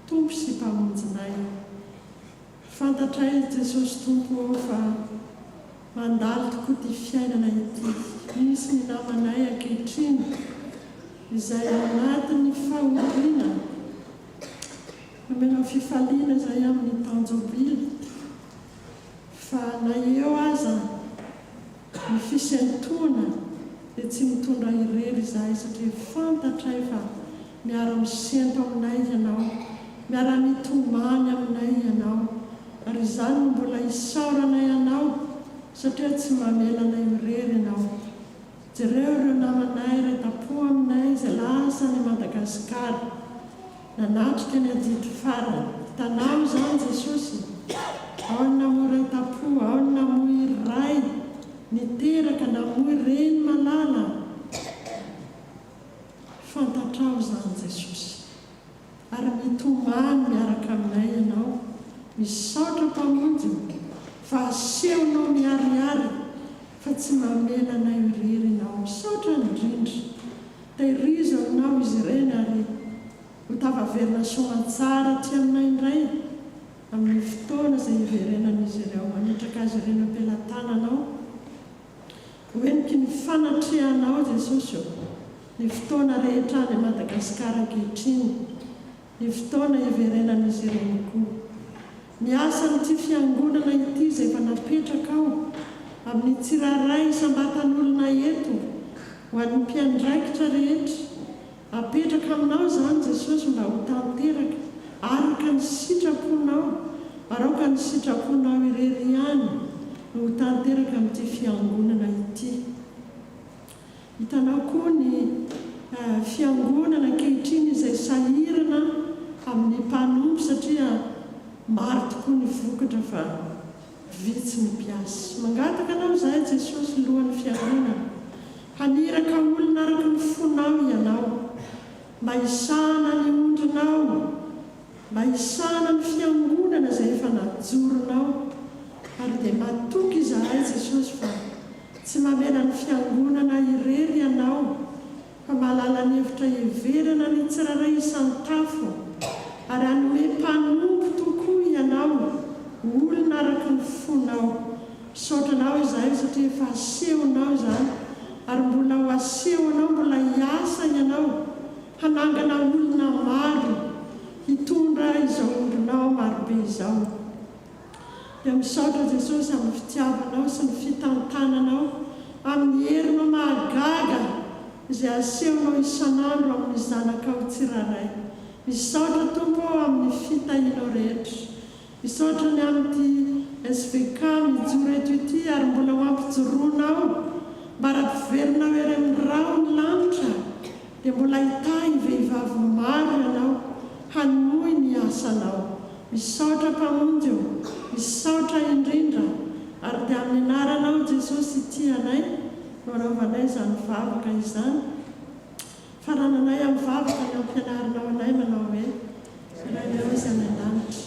Tompo sy mpamonjinay. Fantatray Jesosy Tompo fa mandalo tokoa ty fiainana ity. Misy ny namanay ankehitriny izay anatin'ny fahoriana nomenao fifaliana izay amin'ny taon-jobily, fa na eo aza ny fisentoana dia tsy mitondra irery izahay satria fantatray fa miara-misento aminay ianao, miara-mitomany aminay ianao, ary izany no mbola isaoranay ianao satria tsy mamelanay mirery ianao. Jereo ireo namanay reta-po aminay izay lasany Madagasikara, nanatrika ny adity farany. Hitanao izany Jesosy, ao ny namoy reta-po, ao ny namoy ray, niteraka namoy reny malala. Fantatrao izany Jesosy, ary mitomany miaraka aminay ianao. Misaotra mpamonjy fa asehonao miariary fa tsy mamelanay irery ianao. Misaotra indrindra, tahiriza aminao izy ireny ary ho tavaverina soamantsara aty aminay indray amin'ny fotoana izay hiverenan'izy ireo, manetraka azy ireny am-pelantananao. Hoeniky ny fanatrehanao Jesosy, ny fotoana rehetra any Madagasikara ankehitriny, ny fotoana hiverenan'izy ireny koa. Ny asan'ity fiangonana ity izay efa napetraka ao amin'ny tsiraray sambatan'olona eto ho an'ny mpiandraikitra rehetra, apetraka aminao izany Jesosy mba ho tanteraka araka ny sitraponao, aroka ny sitraponao irery ihany no ho tanteraka amin'ity fiangonana ity. Hitanao koa ny fiangonana ankehitriny izay sahirana amin'ny mpanompo satria maro tokoa ny vokatra fa vitsy ny mpiasa. Mangataka anao izahay Jesosy lohan'ny fiangonana, haniraka olona araka ny fonao ianao, mba hisahana ny ondrinao, mba hisahana ny fiangonana izay efa najoronao. Ary dia matoky izahay Jesosy fa tsy mamela ny fiangonana irery ianao, fa mahalala ny hevitra hiverana ny tsiraray isan-tafo, ary hanome mpanompo tokoa ianao, olona araka ny fonao. Misaotranao izahay satria efa asehonao izany, ary mbola ho asehonao mba mbola hiasa ianao hanangana olona maro hitondra izao ondrinao marobe izao. Dia misaotra Jesosy amin'ny fitiavanao sy ny fitantananao amin'ny herinao mahagaga izay asehonao isan'andro amin'ny zanakao tsiraray. Misaotra Tompo amin'ny fitahinao rehetra. Misaotra ny amin'ity SVK mijoro eto ity ary mbola ho ampijoroanao mba raha-mpiverinao ery amin'ny rao ny lanitra dia mbola hita vehivavy maro ianao hanohy ny asanao. Misaotra mpamonjy eo, misaotra indrindra ary dia amin'ny anaranao Jesosy ity anay no anaovanay izany vavaka izany. Farananay amin'ny vavaka ny ampianarinao anay manao hoe Ilainao izay any an-danitra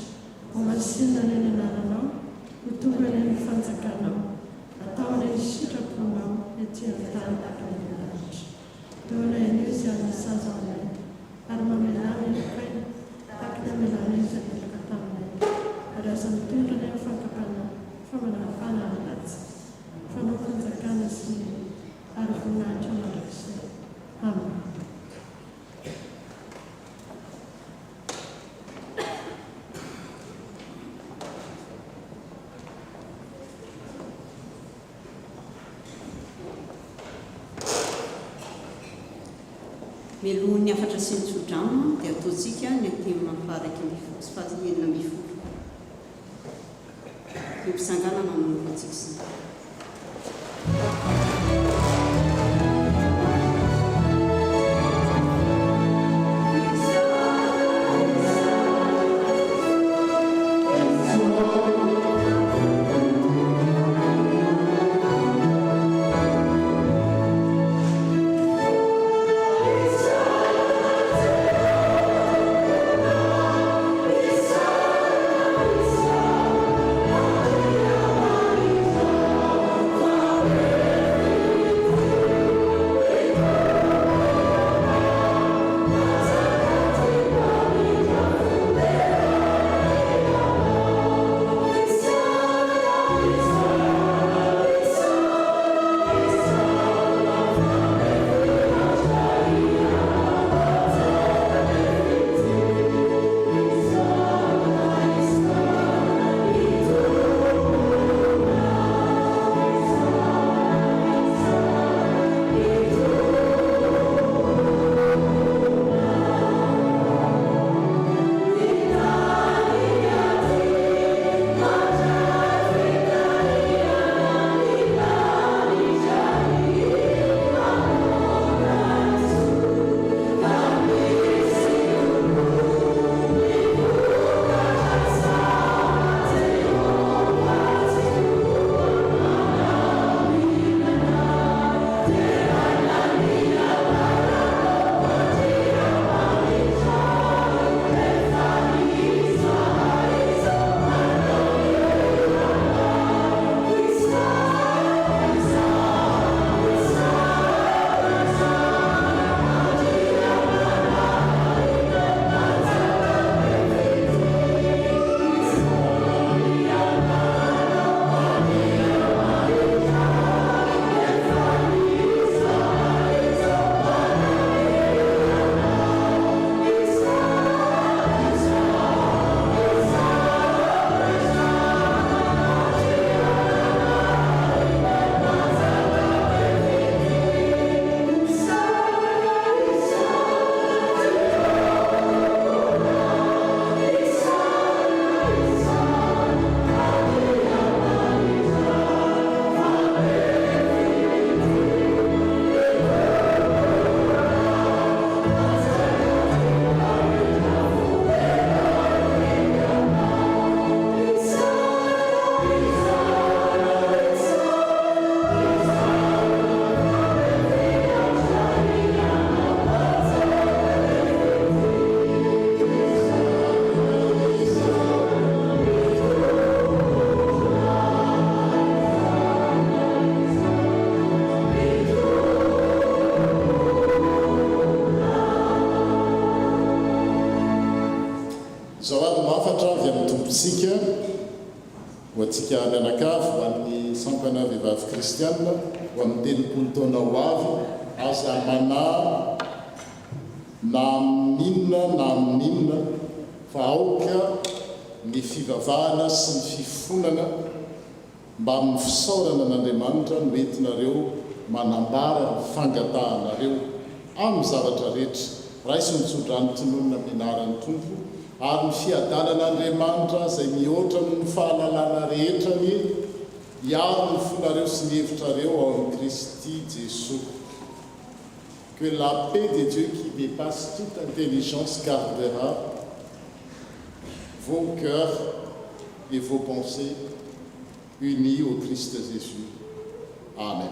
ho masinina ny anaranao ho tonga ny fanjakanao atao ny sitraponao ety amin'ny tany takany ny lanitra. Doana enio izay any saza anay ary mamelany ny paina taky ny amelany izay milaka taminay ary aza mitondra ny fankapana famanafana ny ratsy fanao fanjakana sy ary voninahitra mandrakizay. Amen. Mialohan'ny ny afatra sy ny tsodrano dia ataontsika ny atemy mamparaky sy fahaenina mifolo. Ny mpisanganana manomboantsika izany. Sika ho antsika mianakavy ho amin'ny sampana vehivavy kristianina ho amin'ny telopolo taona ho avy aza mana na amin'inona fa aoka ny fivavahana sy ny fifonana mba amin'ny fisaorana n'Andriamanitra no entinareo manambara ny fangatahanareo amin'ny zavatra rehetra raisy mitsodrany tinonina minaran'ny tompo ary ny fiadanan'Andriamanitra izay mihoatra ny fahalalana rehetrany hiaro ny fonareo sy ny hevitrareo ao amin'ny Kristy Jésus. Que la paix de Dieu qui dépasse toute intelligence gardera vos cœurs et vos pensées unis au Christ Jésus. Amen.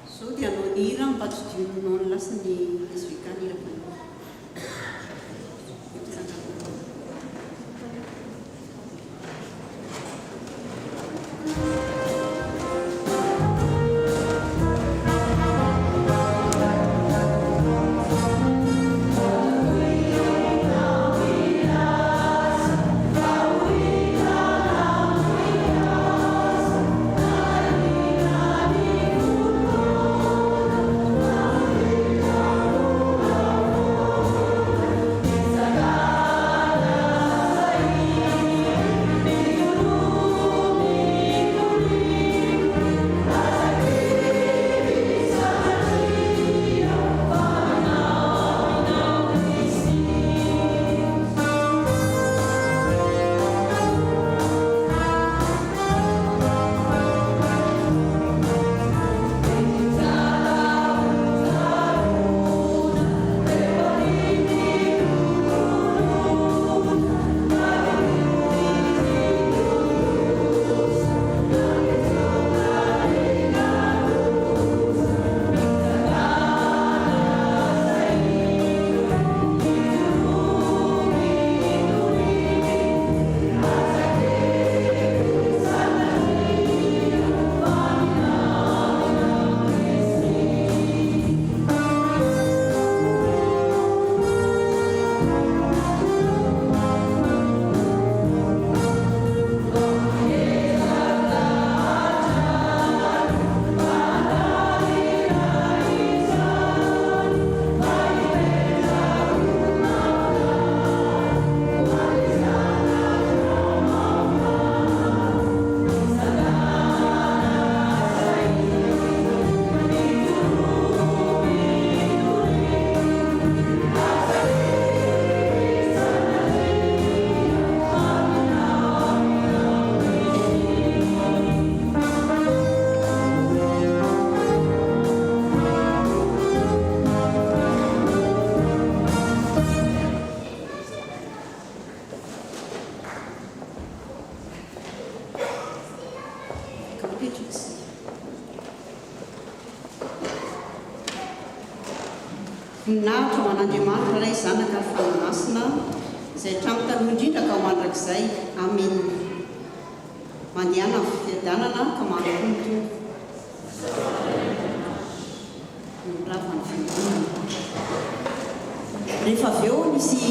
So dia nonira mpatsodio non lasany isvikany la Nahatra man'Andriamanitra ilay zanaka ny fanomasina izay hatramin'ny taloha indrindra ka ho mandrakizay. Amen. Mandehana amin'ny fiadanana ka manaraka ny tompo. Ravana fiadanana. Rehefa avy eo misy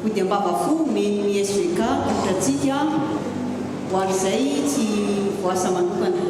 ody ambavafo men'ny SVK totratsika ho an'izay tsy voasa manokana.